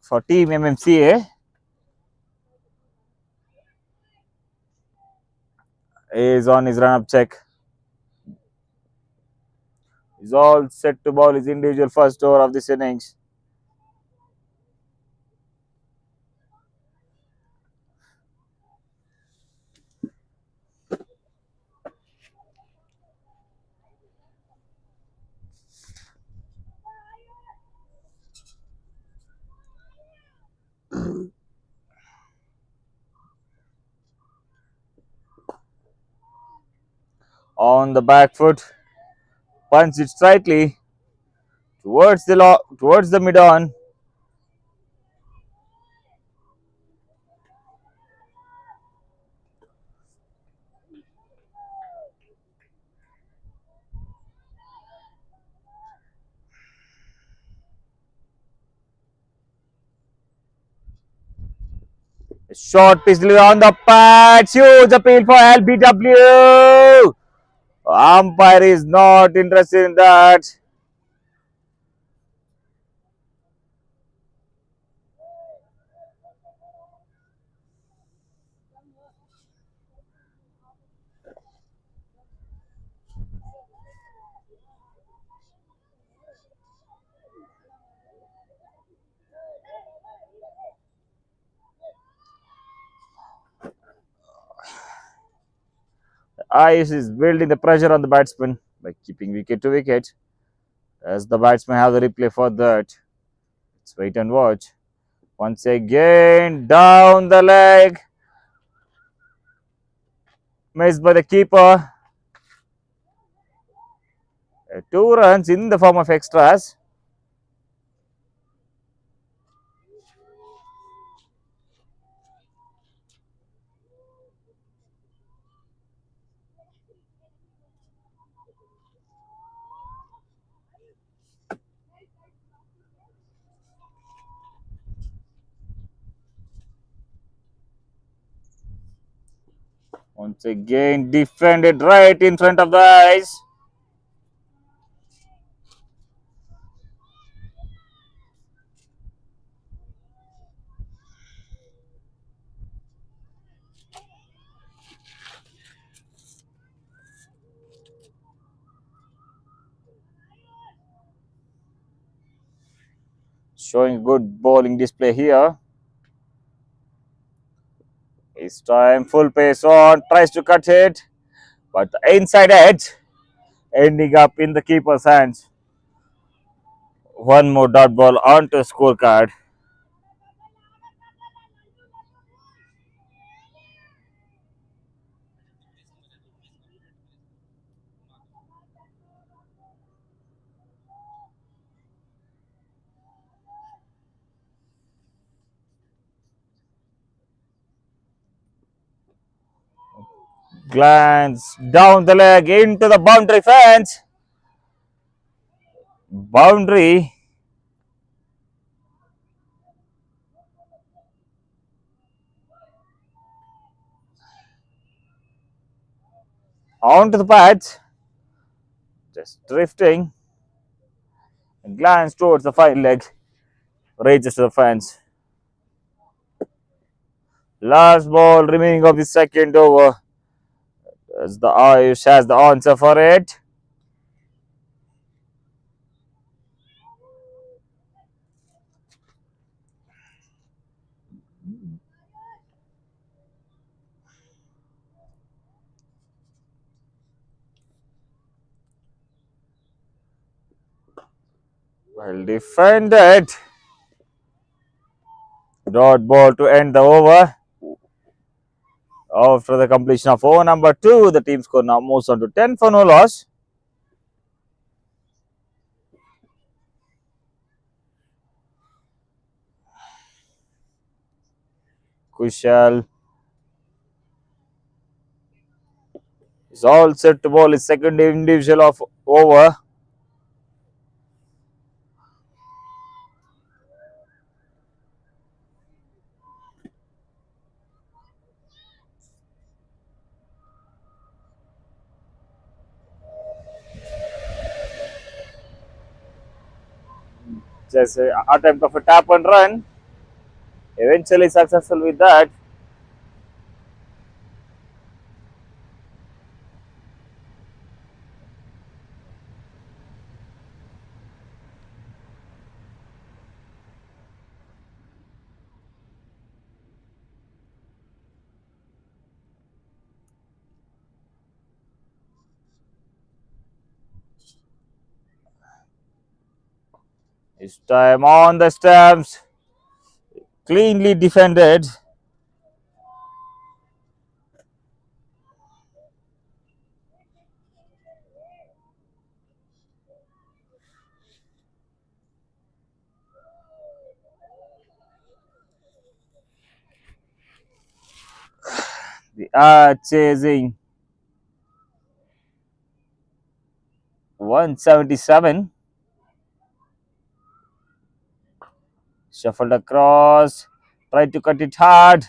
for Team MMCA. Is on his run-up check. He's all set to bowl his individual first over of this innings. On the back foot, punts it slightly towards the mid on. A short pitch delivery on the patch. Huge appeal for LBW. Umpire is not interested in that. Ice is building the pressure on the batsman by keeping wicket to wicket. As the batsman have the replay for that. Let's wait and watch. Once again, down the leg. Missed by the keeper. 2 runs in the form of extras. Once again, defended right in front of the eyes. Showing good bowling display here. This time full pace on, tries to cut it, but the inside edge ending up in the keeper's hands. One more dot ball onto the scorecard. Glance down the leg into the boundary fence. Boundary. Onto the patch. Just drifting. Glance towards the fine leg. Reaches to the fence. Last ball remaining of the second over. As the Ayush has the answer for it. Well defended. Dot ball to end the over. After the completion of over number 2, the team score now moves on to 10 for no loss. Kushal is all set to bowl his second individual of over. Just an attempt of a tap and run. Eventually successful with that. This time on the stamps. Cleanly defended. They are chasing 177. Shuffled across. Tried to cut it hard.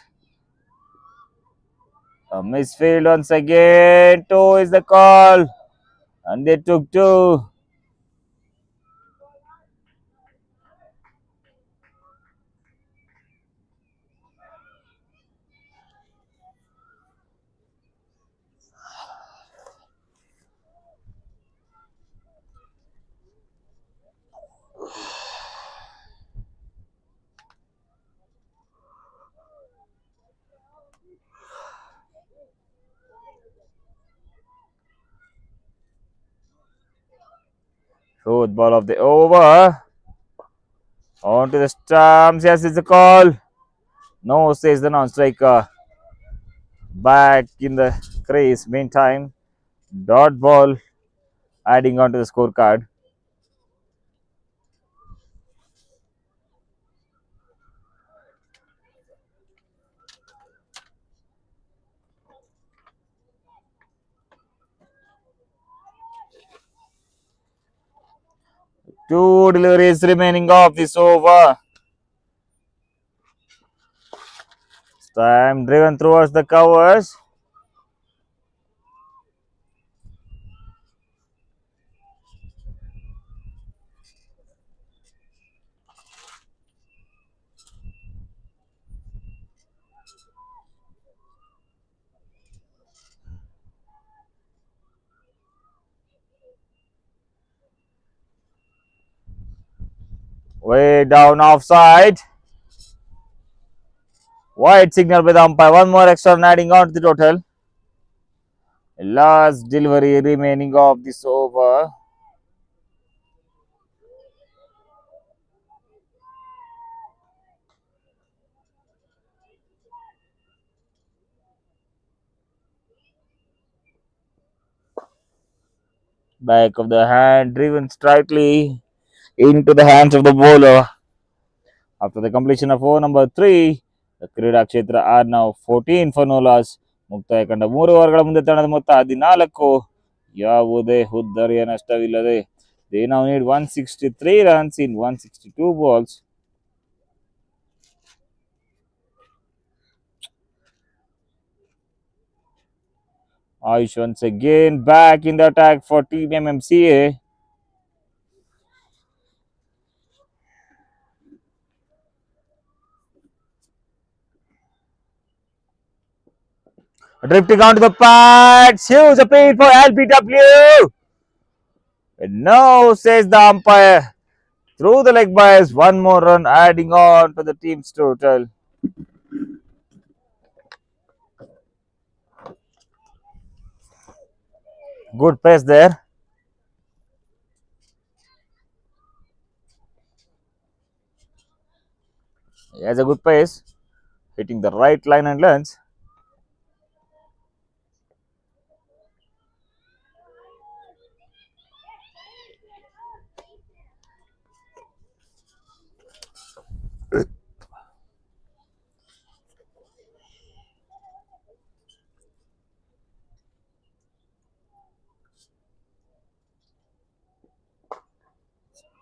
A misfield once again. 2 is the call. And they took 2. Fourth ball of the over. On to the stumps. Yes, it's a call. No, says the non-striker. Back in the crease. Meantime, dot ball adding on to the scorecard. Two deliveries remaining of this over. Time driven towards the covers. Way down offside. Wide signal by the umpire. One more extra run adding on to the total. Last delivery remaining of this over. Back of the hand driven slightly into the hands of the bowler. After the completion of over number 3, the Kreedakshetra are now 14 for no loss. ಮುಕ್ತಾಯ ಕಂಡ 3 ಓವರ್ಗಳ ಮುಂದೆ ತಂಡದ ಮೊತ್ತ 14. ಯಾವುದೇ ಹುದ್ದರಿಯ ನಷ್ಟವಿಲ್ಲದೆ they now need 163 runs in 162 balls. Ayush once again back in the attack for Team MMCA. Drifting onto the pads. Huge appeal for LBW. And no, says the umpire. Through the leg bias, one more run adding on to the team's total. Good pace there. He has a good pace, hitting the right line and length.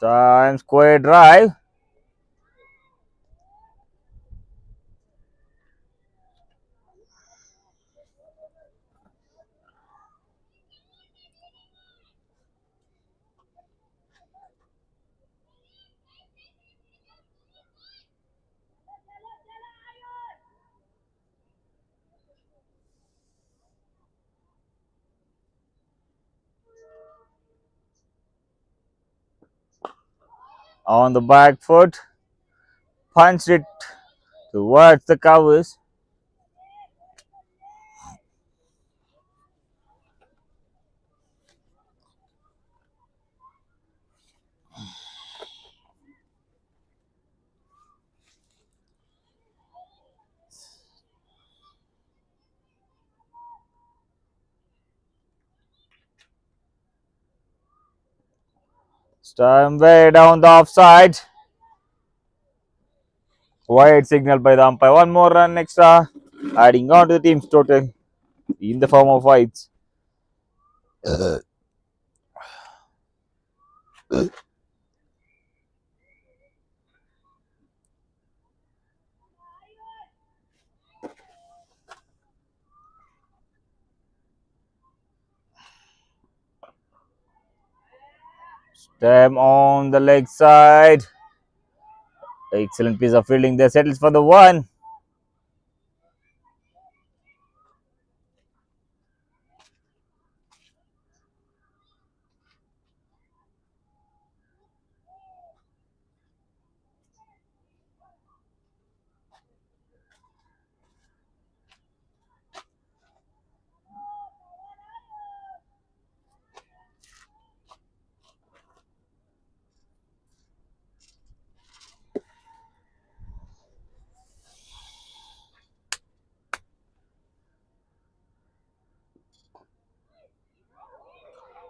Time square drive. On the back foot, punched it towards the covers. Time way down the offside. Wide signal by the umpire. One more run extra, adding on to the team's total in the form of wides. Stem on the leg side. Excellent piece of fielding there. Settles for the one.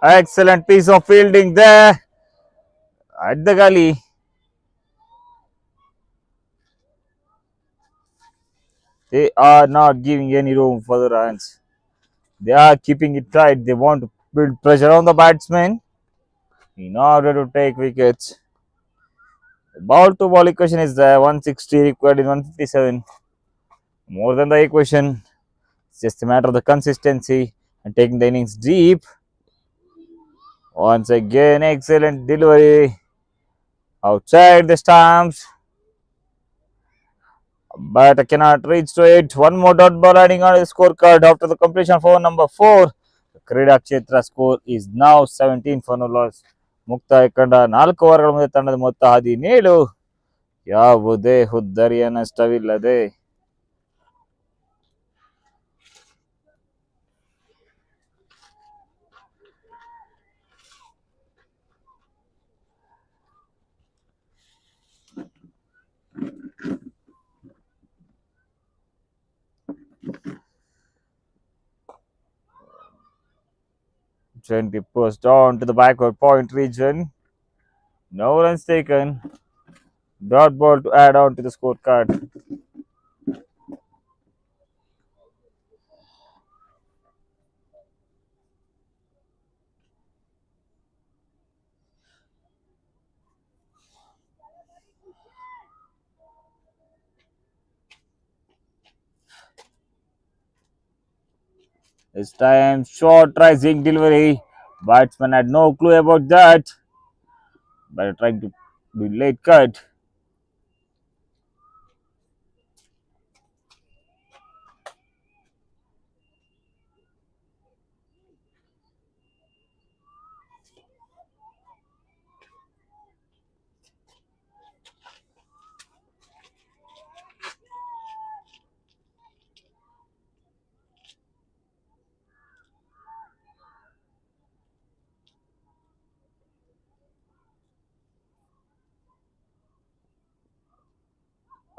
Excellent piece of fielding there at the gully. They are not giving any room for the runs. They are keeping it tight. They want to build pressure on the batsman in order to take wickets. The ball to ball equation is there. 160 required in 157. More than the equation. It's just a matter of the consistency and taking the innings deep. Once again, excellent delivery outside the stumps. But I cannot reach to it. One more dot ball adding on the scorecard after the completion of over number 4. The Kreedakshetra score is now 17 for no loss. ಮುಕ್ತಾಯಕಂಡ 4 ಓವರ್ಗಳ ಮುಂದೆ ತಂಡದ ಮೊತ್ತ 17. ಯಾವುದೇ ಹುದ್ದರಿಯ ನಷ್ಟವಿಲ್ಲದೆ. Gently pushed on to the backward point region. No runs taken. Dot ball to add on to the scorecard. This time, short rising delivery. Batsman had no clue about that. But trying to do late cut.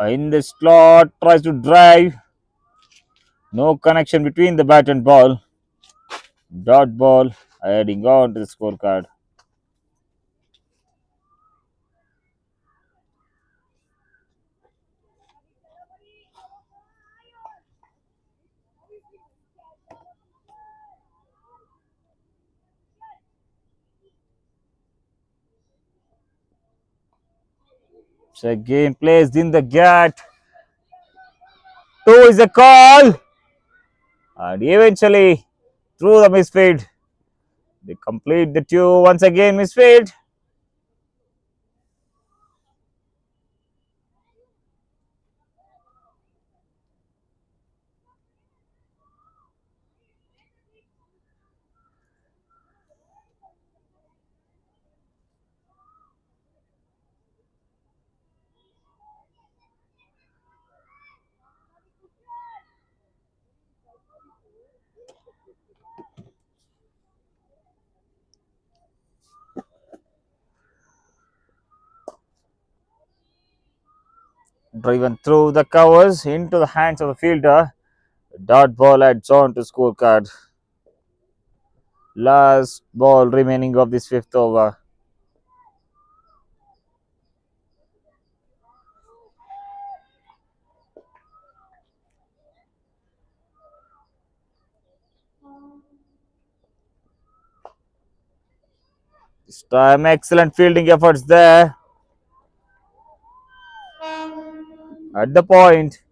In the slot, tries to drive. No connection between the bat and ball. Dot ball adding on to the scorecard. So again placed in the gap. 2 is a call. And eventually through the misfield. They complete the 2 once again misfield. Driven through the covers into the hands of the fielder. Dot ball adds on to scorecard. Last ball remaining of this 5th over. This time excellent fielding efforts there. At the point.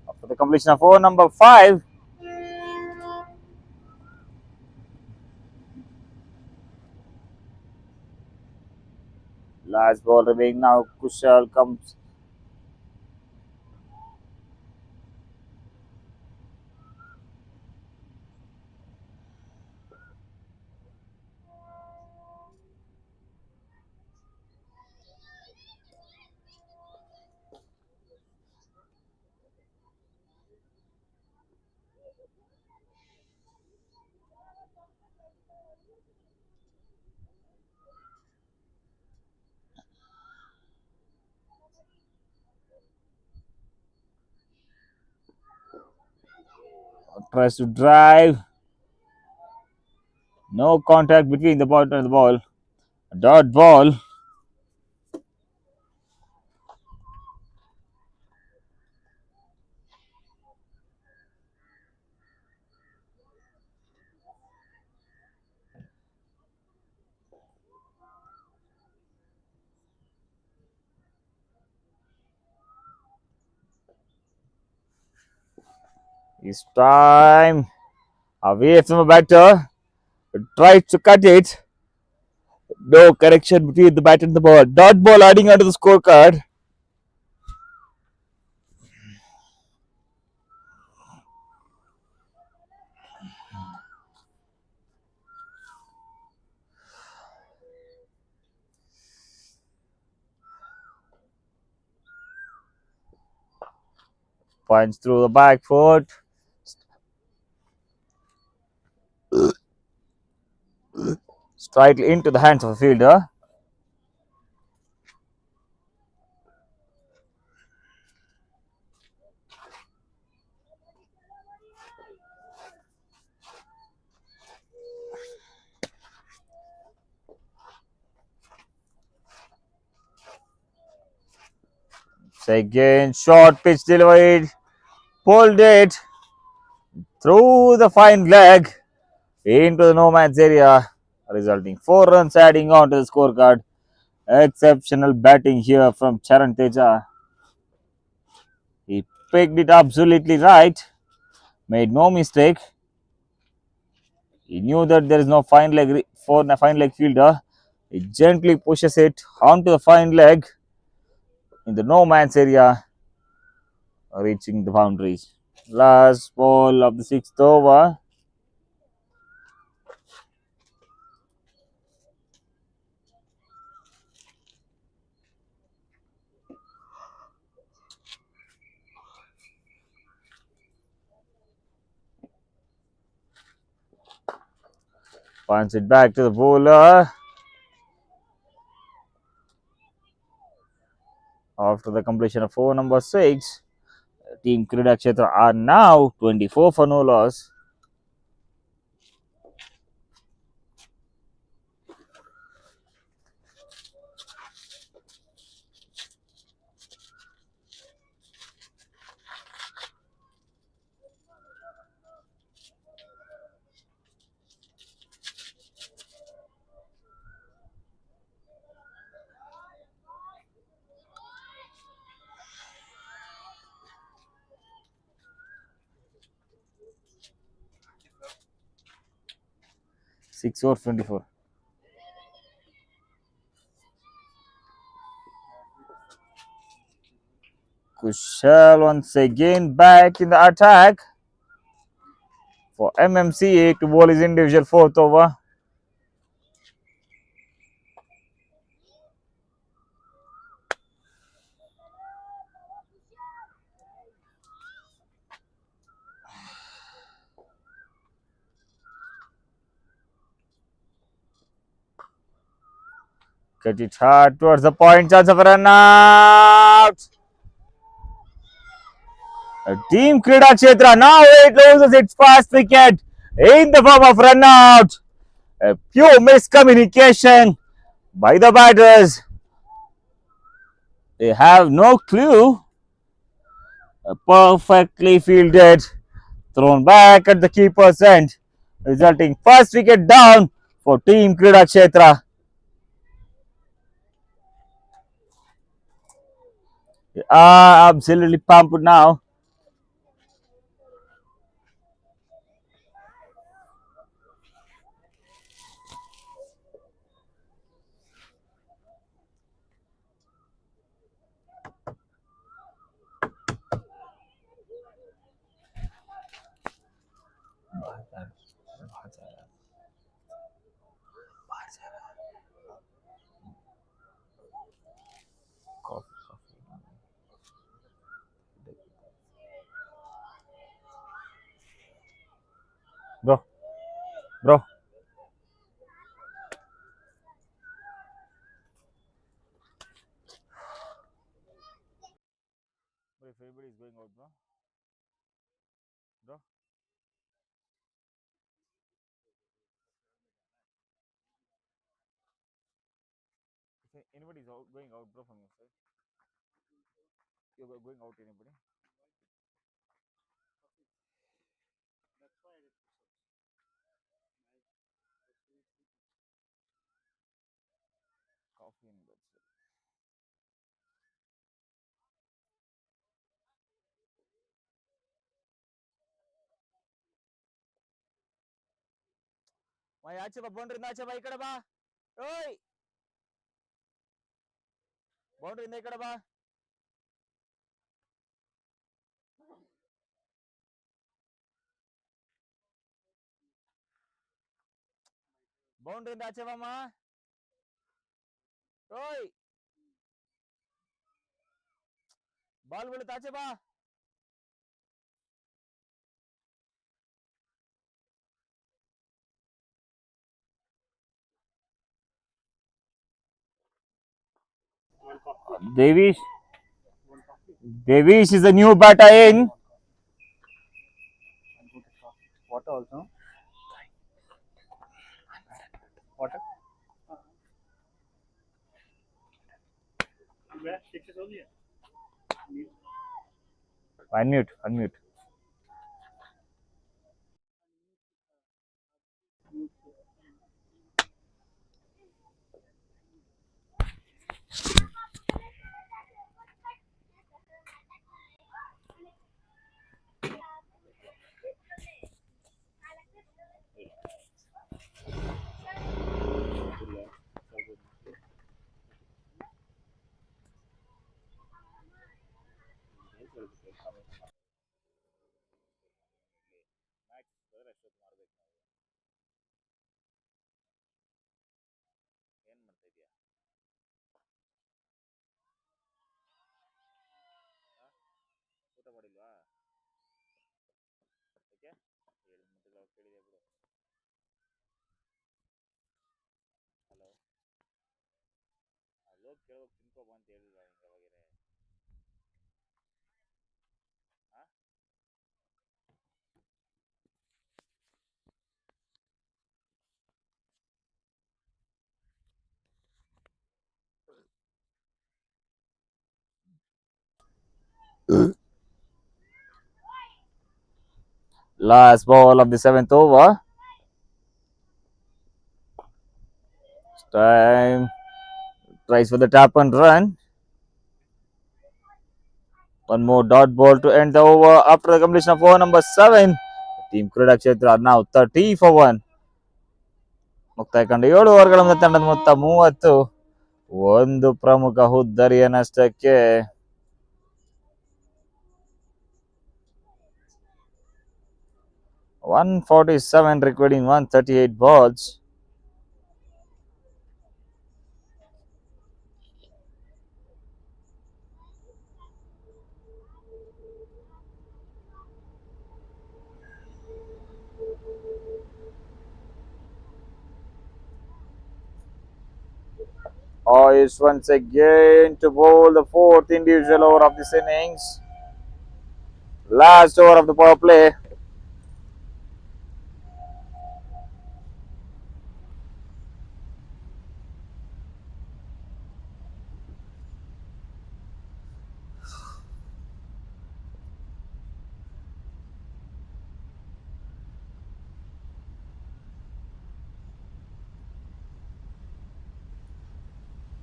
After the completion of over number 5. Last ball remaining now. Kushal comes. Tries to drive. No contact between the ball and the ball. A dot ball. It's time. Away from the batter. Tries to cut it. No connection between the bat and the ball. Dot ball adding onto the scorecard. Punch through the back foot. Strike into the hands of the fielder. Again, short pitch delivered. Pulled it through the fine leg into the no man's area, resulting 4 runs adding on to the scorecard. Exceptional batting here from Charan Teja. He picked it absolutely right, made no mistake. He knew that there is no fine leg for the fine leg fielder. He gently pushes it onto the fine leg in the no man's area, reaching the boundaries. Last ball of the 6th over. Punts it back to the bowler. After the completion of over number 6, Team Kreedakshetra are now 24 for no loss. Six over 24. Kushal once again back in the attack for MMCA to bowl his individual 4th over. Cut it hard towards the point, chance of a run out. Team Kreedakshetra now it loses its first wicket in the form of run out. A pure miscommunication by the batters. They have no clue. Perfectly fielded, thrown back at the keeper's end, resulting first wicket down for Team Kreedakshetra. They are absolutely pumped now. Bro, bro. If everybody is going out, bro. Bro. Anybody is out, going out, bro, from your side? You're going out, anybody? Coffee in that side. మా యాచే బా boundary నాచే బా ఇక్కడ బా ఓయ్ boundary ఇంద ఇక్కడ బా boundary నాచే బా మా ఓయ్ బాల్ బోల్ తాచే బా Devish Devish is the new batter in. Water also. Water. Unmute, unmute. ಊಟ ಮಾಡಿಲ್ವಾ ಓಕೆ ಕೇಳಿದೆ ಬಿಡು ಹಲೋ ಅಲ್ಲೋ ಕೇಳೋಕೆ ತಿನ್ಕೋಬ ಅಂತ ಹೇಳಿಲ್ವಾ ನಿಂಗೆ ಅವಾಗೇನೆ ಹಾಂ Last ball of the 7th over. Time tries for the tap and run. One more dot ball to end the over after the completion of over number 7. Team Kreedakshetra now 30 for 1. ಮುಕ್ತಾಯ ಕಂಡು 7 ಓವರ್ಗಳ ತಂಡದ ಮೊತ್ತ 30. ಒಂದು ಪ್ರಮುಖ ಹುದ್ದರಿಯ ನಷ್ಟಕ್ಕೆ 147 required in 138 balls. Is once again to bowl the 4th individual over of this innings. Last over of the power play.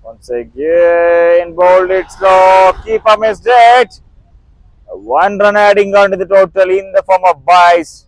Once again bowled it slow. Keeper missed it. One run adding on to the total in the form of byes.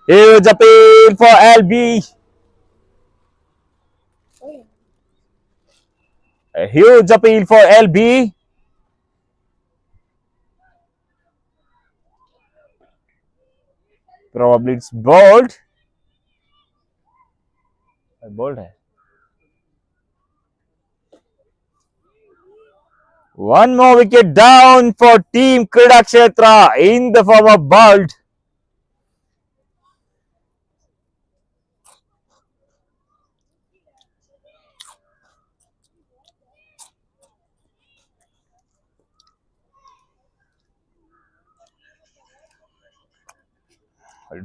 Huge appeal for LB. A huge appeal for LB. Probably it's bowled. Bold hai. One more wicket down for Team Kreedakshetra in the form of bowled.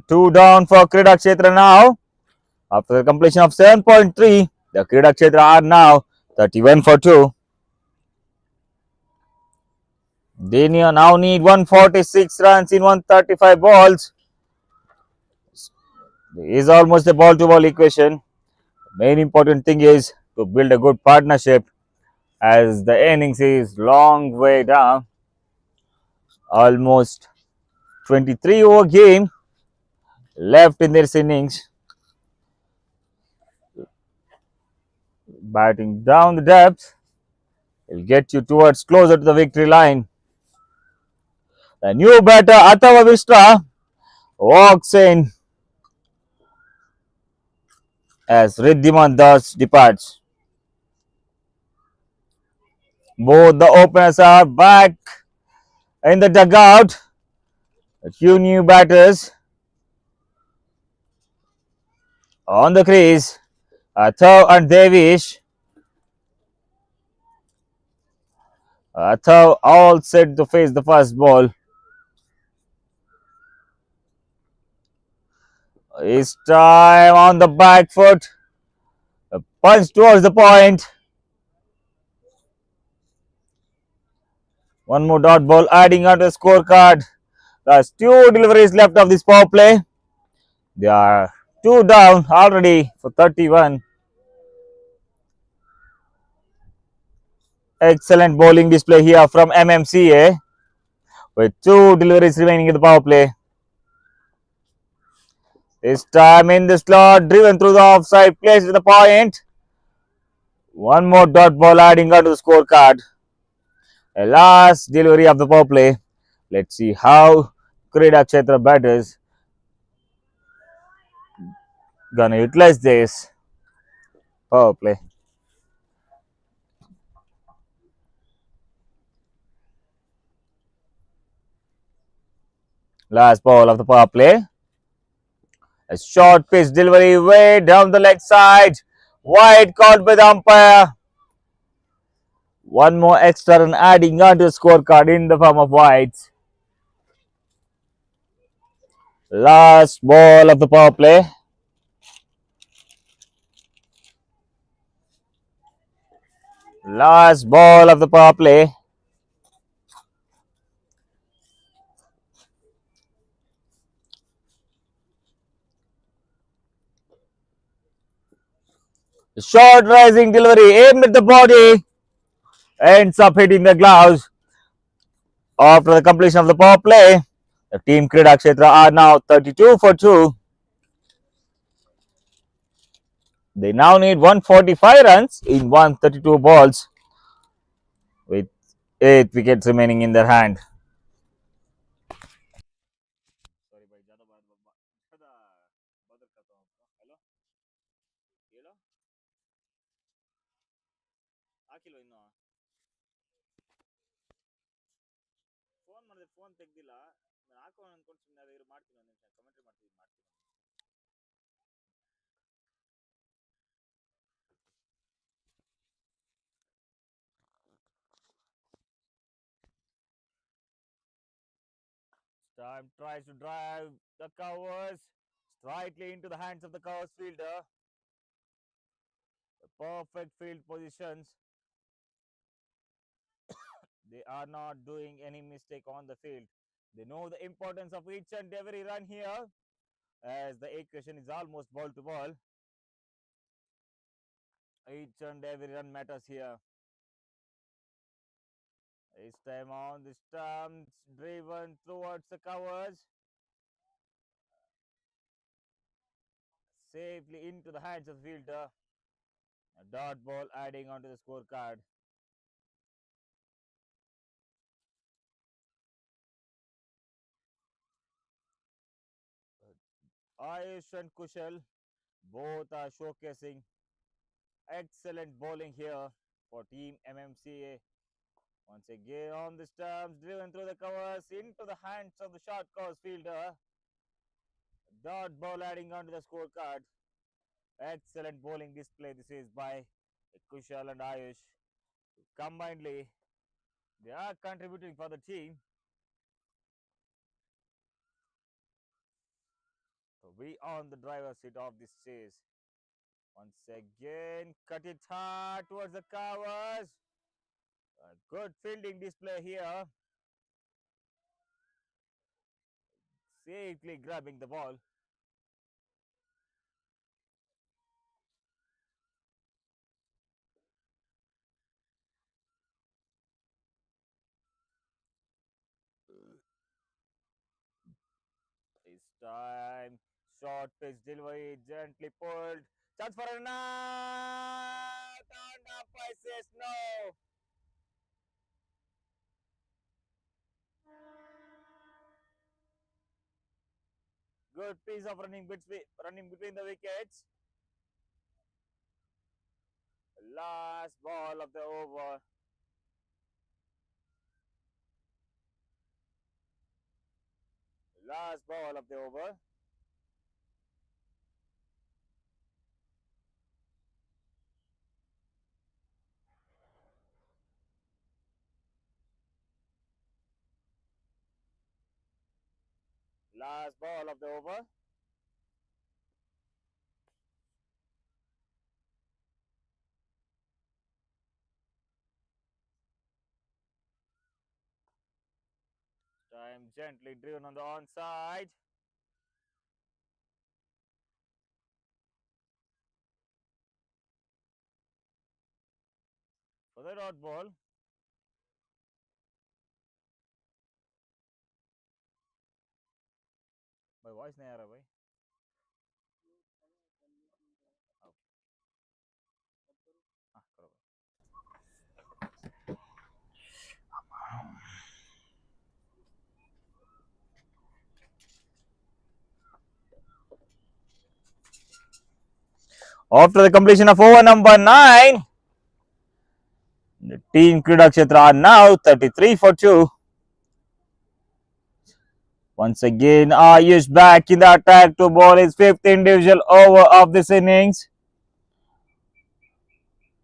Two down for Kreedakshetra now. After the completion of 7.3, the Kreedakshetra are now 31 for 2. They now need 146 runs in 135 balls. It is almost a ball to ball equation. Main important thing is to build a good partnership as the innings is long way down. Almost 23 over game left in this innings. Batting down the depth will get you towards closer to the victory line. The new batter Atava Vishra walks in as Riddhiman Das departs. Both the openers are back in the dugout. A few new batters on the crease. Athav and Devish. Athav all set to face the first ball. This time on the back foot. A punch towards the point. One more dot ball adding on to the scorecard. There's two deliveries left of this power play. They are two down already for 31. Excellent bowling display here from MMCA with two deliveries remaining in the power play. This time in the slot, driven through the offside, placed in the point. One more dot ball adding on to the scorecard. A last delivery of the power play. Let's see how Kreedakshetra batters gonna utilize this power play. Last ball of the power play. A short pitch delivery way down the leg side. Wide caught by the umpire. One more extra run adding on to the scorecard in the form of wides. Last ball of the power play. Last ball of the power play. Short rising delivery aimed at the body. Ends up hitting the gloves. After the completion of the power play, the team Kreedakshetra are now 32 for 2. They now need 145 runs in 132 balls with 8 wickets remaining in their hand. Time tries to drive the covers slightly into the hands of the covers fielder. Perfect field positions. They are not doing any mistake on the field. They know the importance of each and every run here as the equation is almost ball to ball. Each and every run matters here. This time on the stumps driven towards the covers. Safely into the hands of the fielder. A dot ball adding onto the scorecard. Ayush and Kushal Both are showcasing excellent bowling here for Team MMCA. Once again on the stumps, driven through the covers into the hands of the short course fielder. Dot ball adding onto the scorecard. Excellent bowling display this is by Kushal and Ayush. Combinedly, they are contributing for the team. So we on the driver's seat of this chase. Once again, cut it hard towards the covers. A good fielding display here. Safely grabbing the ball. This time, short pitch delivery, gently pulled. Chance for a out. And umpire says no. Good piece of running between the wickets. Last ball of the over. Last ball of the over. Last ball of the over. Time gently driven on the onside. For the dot ball. भाई voice नहीं आ रहा भाई. हाँ करो भाई. After the completion of over number 9, the team Kreedakshetra are now 33 for 2. Once again, Ayush back in the attack to bowl his 5th individual over of this innings.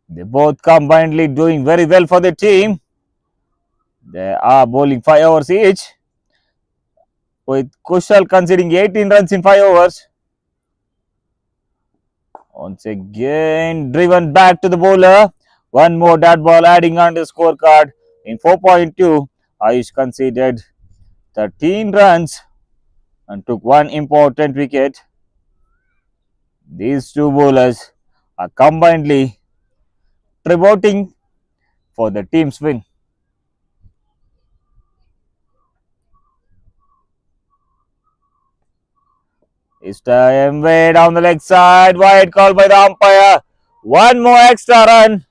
They both combinedly doing very well for the team. They are bowling 5 overs each, with Kushal conceding 18 runs in 5 overs. Once again, driven back to the bowler. One more dot ball adding on the scorecard. In 4.2, Ayush conceded 13 runs and took one important wicket. These two bowlers are combinedly tributing for the team's win. This time way down the leg side, wide call by the umpire. One more extra run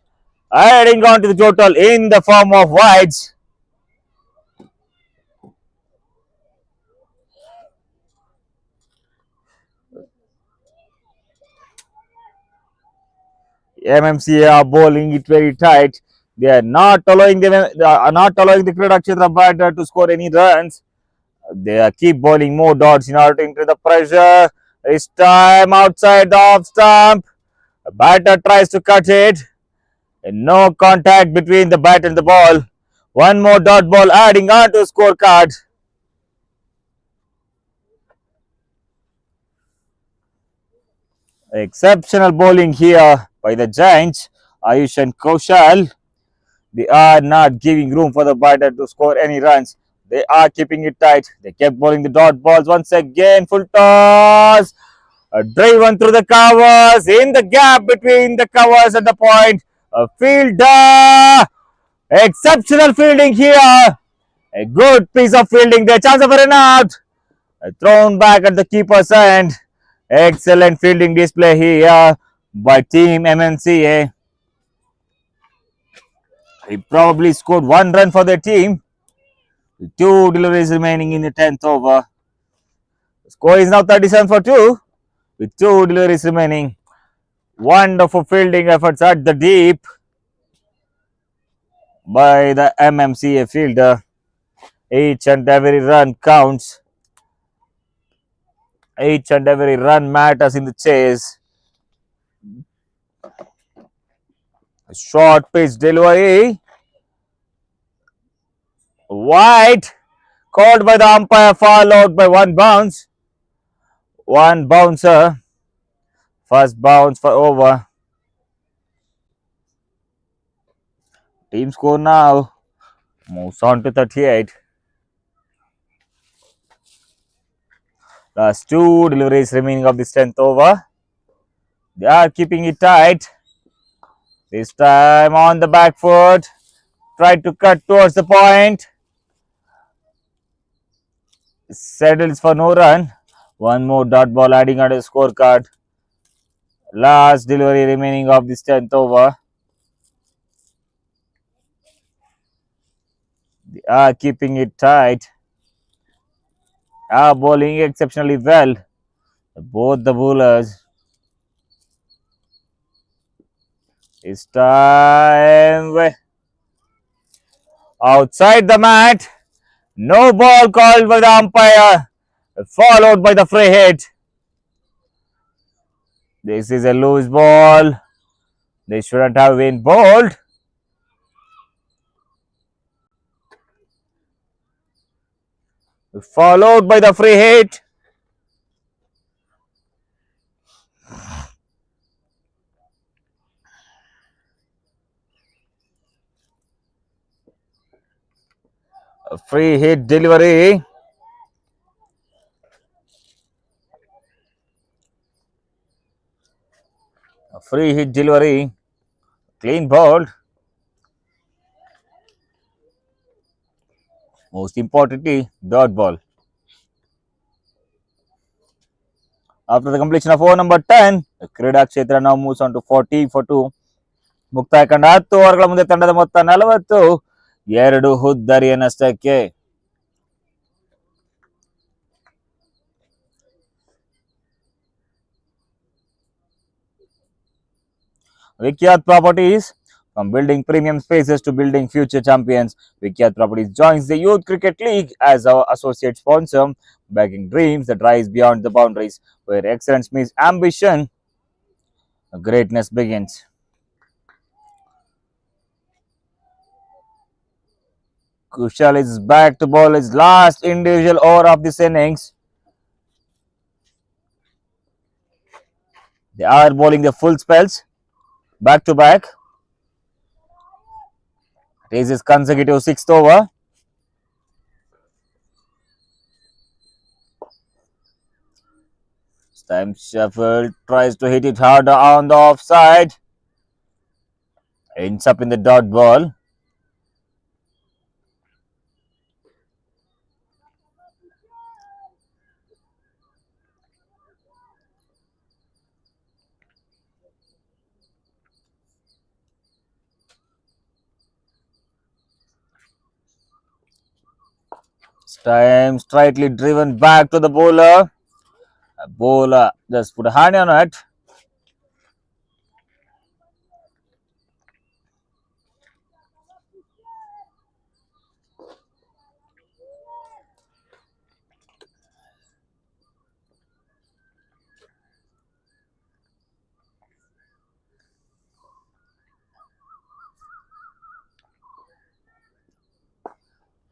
adding on to the total in the form of wides. MMCA are bowling it very tight. They are not allowing the Kreedakshetra batter to score any runs. They are keep bowling more dots in order to increase the pressure. This time outside the off stump. The batter tries to cut it. And no contact between the bat and the ball. One more dot ball adding on to the scorecard. Exceptional bowling here by the Giants, Ayush and Kaushal. They are not giving room for the batter to score any runs. They are keeping it tight. They kept bowling the dot balls once again. Full toss. Driven through the covers. In the gap between the covers and the point. A fielder. Exceptional fielding here. A good piece of fielding there. Chance of a run out. Thrown back at the keeper's end. Excellent fielding display here by Team MMCA. He probably scored one run for the team. Two deliveries remaining in the 10th over. The score is now 37 for 2. with 2 deliveries remaining. Wonderful fielding efforts at the deep by the MMCA fielder. Each and every run counts. Each and every run matters in the chase. Short pitch delivery. Wide. Caught by the umpire, foul out by one bounce. One bouncer. First bounce for over. Team score now moves on to 38. Last 2 deliveries remaining of this 10th over. They are keeping it tight. This time on the back foot. Tried to cut towards the point. Settles for no run. One more dot ball adding on the scorecard. Last delivery remaining of this 10th over. They are keeping it tight. Are bowling exceptionally well. Both the bowlers. This time outside the mat. No ball called by the umpire. Followed by the free hit. This is a loose ball. They shouldn't have been bowled. Followed by the free hit. A free hit delivery. A free hit delivery. Clean bowled. Most importantly, dot ball. After the completion of over number 10, Kreedakshetra now moves on to 40 for 2. ಮುಕ್ತಾಯ ಕಂಡ 10 ಓವರ್ಗಳ ಮುಂದೆ ತಂಡದ ಮೊತ್ತ 40, 2 ಹುದ್ದರಿಯ ನಷ್ಟಕ್ಕೆ. Vikyat Properties, from building premium spaces to building future champions, Vikyat Properties joins the Youth Cricket League as our associate sponsor, backing dreams that rise beyond the boundaries. Where excellence meets ambition, greatness begins. Kushal is back to bowl his last individual over of this innings. They are bowling the full spells, back to back. It is his consecutive 6th over. This time Sheffield tries to hit it harder on the offside. Ends up in the dot ball. This time slightly driven back to the bowler. A bowler just put a hand on it.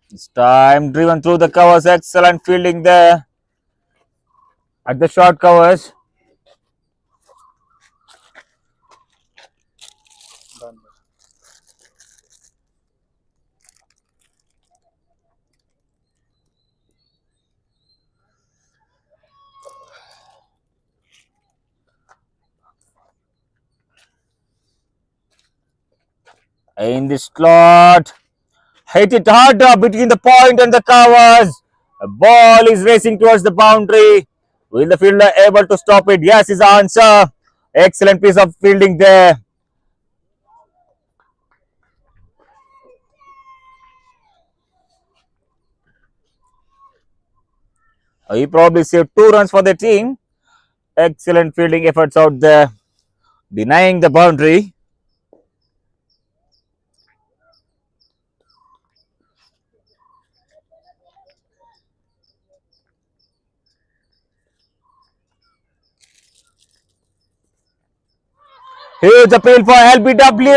This time driven through the covers. Excellent fielding there at the short covers. Done. In the slot. Hit it harder between the point and the covers. The ball is racing towards the boundary. Will the fielder able to stop it? Yes, is the answer. Excellent piece of fielding there. He probably saved 2 runs for the team. Excellent fielding efforts out there, denying the boundary. Huge appeal for LBW.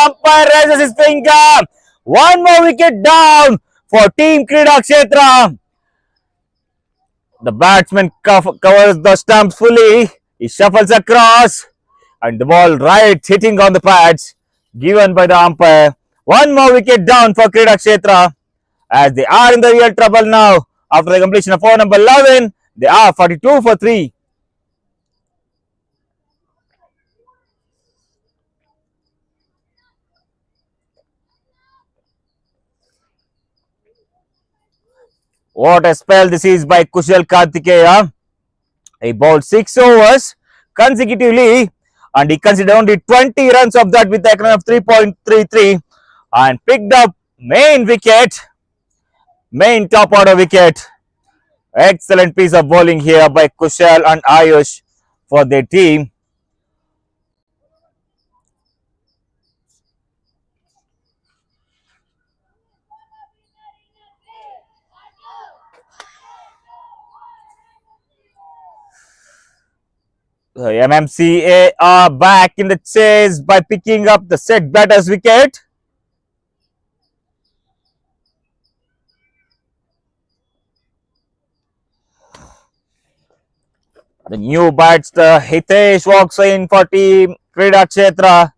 Umpire raises his finger. One more wicket down for Team Kreedakshetra. The batsman covers the stumps fully. He shuffles across and the ball right hitting on the pads given by the umpire. One more wicket down for Kreedakshetra as they are in the real trouble now after the completion of 4 number 11. They are 42 for 3. What a spell this is by Kushal Kartikeya. He bowled 6 overs consecutively and he considered only 20 runs of that with the economy of 3.33 and picked up main top order wicket. Excellent piece of bowling here by Kushal and Ayush for their team. The MMCA are back in the chase by picking up the set batter's wicket. The new batsman Hitesh walks in for team Kreedakshetra.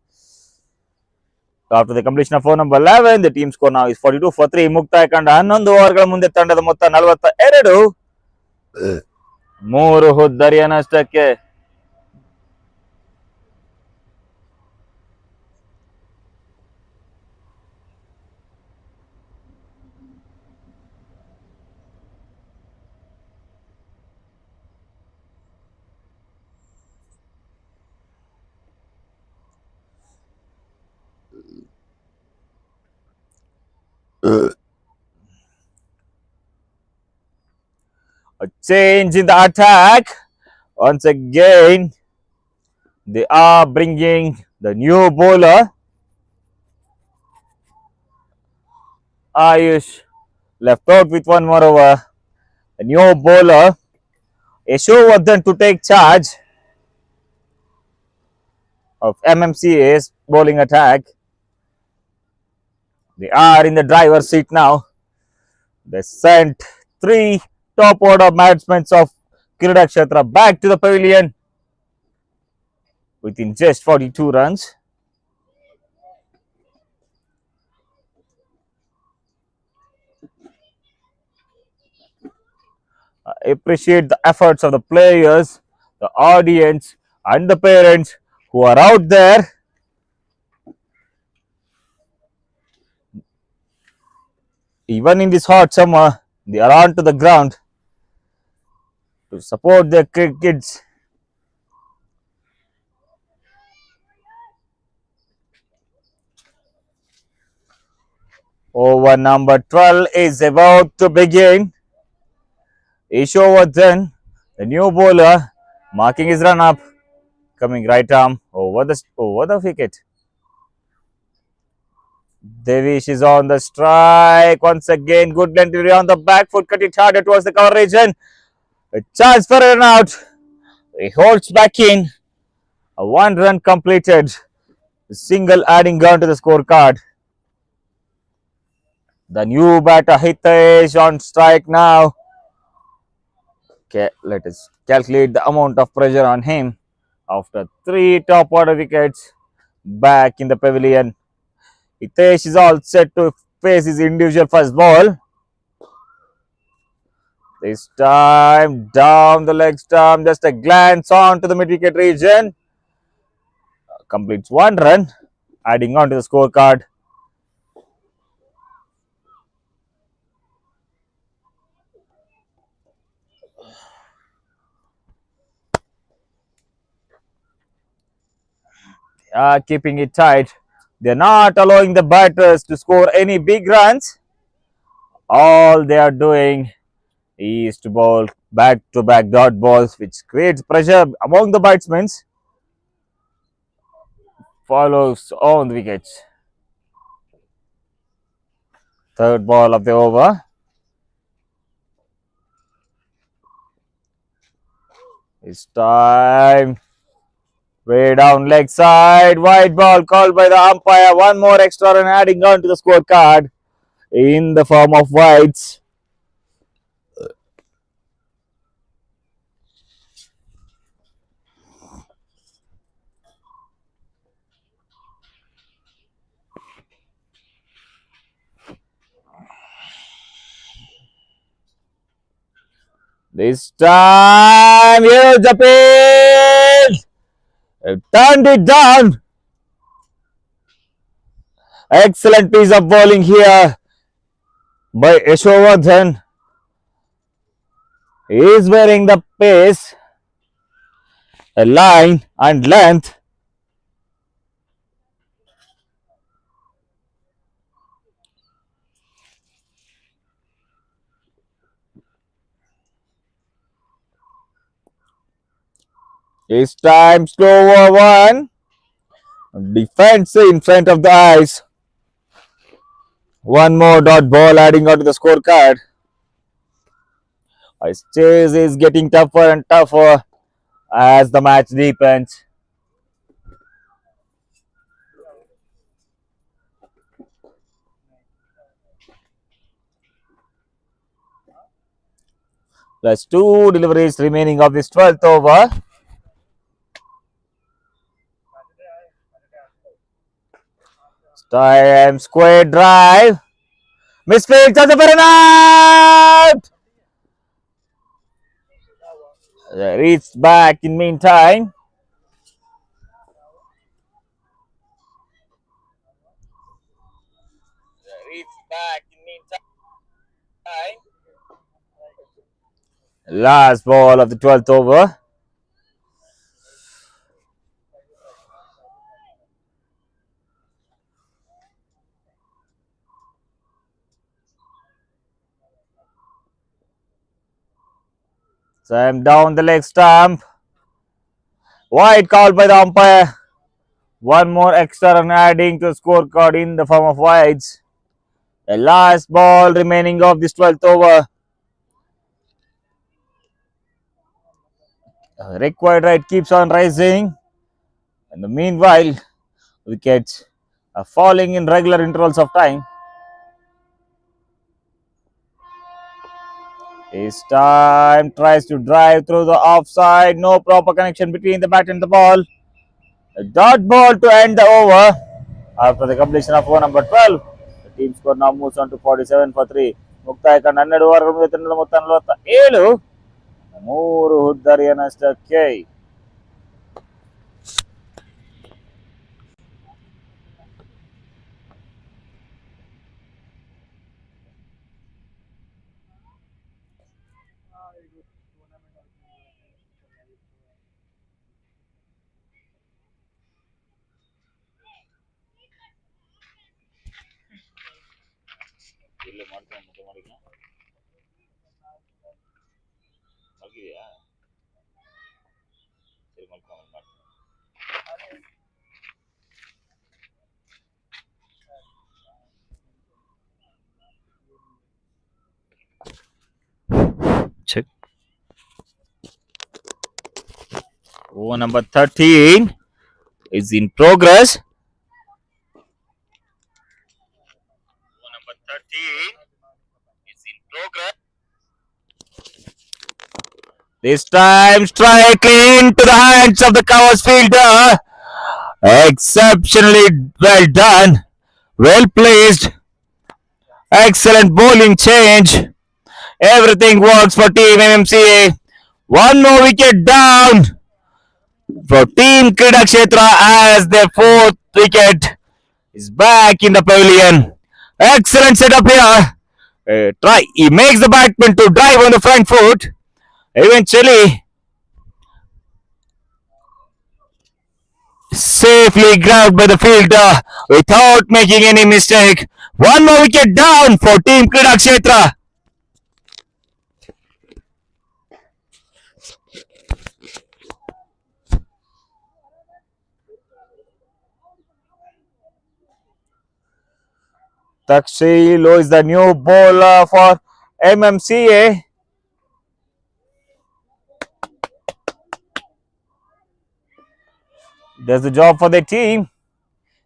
After the completion of 4 number 11, the team score now is 42 for 3. ಮುಕ್ತಾಯ ಕಂಡ 11 ಓವರ್ಗಳ ಮುಂದೆ ತಂಡದ ಮೊತ್ತ 42. 3 ಹುದ್ದರಿಯ ನಷ್ಟಕ್ಕೆ. A change in the attack. Once again, they are bringing the new bowler. Ayush left out with one more over. The new bowler, Yashovardhan, to take charge of MMCA's bowling attack. They are in the driver's seat now. They sent 3 top order batsmen of Kreedakshetra back to the pavilion within just 42 runs. I appreciate the efforts of the players, the audience, and the parents who are out there. Even in this hot summer, they are on to the ground to support their kids. Over number 12 is about to begin. Yashovardhan, the new bowler, marking his run up, coming right arm over the wicket. Devish is on the strike once again. Good delivery on the back foot, cut it harder towards the cover region. A chance for a run out. He holds back in. A 1 run completed. A single adding on to the scorecard. The new batter Hitesh on strike now. Okay, let us calculate the amount of pressure on him after 3 top order wickets back in the pavilion. Hitesh is all set to face his individual first ball. This time down the leg stump, just a glance on to the mid-wicket region. Completes 1 run, adding on to the scorecard. Keeping it tight. They are not allowing the batters to score any big runs. All they are doing is to bowl Back-to-back dot balls, which creates pressure among the batsmen. Follows on the wickets. Third ball of the over. It's time. Way down leg side. Wide ball called by the umpire. One more extra run adding on to the scorecard in the form of wides. This time, here's the pitch. Turned it down. Excellent piece of bowling here by Yashovardhan. He is wearing the pace, a line and length. This time, slower one. Defense in front of the eyes. One more dot ball adding on to the scorecard. His chase is getting tougher and tougher as the match deepens. Plus two deliveries remaining of this 12th over. Time square drive. Misfield to the out. Reached back in meantime. Last ball of the 12th over. Sam down the leg stump. Wide called by the umpire. One more extra run adding to the scorecard in the form of wides. The last ball remaining of this 12th over. Required rate keeps on rising. And meanwhile, wickets are falling in regular intervals of time. This time tries to drive through the offside. No proper connection between the bat and the ball. A dot ball to end the over. After the completion of over number 12, the team score now moves on to 47 for 3. ಮುಕ್ತಾಯ ಕಂಡ 12 ಓವರ್ಗಳ ಮೊತ್ತ 47, 3 ಹುದ್ದರಿಯ ನಷ್ಟಕ್ಕೆ. Check. Over number 13 is in progress. Over number 13 is in progress. This time strike into the hands of the covers fielder. Exceptionally well done. Well placed. Excellent bowling change. Everything works for Team MMCA. One more wicket down for Team Kreedakshetra as their fourth wicket is back in the pavilion. Excellent setup here. He makes the batsman to drive on the front foot. Eventually, safely grabbed by the fielder without making any mistake. One more wicket down for Team Kreedakshetra. Takshil is the new bowler for MMCA. Does the job for the team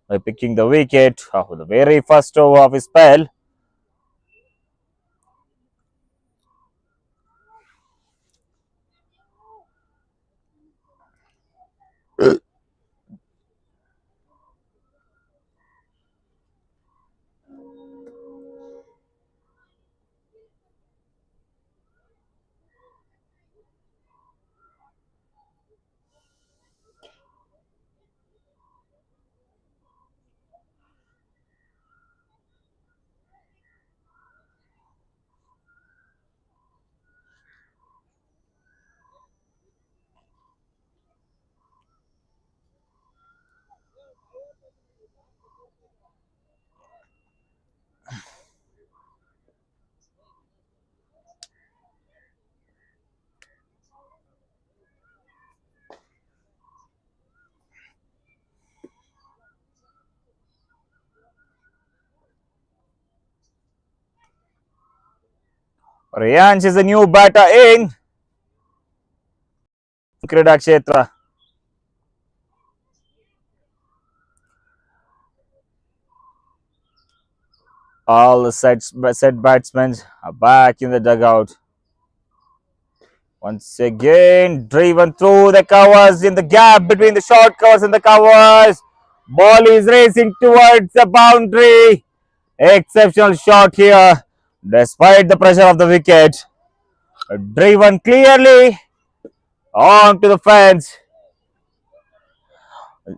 by picking the wicket of the very first over of his spell. Riyansh is a new batter in Kreedakshetra. All the set batsmen are back in the dugout. Once again, driven through the covers in the gap between the short covers and the covers. Ball is racing towards the boundary. Exceptional shot here, despite the pressure of the wicket. Driven clearly onto the fence.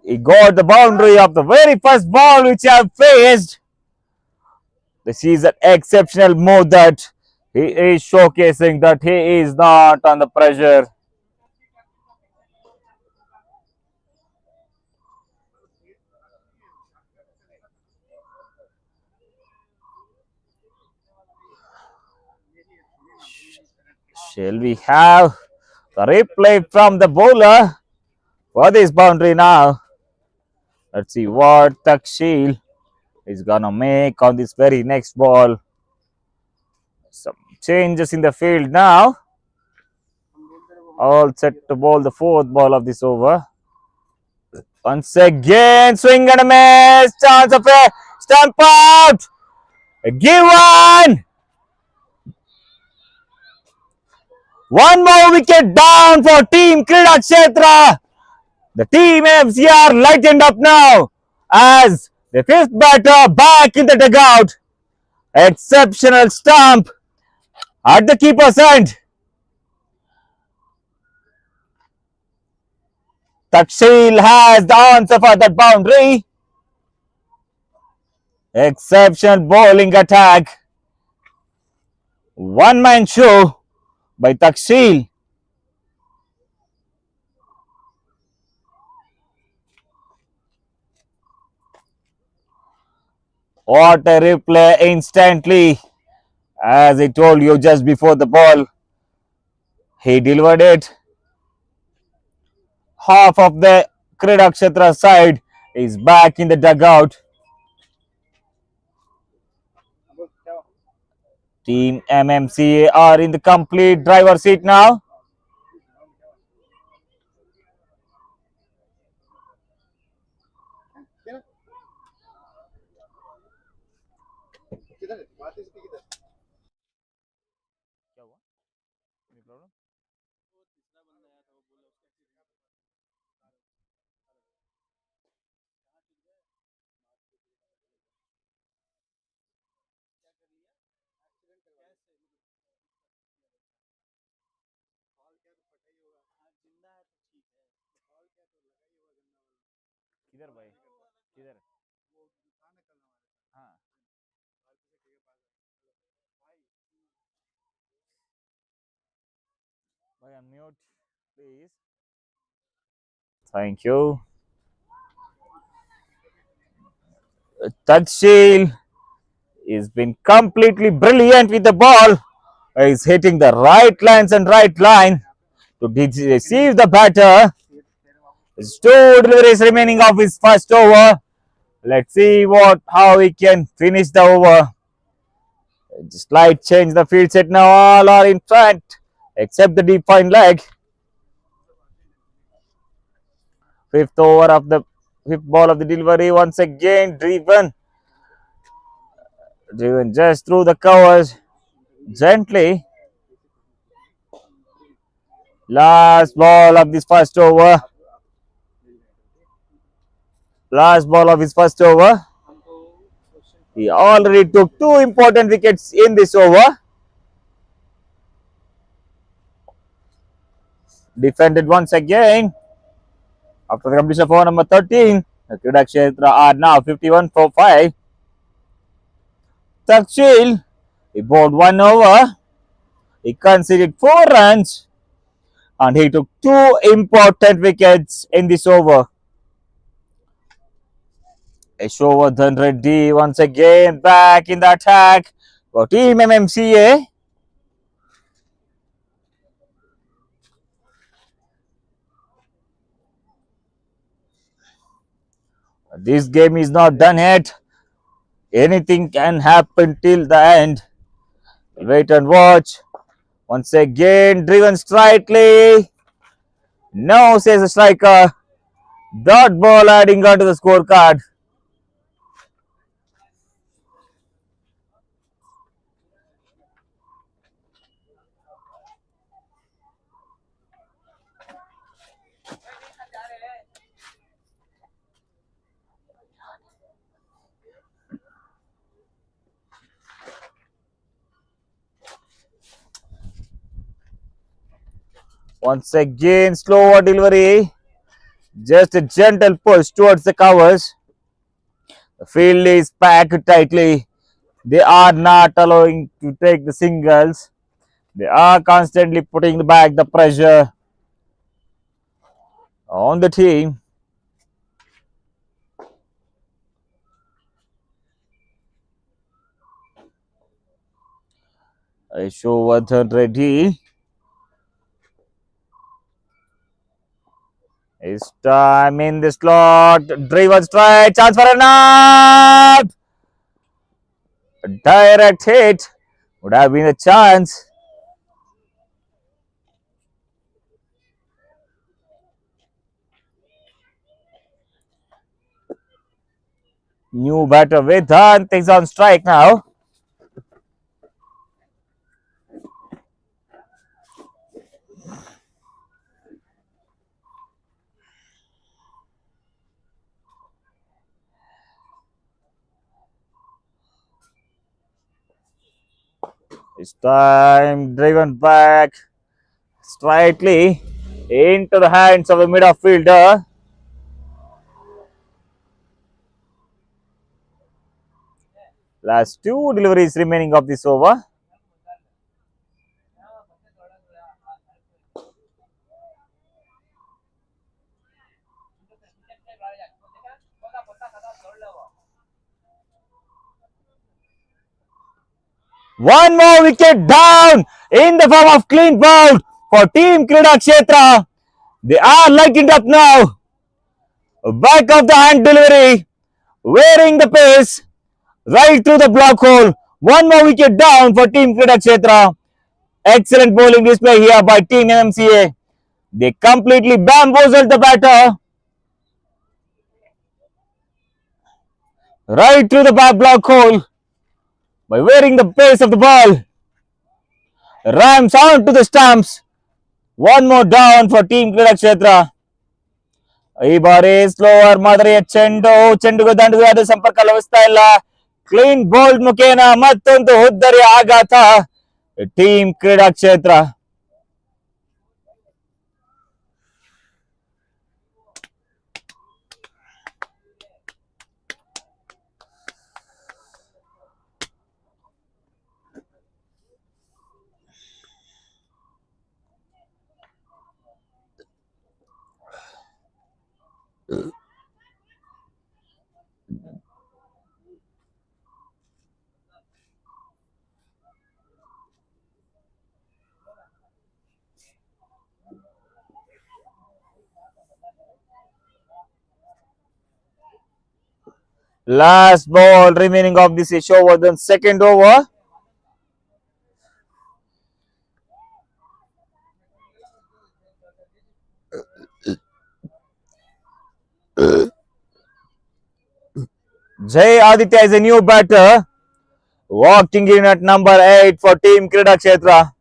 He got the boundary of the very first ball which I have faced. This is an exceptional move that he is showcasing that he is not under pressure. Shall we have the replay from the bowler for this boundary now? Let's see what Takshil is gonna make on this very next ball. Some changes in the field now. All set to bowl the fourth ball of this over. Once again, swing and a miss. Chance of a stump out. Give one. One more wicket down for Team Kreedakshetra. The team MMCA lightened up now as the fifth batter back in the dugout. Exceptional stump at the keeper's end. Takshil has the answer for that boundary. Exceptional bowling attack. One man show by Takshil. What a replay instantly. As I told you just before the ball, he delivered it. Half of the Kreedakshetra side is back in the dugout. Team MMCA are in the complete driver's seat now. किधर भाई किधर हाँ भाई unmute please. Thank you. Takshil has been completely brilliant with the ball. He's hitting the right lines and right line to deceive the batter. There's two deliveries remaining of his first over. Let's see how we can finish the over. Slight change the field set now. All are in front except the deep fine leg. Fifth over of the fifth ball of the delivery. Once again driven just through the covers gently. Last ball of this first over. Last ball of his first over. He already took two important wickets in this over. Defended once again. After the completion of over number 13, the Kreedakshetra are now 51 for 5. Takshil, he bowled one over. He conceded 4 runs and he took two important wickets in this over. Yashovardhan Reddy once again back in the attack for Team MMCA. This game is not done yet. Anything can happen till the end. Wait and watch. Once again, driven slightly. No, says the striker. Dot ball adding on to the scorecard. Once again, slower delivery. Just a gentle push towards the covers. The field is packed tightly. They are not allowing to take the singles. They are constantly putting back the pressure on the team. Yashovardhan Reddy is time in the slot. Driven strike. Chance for a knock. A direct hit would have been a chance. New batter Vedant is on strike now. This time driven back slightly into the hands of the midfielder. Last two deliveries remaining of this over. One more wicket down in the form of clean bound for Team Kreedakshetra. They are lighting up now. Back of the hand delivery, wearing the pace right through the block hole. One more wicket down for Team Kridaketra. Excellent bowling display here by Team MMCA. They completely bamboozled the batter right through the back block hole by wearing the pace of the ball. Rams on to the stumps. One more down for Team Kreedakshetra. ಈ ಬಾರಿ slower ಮಾದರಿಯ ಚೆಂಡುಗೆ ದಂಡದ ಸಂಪರ್ಕ ಲಭಿಸ್ತಾ ಇಲ್ಲ. Clean bold ಮುಖೇನ ಮತ್ತೊಂದು ಹುದ್ದರಿಯ ಆಘಾತ team ಕ್ರೀಡಾಕ್ಷೇತ್ರ. Last ball remaining of this Yashovardhan second over. Jay Aditya is a new batter, walking in at number 8 for Team Kreedakshetra.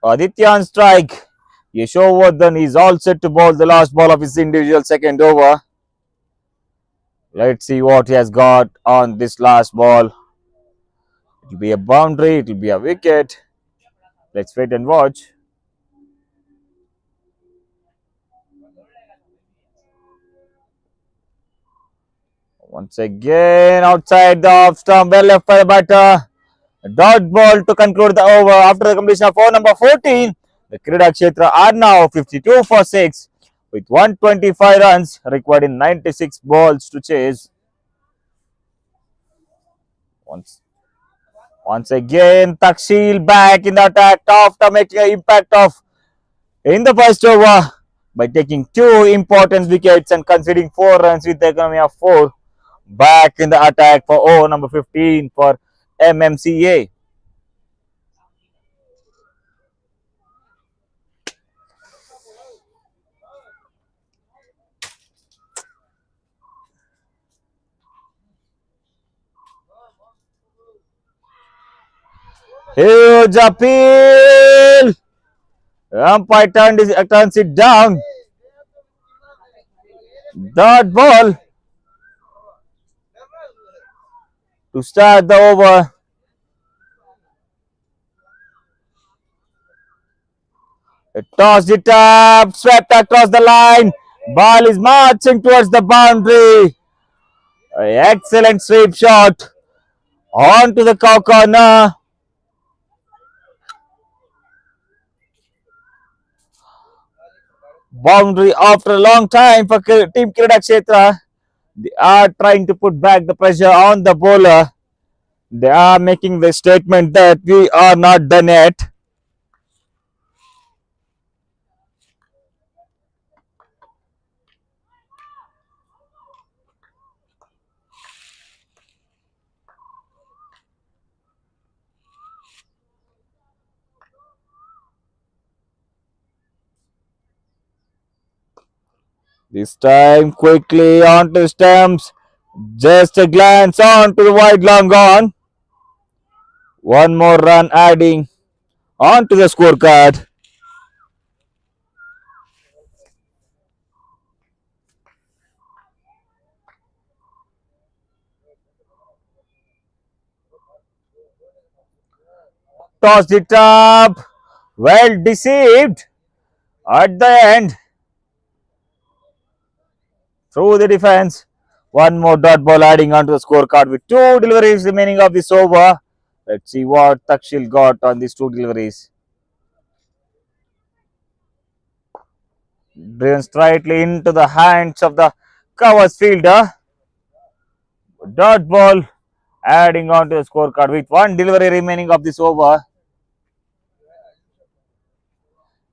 Aditya on strike. Yashovardhan is all set to bowl the last ball of his individual second over. Let's see what he has got on this last ball. It will be a boundary, it will be a wicket. Let's wait and watch. Once again, outside the off stump, well left by the batter. A dot ball to conclude the over after the completion of over number 14. The Kreedakshetra are now 52 for 6 with 125 runs required in 96 balls to chase. Once again, Takshil back in the attack after making an impact of in the first over by taking two important wickets and conceding 4 runs with the economy of 4. Back in the attack for over number 15 for MMCA. Huge appeal. Umpire turns it down. Dot ball to start the over. It tossed it up, swept across the line. Ball is marching towards the boundary. Excellent sweep shot onto the cow corner. Boundary after a long time for Team Kreedakshetra. They are trying to put back the pressure on the bowler. They are making the statement that we are not done yet. This time quickly onto the stumps. Just a glance on to the wide long gone. One more run adding onto the scorecard. Tossed it up. Well deceived at the end. Through the defense. One more dot ball adding onto the scorecard with 2 deliveries remaining of this over. Let's see what Takshil got on these 2 deliveries. Driven straightly into the hands of the covers fielder. Dot ball adding on to the scorecard with 1 delivery remaining of this over.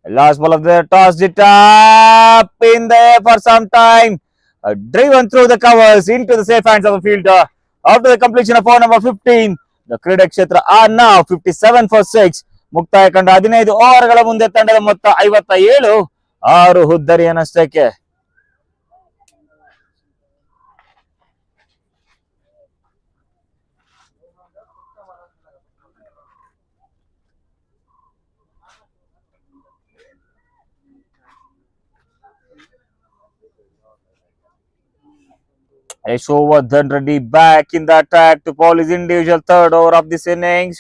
Last ball of the tossed it up in the air for some time. Driven through the covers into the safe hands of the fielder. After the completion of over number 15, the Kreedakshetra are now 57 for 6. ಮುಕ್ತಾಯ ಕಂಡ 15 ಓವರ್ಗಳ ಮುಂದೆ ತಂಡದ ಮೊತ್ತ 57, 6 ಹುದ್ದರಿಯ ನಷ್ಟಕ್ಕೆ. Yashovardhan Reddy back in the attack to call his individual third over of this innings.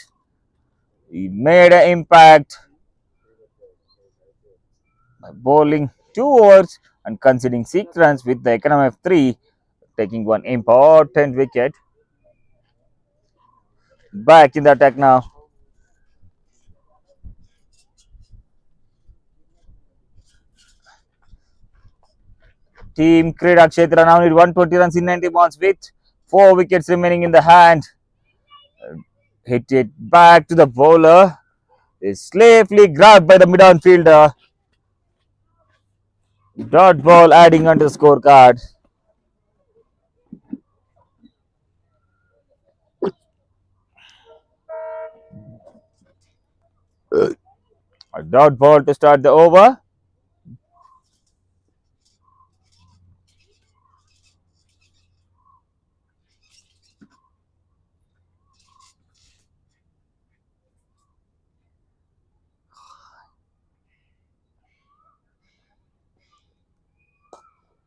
He made an impact by bowling 2 overs and conceding 6 runs with the economy of 3, taking 1 important wicket. Back in the attack now. Team Kreedakshetra now need 120 runs in 90 balls with 4 wickets remaining in the hand. Hit it back to the bowler. is safely grabbed by the mid-on fielder. Dot ball adding onto the scorecard. A dot ball to start the over.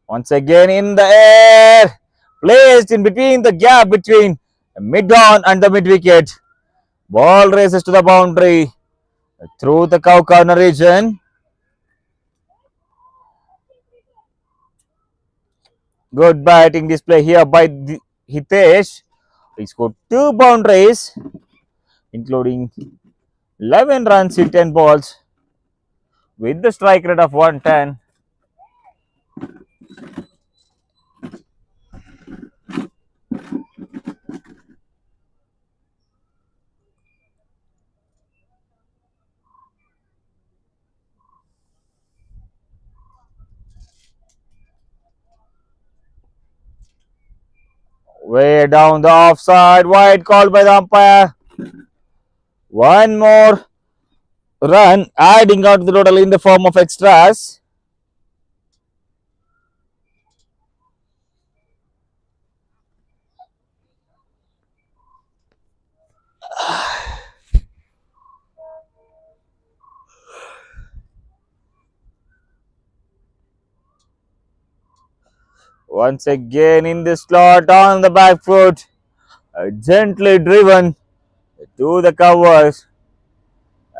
Once again in the air. Placed in between the gap between mid-on and the mid-wicket. Ball races to the boundary through the cow corner region. Good batting display here by Hitesh. He scored 2 boundaries, including 11 runs in 10 balls with the strike rate of 110. Way down the offside, wide called by the umpire. One more run adding out the total in the form of extras. Once again in the slot on the back foot, gently driven to the covers,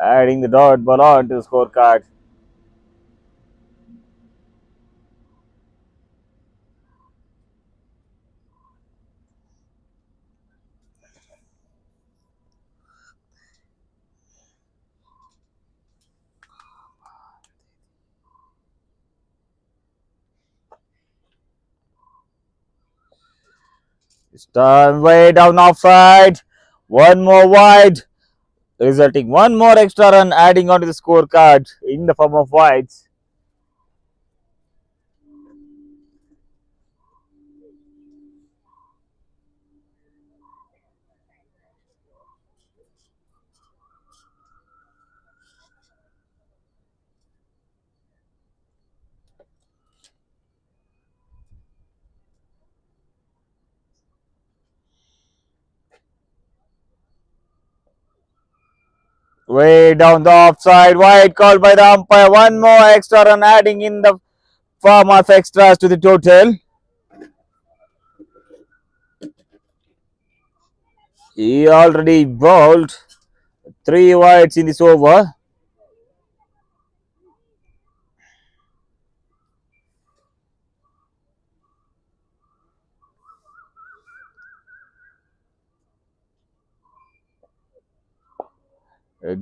adding the dot ball on to the scorecard. This time way down offside, one more wide, resulting one more extra run adding onto the scorecard in the form of wides. Way down the offside, wide called by the umpire. One more extra run adding in the form of extras to the total. He already bowled 3 wides in this over.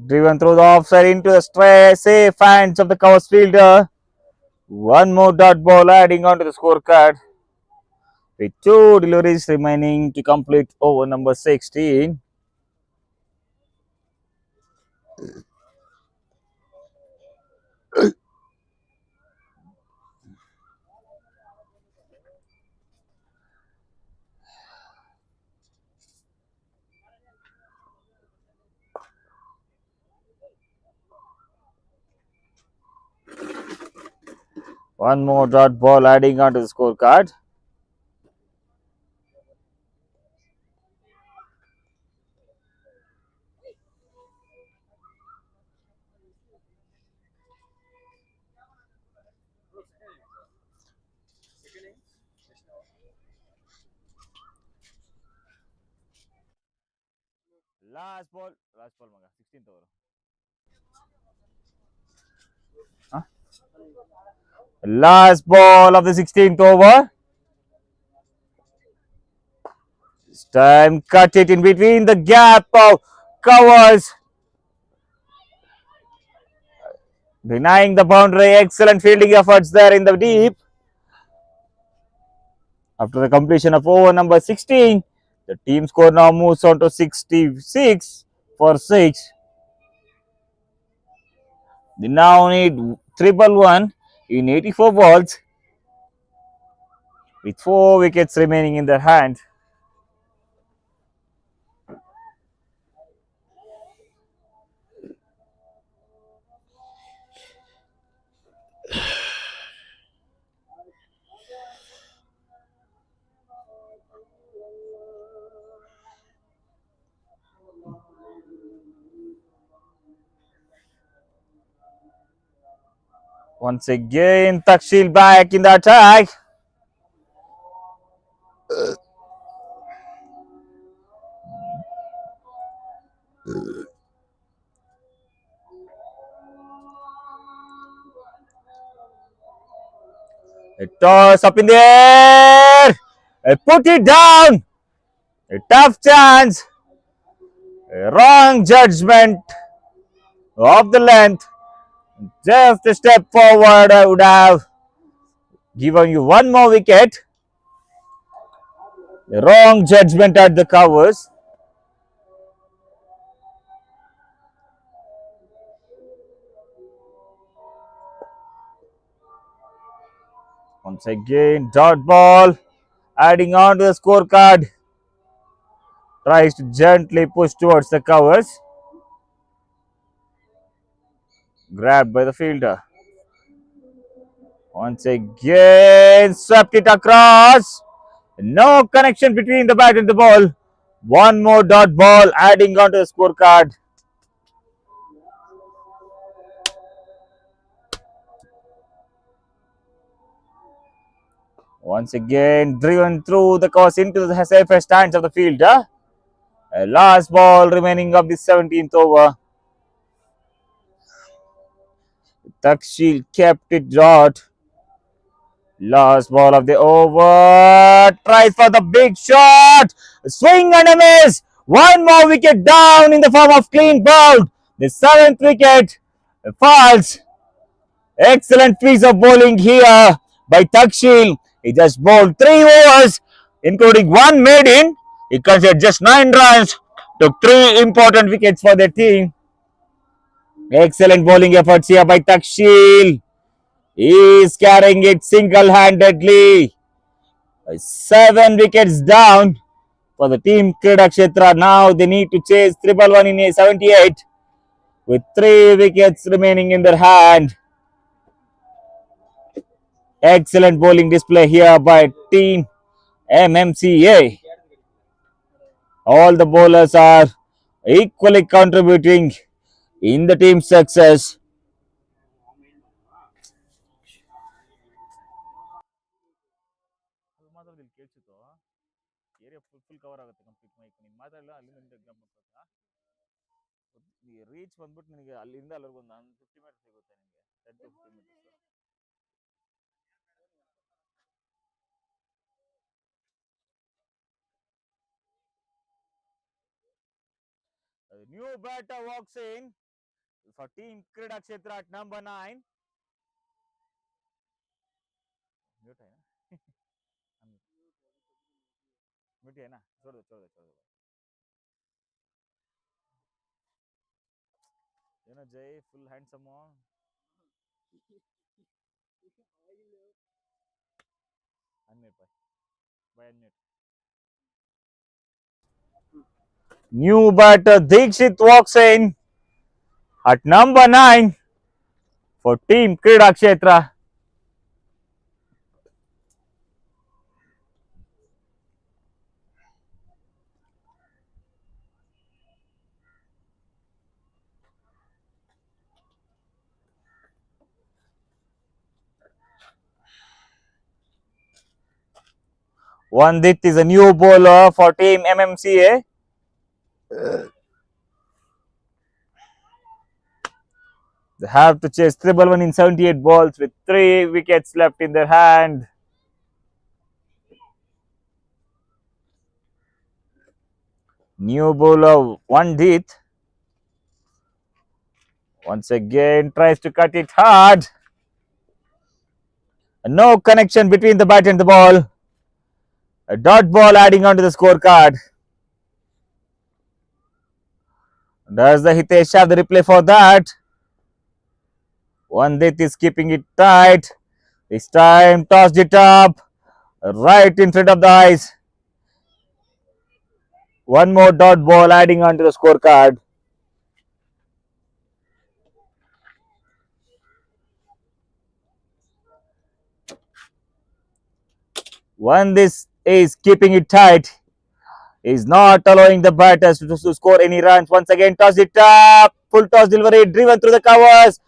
Driven through the offside into the safe hands of the covers fielder. One more dot ball adding onto the scorecard. With 2 deliveries remaining to complete over number 16. One more dot ball adding onto the scorecard. Last ball, maga, 16th over. Huh? Last ball of the 16th over. This time cut it in between the gap of covers. Denying the boundary. Excellent fielding efforts there in the deep. After the completion of over number 16, the team score now moves on to 66 for 6. They now need triple one in 84 balls with 4 wickets remaining in their hand. Once again, Takshil back in the attack. A toss up in the air. Put it down. A tough chance. A wrong judgment of the length. Just a step forward, I would have given you one more wicket. A wrong judgment at the covers. Once again, dot ball. Adding on to the scorecard. Tries to gently push towards the covers. Grabbed by the fielder. Once again, swept it across. No connection between the bat and the ball. One more dot ball adding on to the scorecard. Once again, driven through the course into the safest stands of the fielder. A last ball remaining of the 17th over. Takshil kept it short. Last ball of the over. Tries for the big shot. Swing and a miss. One more wicket down in the form of clean bowled. The 7th wicket falls. Excellent piece of bowling here by Takshil. He just bowled 3 overs, including one maiden. He considered just 9 runs. Took 3 important wickets for the team. Excellent bowling efforts here by Takshil. He is carrying it single-handedly. 7 wickets down for the team Kreedakshetra. Now they need to chase triple one in 78 with 3 wickets remaining in their hand. Excellent bowling display here by team MMCA. All the bowlers are equally contributing in the team's success. Reach ಬಂದ್ಬಿಟ್ಟು ನಿನಗೆ ಅಲ್ಲಿಂದ ಅಲ್ಲಿಗೆ ಒಂದು 50 metre ಸಿಗುತ್ತೆ ನಿಮಗೆ 10 to 15 metres. A new batter walks in for team Kreedakshetra at number 9. Mute है ना? Mute है ना? छोड़ दो, छोड़ दो, छोड़ दो. You know Jay, full handsome on. Unmute by unmute. New batter Dikshit walks in at number 9 for team Kreedakshetra. Vandit is a new bowler for team MMCA. They have to chase triple one in 78 balls with 3 wickets left in their hand. New bowler Vandit once again tries to cut it hard. No connection between the bat and the ball. A dot ball adding on to the scorecard. Does the Hitesh have the replay for that? Vandit is keeping it tight. This time tossed it up right in front of the eyes. One more dot ball adding on to the scorecard. One this is keeping it tight. Is not allowing the batters to score any runs. Once again, toss it up. Full toss delivery driven through the covers.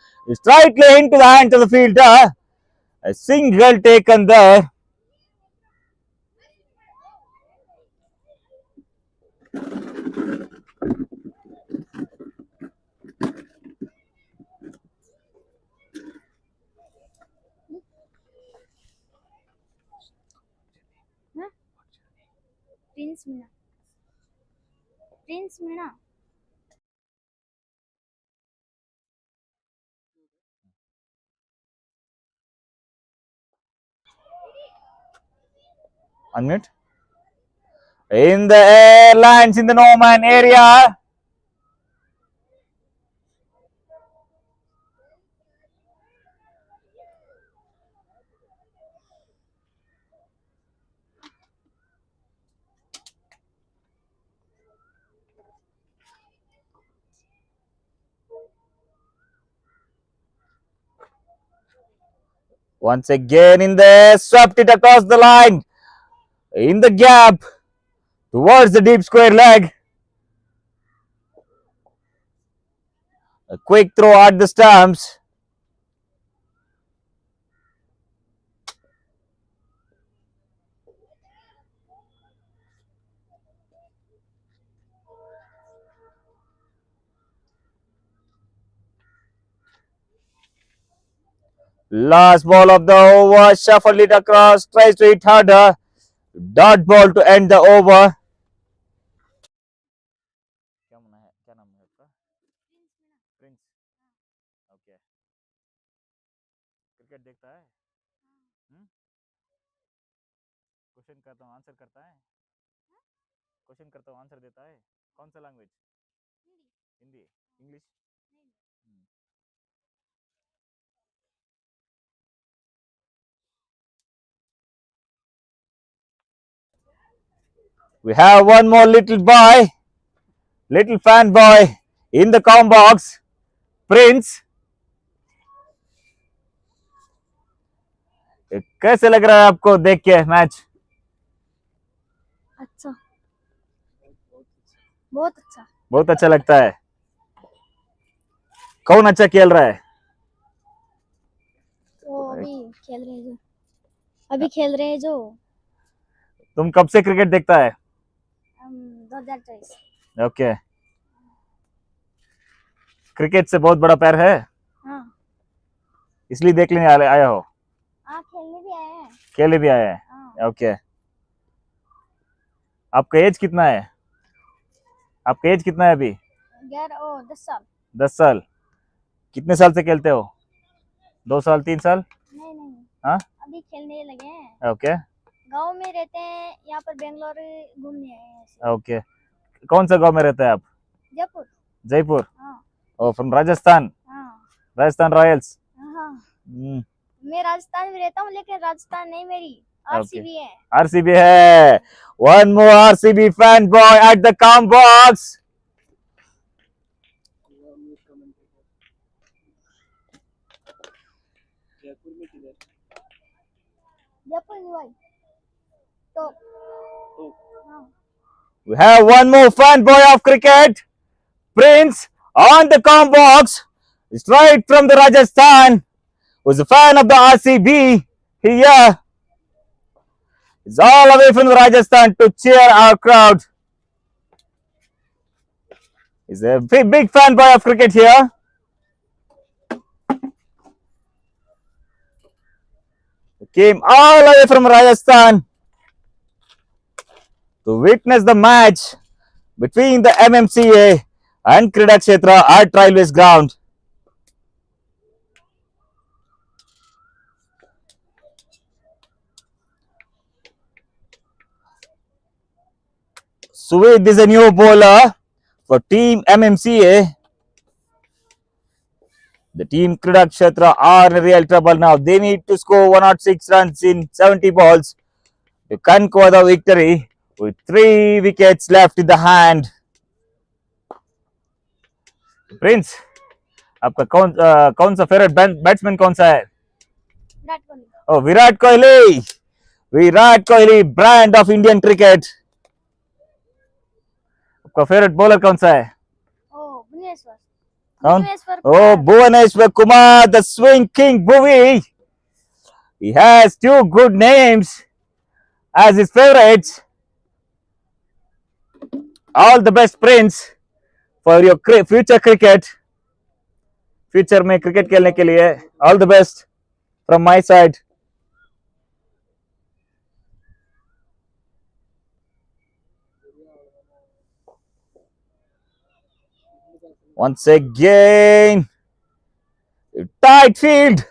Slightly into the hands of the fielder. A single taken there. Prince Mina. Prince Mina. Unmute. In the air, lands in the no man area. Once again in the air, swept it across the line. In the gap towards the deep square leg. A quick throw at the stumps. Last ball of the over, shuffled it across, tries to hit harder. Dot ball to end the over. क्या नाम है आपका? Prince. Okay. Cricket देखता है? Question करता हूँ answer करता है? क्वेश्चन करता हूँ आंसर देता है? कौन सा language? Hindi. English? We have one more little boy, little fan boy in the com box. Prince. कैसे लग रहा है आपको देख के मैच? अच्छा. बहुत अच्छा. बहुत अच्छा लगता है. कौन अच्छा खेल रहा है? वो अभी खेल रहे हैं जो तुम कब से क्रिकेट देखता है? 2023. ओके. क्रिकेट से बहुत बड़ा प्यार है, हाँ. इसलिए देख लेने आया हो? हाँ, खेलने भी आए हैं. खेलने भी आया है. हाँ. ओके. आपका एज कितना है? आपका एज कितना है अभी? 10 साल. 10 साल. कितने साल से खेलते हो? 2 साल 3 साल? नहीं. हाँ, अभी खेलने लगे हैं. ओके. गांव में रहते हैं, यहाँ पर बेंगलोर घूमने आए हैं ऐसे. ओके. कौन सा गांव में रहता है आप? जयपुर. जयपुर. हाँ. ओ, फ्रॉम राजस्थान. हाँ. राजस्थान रॉयल्स. हाँ. मैं राजस्थान में रहता हूँ, लेकिन राजस्थान नहीं, मेरी आरसीबी है. आरसीबी है. One more RCB fan boy at the com box. Jaipur Niwai. तो We have one more fan boy of cricket, Prince, on the com box. It's right from the Rajasthan. Who's a fan of the RCB here. It's all away from the Rajasthan to cheer our crowd. He's a big fan boy of cricket here. Came all the way from Rajasthan to witness the match between the MMCA and Kreedakshetra at Railways ground. Suved is a new bowler for team MMCA. The team Kreedakshetra are in real trouble now. They need to score 106 runs in 70 balls to conquer the victory with 3 wickets left in the hand. Prince, आपका कौन सा favourite batsman कौन सा है? Virat Kohli. Oh, Virat Kohli. Virat Kohli, brand of Indian cricket. आपका favourite bowler कौन सा है? भुवनेश्वर। कौन? Bhuvneshwar Oh, Kumar. Bhuvaneshwar Kumar, the swing king Bhuvi. He has 2 good names as his favorites. All the best, Prince, for your future cricket. Future में cricket खेलने के लिए all the best from my side. Once again, tight field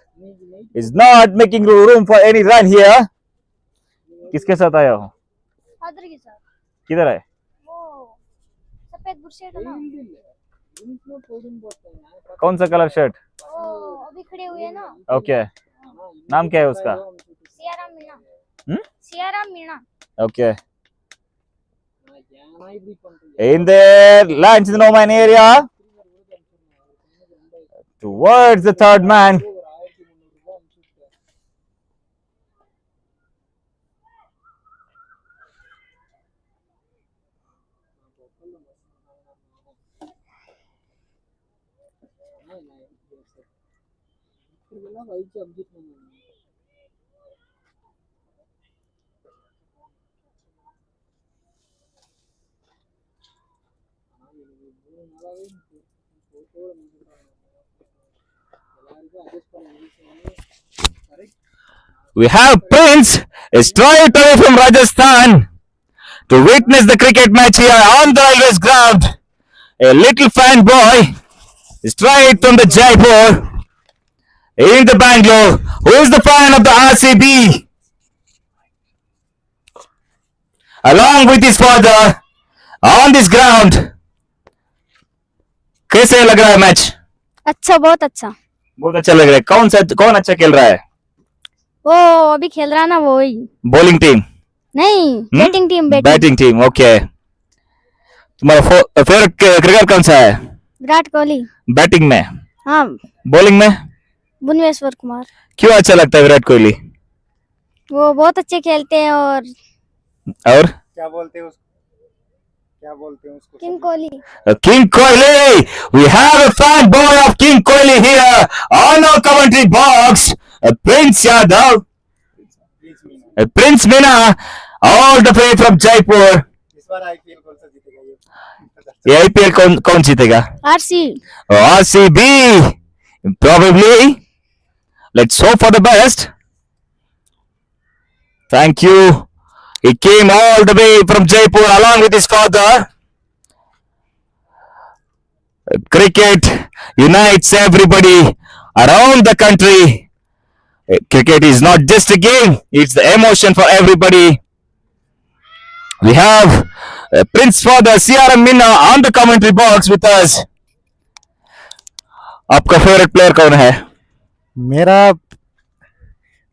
is not making room for any run here. किसके साथ आया हो? Father के साथ। किधर है? वो सफेद बुशर्ट है ना। कौन सा कलर शर्ट? वो अभी खड़े हुए हैं ना। ओके, नाम क्या है उसका? Siyaram Meena. Siyaram Meena. Okay. In there, lands in the no man area towards the third man. We have Prince straight away from Rajasthan to witness the cricket match here on the railways ground. A little fan boy straight from the Jaipur in the Bangalore, who is the fan of the RCB, along with his father on this ground. कैसे लग रहा है match? अच्छा, बहुत अच्छा। बहुत अच्छा लग रहा है। कौन अच्छा खेल रहा है? वो अभी खेल रहा है ना, वो ही बॉलिंग टीम नहीं, batting team. Batting team. Okay, तुम्हारा फेवरेट क्रिकेटर कौन सा है? विराट कोहली। बैटिंग में? हाँ। बॉलिंग में? भुवनेश्वर कुमार। क्यों अच्छा लगता है विराट कोहली? वो बहुत अच्छे खेलते हैं। और क्या बोलते हैं उसको? King Kohli. King Kohli. We have a fan boy of King Kohli here on our commentary box. Prince Yadav. Prince Meena, all the way from Jaipur. इस बार आईपीएल कौन सा जीतेगा? ये आईपीएल कौन जीतेगा? RCB. Probably. Let's hope for the best. Thank you. He came all the way from Jaipur along with his father. Cricket unites everybody around the country. Cricket is not just a game, it's the emotion for everybody. We have Prince father CRM Minna on the commentary box with us. आपका favourite player कौन है?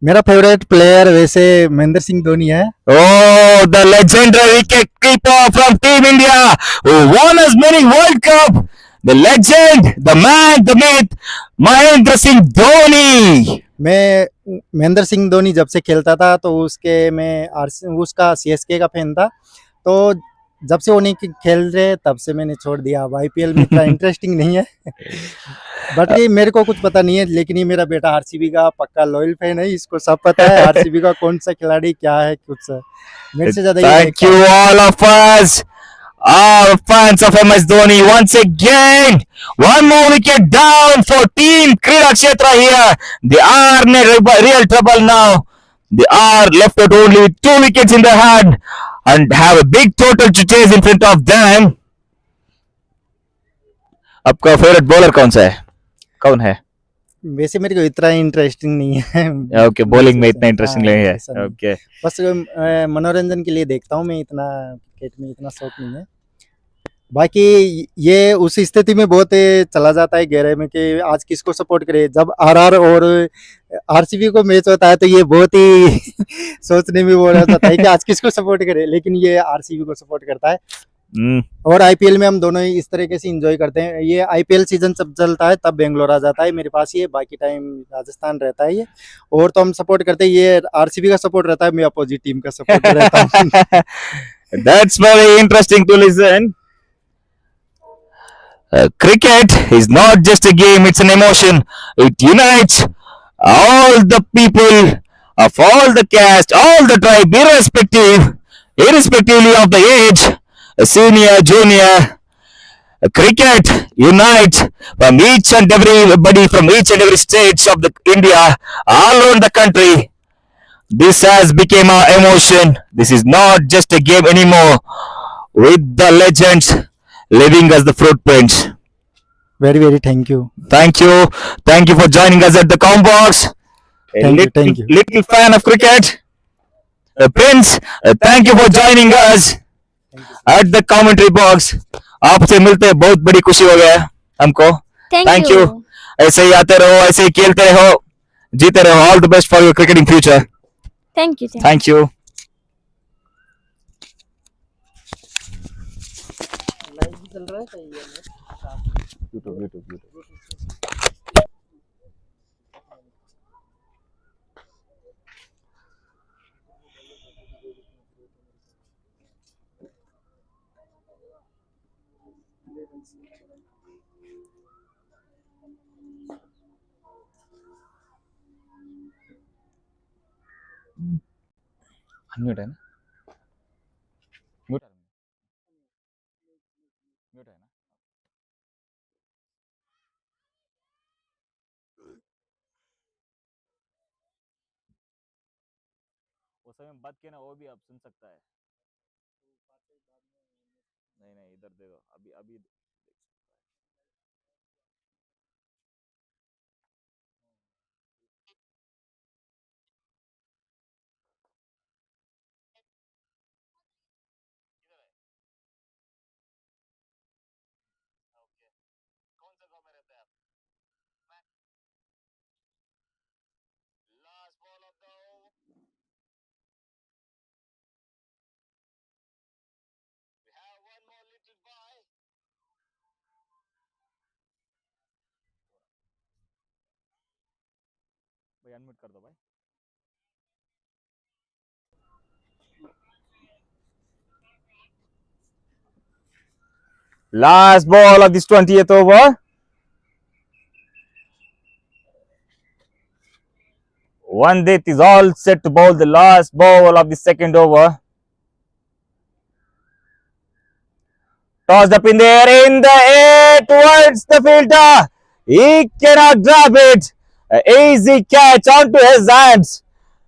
मेरा favourite player वैसे महेंद्र सिंह धोनी है। Oh, the legendary wicket keeper from Team India who won as many World Cup. The legend, the man, the myth, Mahendra Singh Dhoni. मैं महेंद्र सिंह धोनी जब से खेलता था तो उसका सीएसके का फैन था। तो जब से वो नहीं खेल रहे तब से मैंने छोड़ दिया। अब आईपीएल में इतना इंटरेस्टिंग नहीं है। बट ये मेरे को कुछ पता नहीं है, लेकिन ये मेरा बेटा आरसीबी का पक्का लॉयल फैन है, इसको सब पता है आरसीबी का कौन सा खिलाड़ी क्या है कुछ मेरे से ज्यादा। Thank you all of us, our fans of MS Dhoni. Once again, one more wicket down for Team Kreedakshetra here. They are in real trouble now. They are left with only 2 wickets in their hand and have a big total to chase in front of them. आपका favourite bowler कौन है? वैसे मेरे को इतना interesting नहीं है। Okay, bowling में इतना इंटरेस्टिंग नहीं है। ओके, बस मनोरंजन के लिए देखता हूँ मैं, इतना क्रिकेट में इतना शौक नहीं है। बाकी ये उस स्थिति में बहुत चला जाता है गहरे में कि आज किसको सपोर्ट करे। जब आरआर और आरसीबी को मैच होता है तो ये बहुत ही सोचने में वो हो जाता है कि आज किसको सपोर्ट करे, लेकिन ये आरसीबी को सपोर्ट करता है। और आईपीएल में हम दोनों ही इस तरीके से एंजॉय करते हैं। ये आईपीएल सीजन जब चलता है तब बेंगलोर आ जाता है मेरे पास, ये बाकी टाइम राजस्थान रहता है ये। और तो हम सपोर्ट करते हैं, ये आरसीबी का सपोर्ट रहता है, मैं अपोजिट टीम का सपोर्ट रहता हूँ। That's very interesting to listen. Cricket is not just a game, it's an emotion. It unites all the people of all the caste, all the tribe, irrespectively of the age, senior, junior. Cricket unites from each and everybody from each and every states of the India, all around the country. This has become our emotion. This is not just a game anymore. With the legends leaving us the footprints. Very very thank you. Thank you. Thank you for joining us at the Combox. A Thank you. little fan of cricket. Prince, thank you for joining us at the commentary box. आपसे मिलते बहुत बड़ी खुशी हो गया हमको। Thank you. you. ऐसे ही आते रहो, ऐसे ही खेलते रहो, जीते रहो। All the best for your cricketing future. Thank you. Thank you. Unmute है ना? Mute है ना? Mute है ना? वो समय बात किया ना, वो भी आप सुन सकता है। नहीं नहीं, इधर देखो, अभी अभी कौन सा गांव में रहते हैं आप? Last ball of the over, we have one more little boy. भाई अनम्यूट कर दो भाई। Last ball of this 20th over. One death is all set to bowl the last ball of the second over. Tossed up in the air towards the fielder. He cannot grab it. An easy catch onto his hands.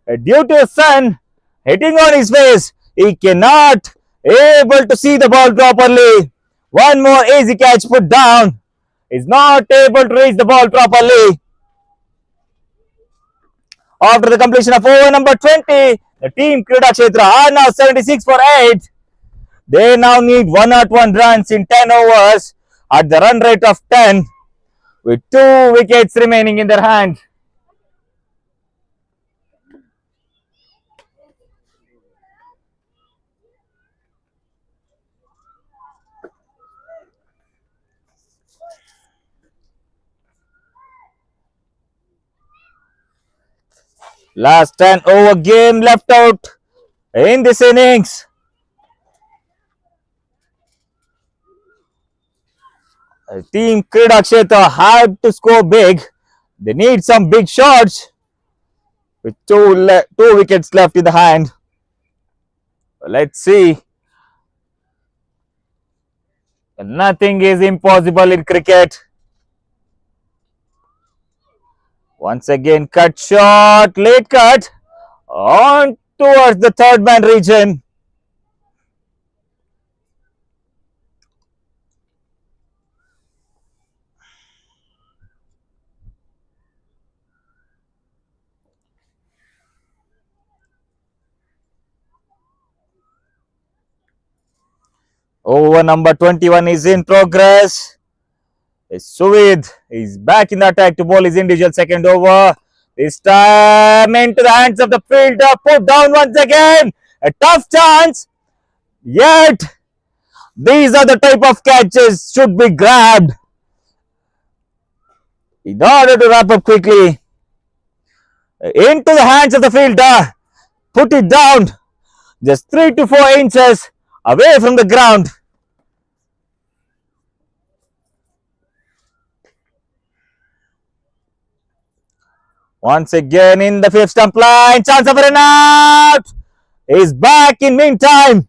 Due to the sun hitting on his face, he cannot able to see the ball properly. One more easy catch put down. Is not able to reach the ball properly. After the completion of over number 20, the team Kreedakshetra are now 76 for 8. They now need 101 runs in 10 overs at the run rate of 10 with 2 wickets remaining in their hand. Last 10 over game left out in this innings. Team Kreedakshetra had to score big. They need some big shots with two wickets left in the hand. Let's see. Nothing is impossible in cricket. Once again, cut shot, late cut on towards the third man region. Over number 21 is in progress. Suvid is back in the attack to bowl his individual second over. This time into the hands of the fielder. Put down once again. A tough chance. Yet, these are the type of catches should be grabbed in order to wrap up quickly. Into the hands of the fielder. Put it down. Just 3 to 4 inches away from the ground. Once again in the fifth stump line. Chance of a run out. Is back in meantime.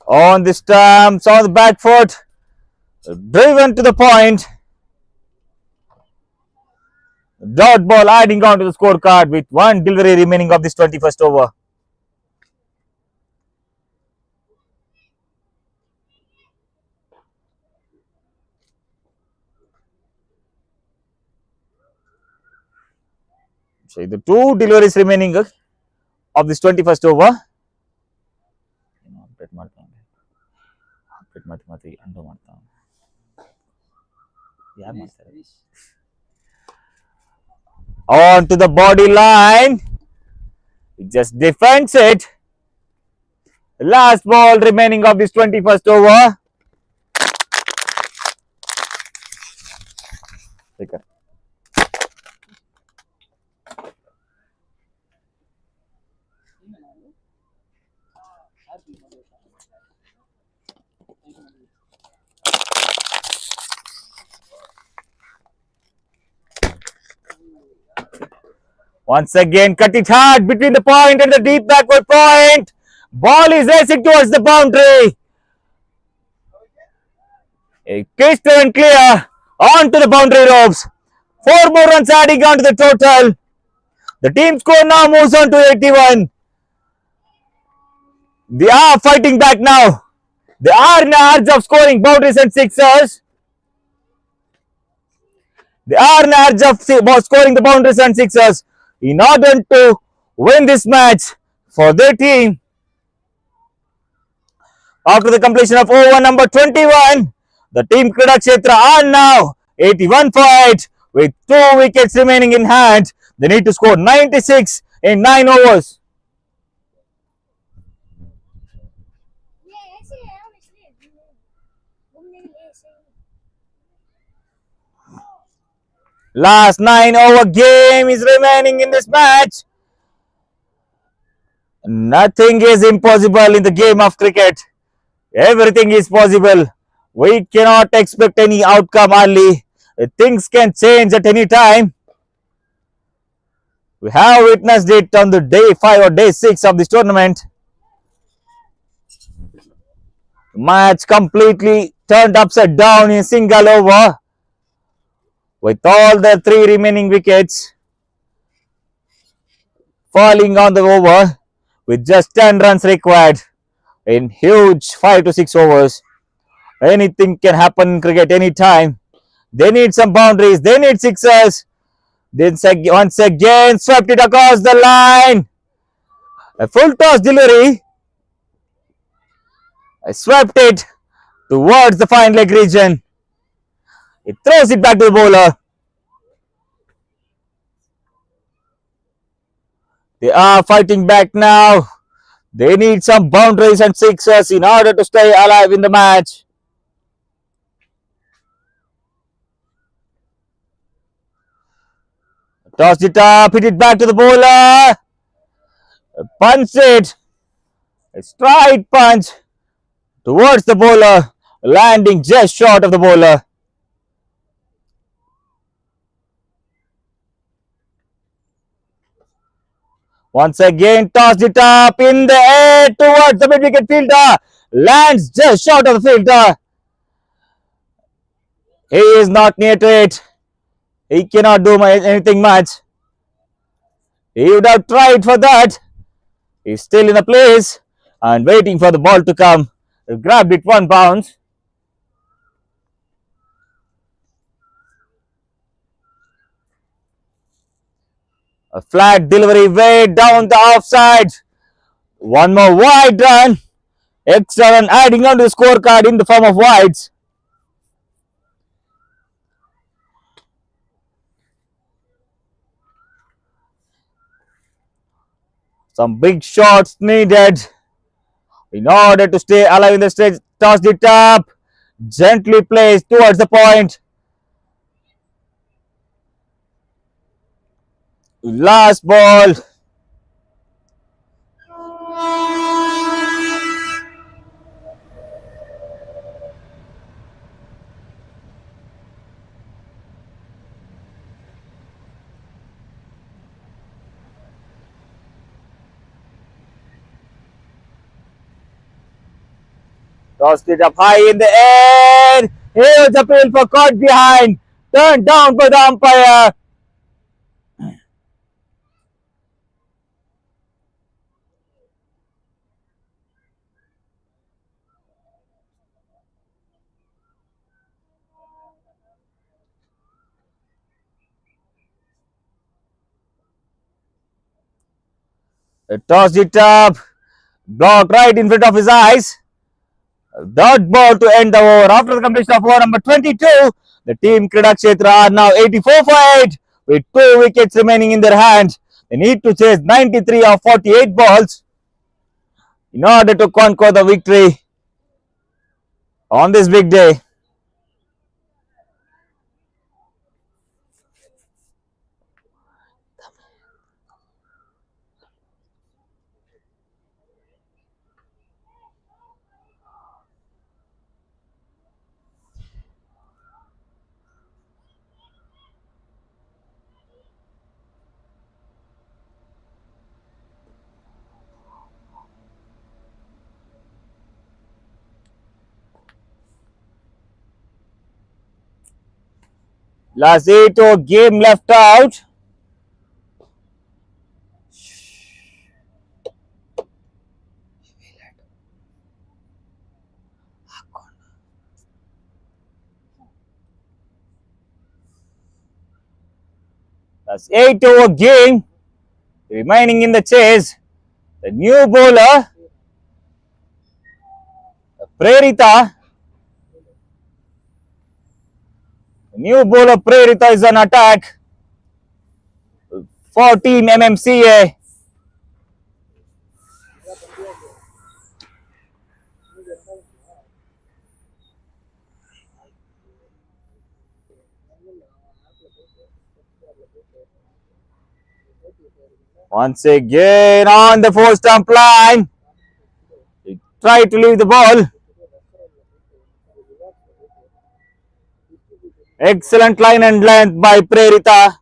On the stumps, on the back foot, driven to the point. Dot ball adding on to the scorecard with one delivery remaining of this 21st over. So the two deliveries remaining of this 21st over. On to the body line. It just defends it. Last ball remaining of this 21st over. Once again, cut it hard between the point and the deep backward point. Ball is racing towards the boundary. A crystal and clear onto the boundary ropes. 4 more runs adding on to the total. The team score now moves on to 81. They are fighting back now. They are in the urge of scoring boundaries and sixers. They are in the urge of scoring the boundaries and sixers in order to win this match for their team. After the completion of over number 21, the team Kreedakshetra are now 81 for 8 with 2 wickets remaining in hand. They need to score 96 in 9 overs. Last 9 over game is remaining in this match. Nothing is impossible in the game of cricket. Everything is possible. We cannot expect any outcome early. Things can change at any time. We have witnessed it on the day 5 or day 6 of this tournament. Match completely turned upside down in a single over with all the 3 remaining wickets falling on the over with just 10 runs required in huge 5 to 6 overs. Anything can happen in cricket anytime. They need some boundaries. They need sixers. Then once again swept it across the line. A full toss delivery. I swept it towards the fine leg region. It throws it back to the bowler. They are fighting back now. They need some boundaries and sixers in order to stay alive in the match. Tossed it up, hit it back to the bowler. Punched it. A straight punch towards the bowler, landing just short of the bowler. Once again, tossed it up in the air towards the mid-wicket fielder. Lands just short of the fielder. He is not near to it. He cannot do anything much. He would have tried for that. He's still in a place and waiting for the ball to come. He grabbed it one bounce. A flat delivery way down the offside. One more wide run. Extra run adding on to the scorecard in the form of wides. Some big shots needed in order to stay alive in the stage. Tossed it up. Gently placed towards the point. Last ball. Tossed it up high in the air. Huge appeal for caught behind. Turned down by the umpire. Tossed it up. Blocked right in front of his eyes. Dot ball to end the over. After the completion of over number 22, the team Kreedakshetra are now 84 for 8 with 2 wickets remaining in their hands. They need to chase 93 of 48 balls in order to conquer the victory on this big day. Last 8 game left out. Last 8 game remaining in the chase. The new bowler, Prerita. The new bowler Prerita is on attack for team MMCA. Once again on the 4-stump line. He tried to leave the ball. Excellent line and length by Prerita.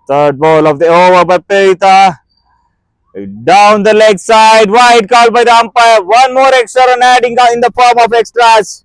Third ball of the over by Prerita. Down the leg side, wide call by the umpire. One more extra run adding in the form of extras.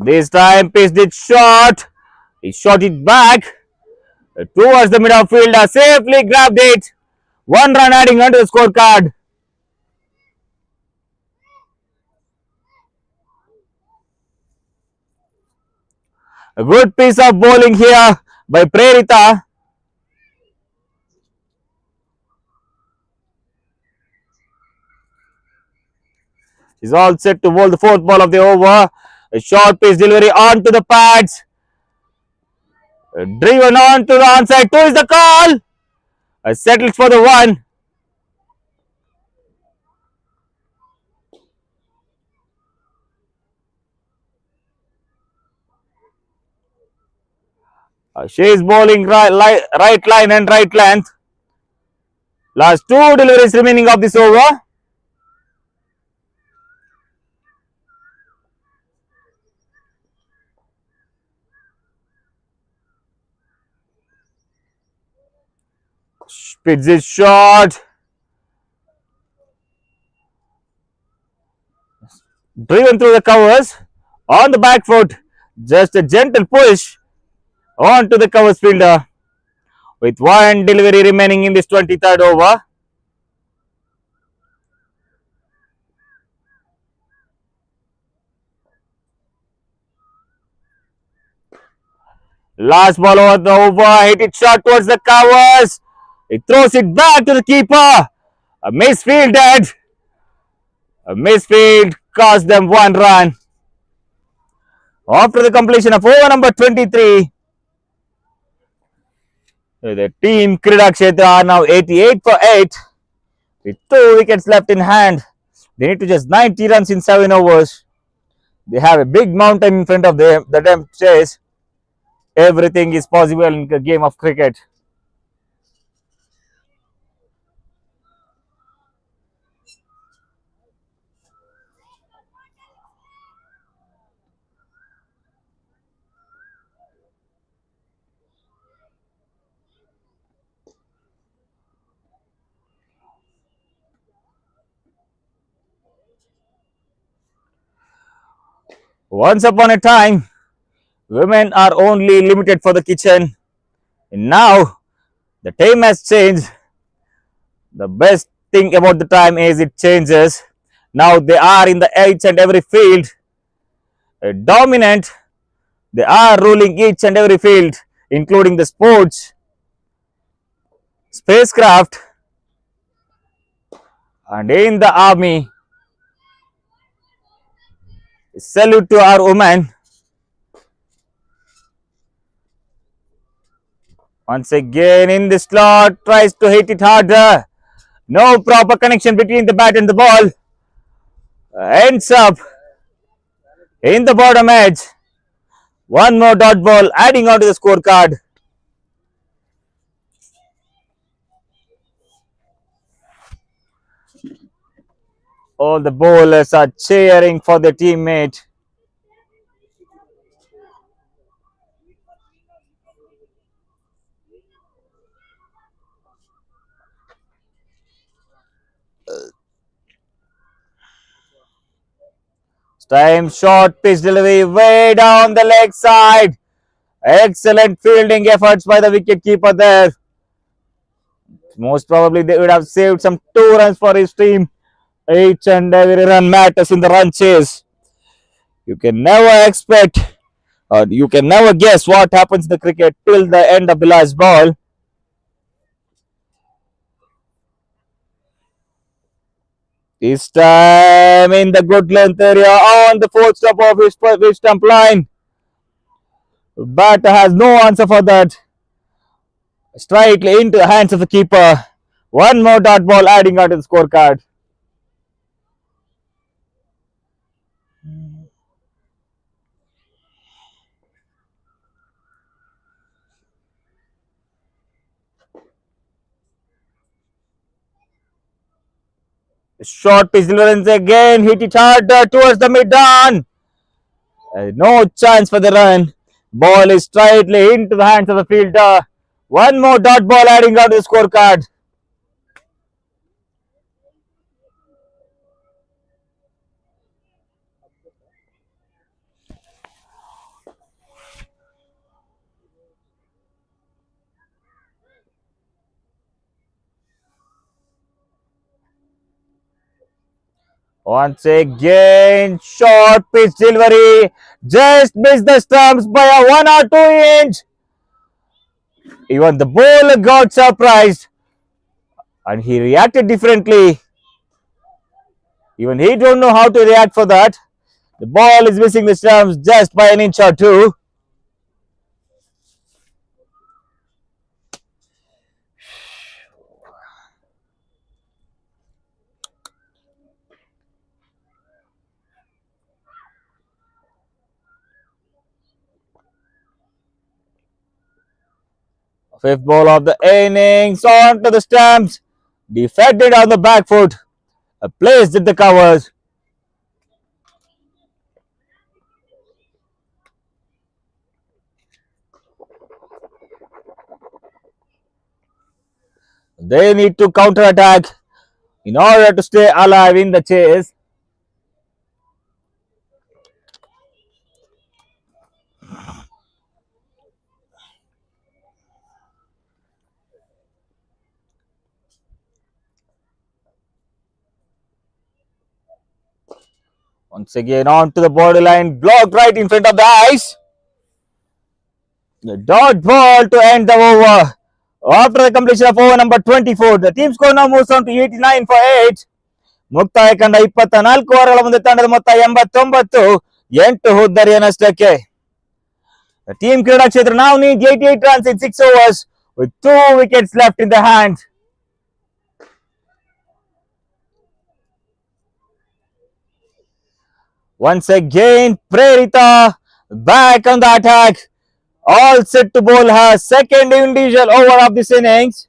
This time pitched it short. He shot it back towards the middle fielder. Safely grabbed it. 1 run adding onto the scorecard. A good piece of bowling here by Prerita. He's all set to bowl the 4th ball of the over. A short pitch delivery onto the pads. Driven on to the onside. 2 is the call. Settles for the 1. She is bowling right line and right length. Last two deliveries remaining of this over. Spits is short. Driven through the covers. On the back foot. Just a gentle push onto the covers fielder. With one delivery remaining in this 23rd over. Last ball over the over. Hit it shot towards the covers. It throws it back to the keeper. A misfielded. A misfield cost them one run. After the completion of over number 23, the team Kreedakshetra are now 88 for 8 with 2 wickets left in hand. They need to just 90 runs in 7 overs. They have a big mountain in front of them. The them chase. Everything is possible in a game of cricket. Once upon a time, women are only limited for the kitchen. And now, the time has changed. The best thing about the time is it changes. Now they are in the each and every field. Dominant. They are ruling each and every field, including the sports, spacecraft, and in the army. Salute to our women. Once again in the slot, tries to hit it harder. No proper connection between the bat and the ball. Ends up in the bottom edge. One more dot ball adding on to the scorecard. All the bowlers are cheering for their teammate. Time short pitch delivery way down the leg side. Excellent fielding efforts by the wicket keeper there. Most probably they would have saved some 2 runs for his team. Each and every run matters in the run chase. You can never expect or you can never guess what happens in the cricket till the end of the last ball. This time in the good length area on the fourth stop of his stump line. Batter has no answer for that. Straight into the hands of the keeper. One more dot ball adding out to the scorecard. Short pitch deliverance again. Hit it hard towards the mid-on. No chance for the run. Ball is straightly into the hands of the fielder. One more dot ball adding out to the scorecard. Once again, short pitch delivery. Just missed the stumps by a 1 or 2 inch. Even the bowler got surprised and he reacted differently. Even he don't know how to react for that. The ball is missing the stumps just by an inch or two. Fifth ball of the innings onto the stumps. Defended on the back foot. Placed at the covers. They need to counter attack in order to stay alive in the chase. Once again onto the borderline, blocked right in front of the eyes. A dot ball to end the over. After the completion of over number 24, the team score now moves on to 89 for 8. ಮುಕ್ತಾಯ ಕಂಡ 24 ಓವರ್ಗಳ ಮುಂದೆ ತಂಡದ ಮೊತ್ತ 89, 8 ಹುದ್ದರಿಯನ್ನಷ್ಟಕ್ಕೆ. The team Kreedakshetra now needs 88 runs in 6 overs with 2 wickets left in the hand. Once again, Kridaketra back on the attack. All set to bowl her second individual over of this innings.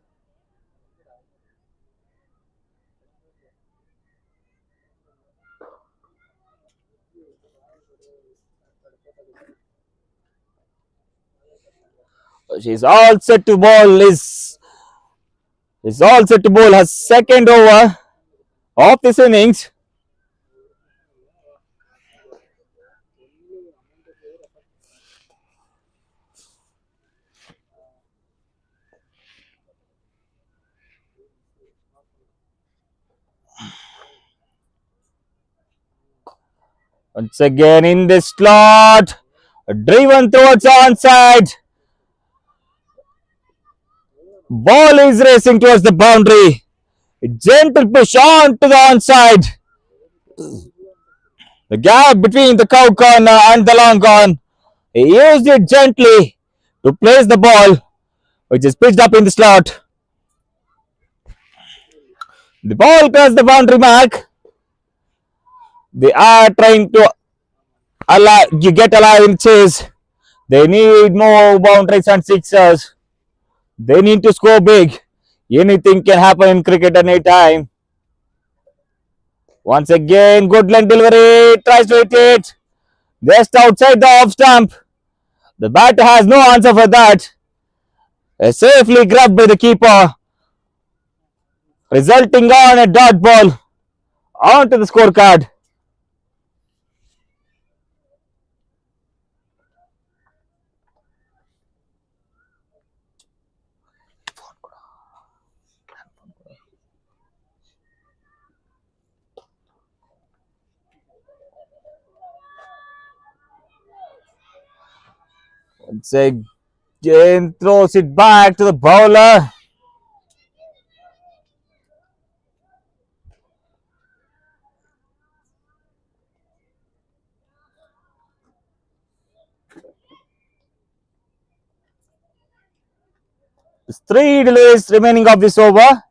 She's all set to bowl is all set to bowl her second over of this innings. Once again in this slot, driven towards onside. Ball is racing towards the boundary. A gentle push on to the onside. The gap between the cow corner and the long on. He used it gently to place the ball, which is pitched up in the slot. The ball crossed the boundary mark. They are trying to get alive in chase. They need more boundaries and sixers. They need to score big. Anything can happen in cricket at any time. Once again, good length delivery. Tries to hit it. Just outside the off stump. The batter has no answer for that. Safely grabbed by the keeper. Resulting on a dot ball onto the scorecard. Once again, throws it back to the bowler. There's 3 delays remaining of this over.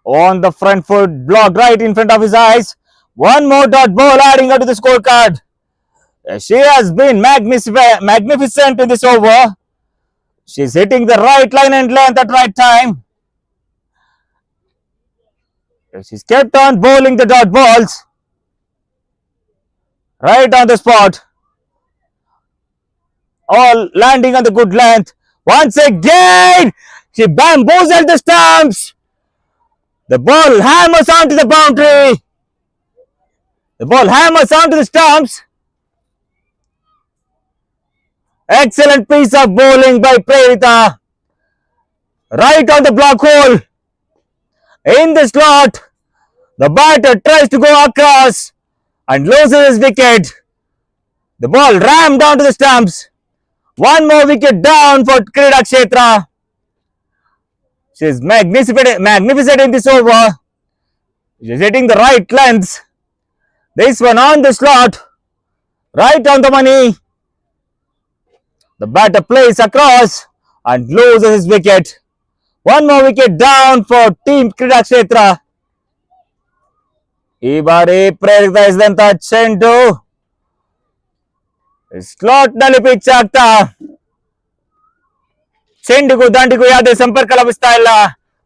On the front foot, blocked right in front of his eyes. One more dot ball adding up to the scorecard. She has been magnificent in this over. She's hitting the right line and length at right time. She's kept on bowling the dot balls right on the spot. All landing on the good length. Once again, she bamboozled the stumps. The ball hammers onto the boundary. The ball hammers onto the stumps. Excellent piece of bowling by Kridaketra. Right on the block hole. In the slot, the batter tries to go across and loses his wicket. The ball rammed onto the stumps. One more wicket down for Kreedakshetra. She's magnificent in this over. She's hitting the right lengths. This one on the slot. Right on the money. The batter plays across and loses his wicket. One more wicket down for team Kreedakshetra. ಈ ಬಾರಿ ಪ್ರೇರಿತ ಚೆಂಡು slot ನಲ್ಲಿ pitch ಆಗ್ತಾ ಚೆಂಡಿಗೂ ದಂಡಿಗೂ ಯಾವುದೇ ಸಂಪರ್ಕ ಲಭಿಸ್ತಾ ಇಲ್ಲ.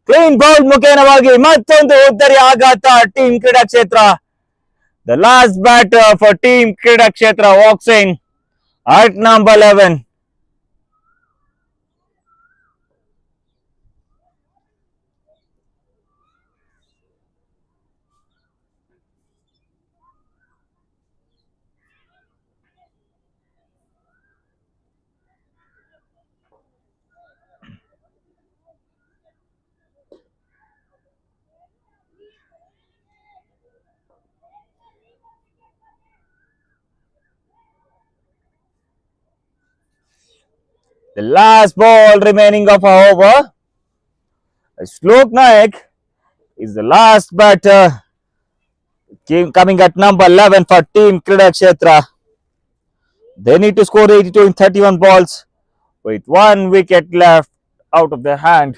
Clean bowl ಮುಖೇನವಾಗಿ ಮತ್ತೊಂದು ಉತ್ತರಿ ಆಘಾತ team Kreedakshetra. The last batter for team Kreedakshetra walks in at number 11. The last ball remaining of our over. Shlok Naik is the last batter coming at number 11 for team Kreedakshetra. They need to score 82 in 31 balls with 1 wicket left out of their hand.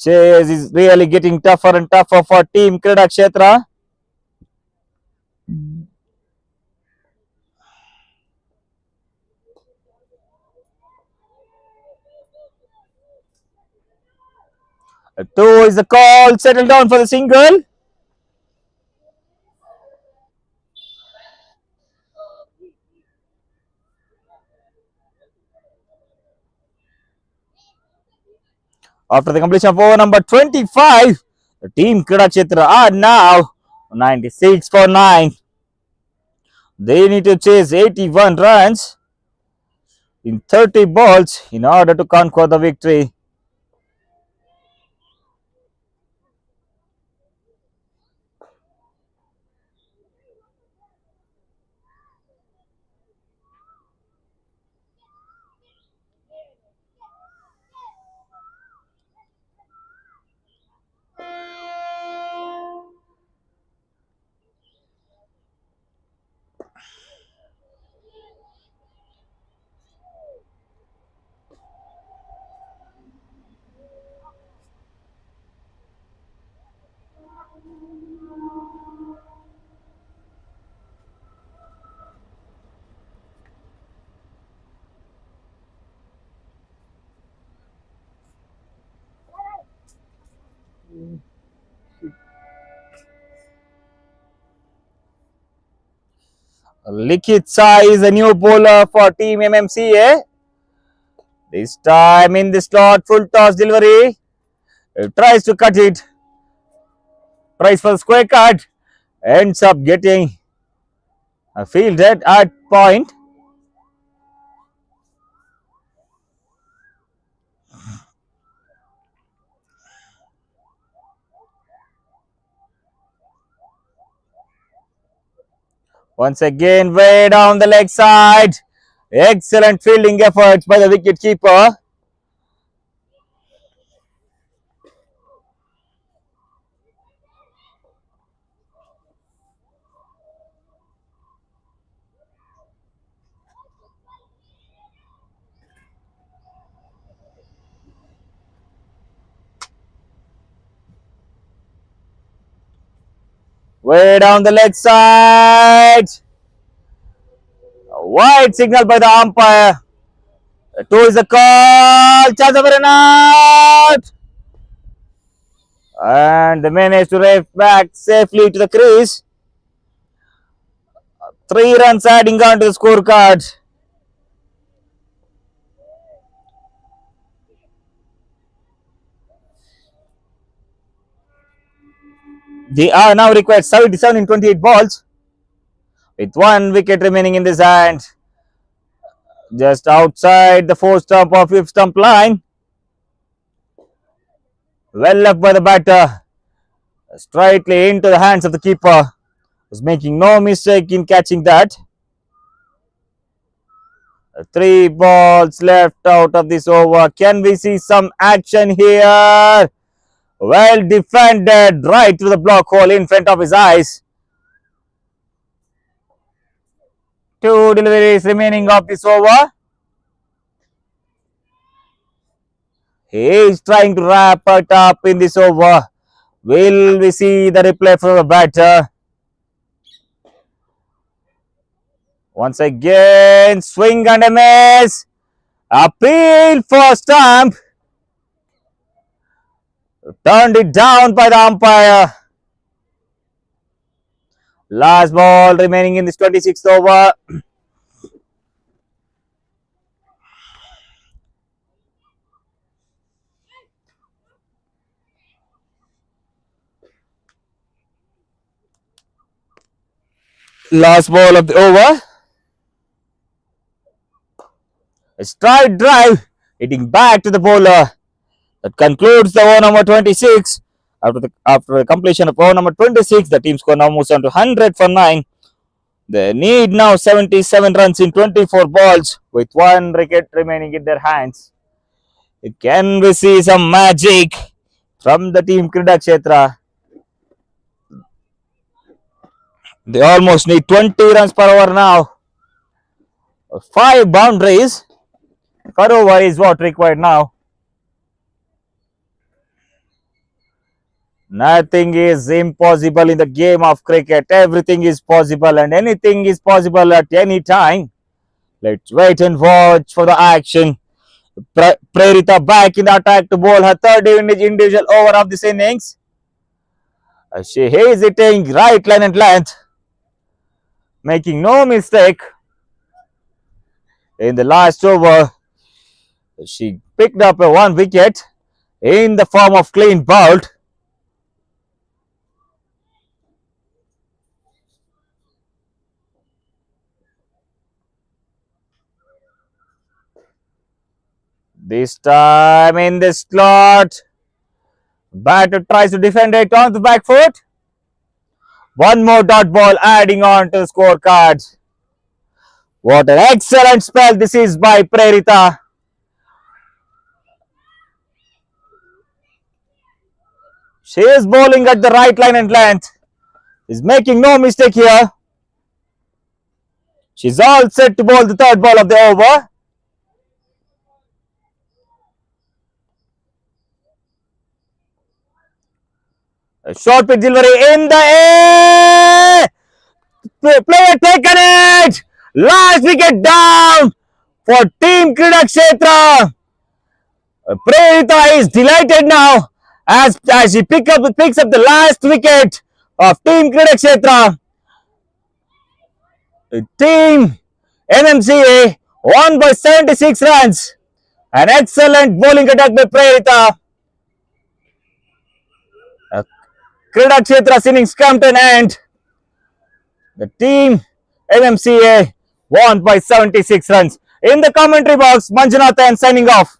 Chase is really getting tougher and tougher for team Kreedakshetra. Two is the call, settle down for the single. After the completion of over number 25, the team Kridaketra are now 96 for 9. They need to chase 81 runs in 30 balls in order to conquer the victory. Likitsa is a new bowler for team MMCA. This time in the slot, full toss delivery. He tries to cut it. Tries for the square cut. Ends up getting a fielded at point. Once again, way down the leg side. Excellent fielding efforts by the wicket keeper. Way down the leg side. A wide signal by the umpire. Two is the call. Chance of a run out. And they managed to race back safely to the crease. 3 runs adding on to the scorecard. They are now required 77 in 28 balls with 1 wicket remaining in this hand. Just outside the 4th stump or 5th stump line. Well left by the batter. Straightly into the hands of the keeper. Was making no mistake in catching that. 3 balls left out of this over. Can we see some action here? Well defended right through the block hole in front of his eyes. 2 deliveries remaining of this over. He is trying to wrap it up in this over. Will we see the replay from the batter? Once again, swing and a miss. Appeal for stump. Turned it down by the umpire. Last ball remaining in this 26th over. Last ball of the over. A straight drive, hitting back to the bowler. That concludes the over number 26. After the completion of over number 26, the team score now moves on to 100 for 9. They need now 77 runs in 24 balls with 1 wicket remaining in their hands. Can we see some magic from the team Kreedakshetra? They almost need 20 runs per over now. 5 boundaries per over is what required now. Nothing is impossible in the game of cricket. Everything is possible and anything is possible at any time. Let's wait and watch for the action. Prerita back in the attack to bowl her third individual over of this innings. She is hitting right line and length, making no mistake. In the last over, she picked up a 1 wicket in the form of clean bowled. This time in the slot, batter tries to defend it on the back foot. One more dot ball adding on to the scorecard. What an excellent spell this is by Prerita. She is bowling at the right line and length. Is making no mistake here. She's all set to bowl the third ball of the over. A short pitch delivery in the air. Player taken it. Last wicket down for Team Kreedakshetra. Prerita is delighted now as she picks up the last wicket of Team Kreedakshetra. Team MMCA won by 76 runs. An excellent bowling attack by Prerita. Kreedakshetra's innings come to an end. The team MMCA won by 76 runs. In the commentary box, Manjunathan signing off.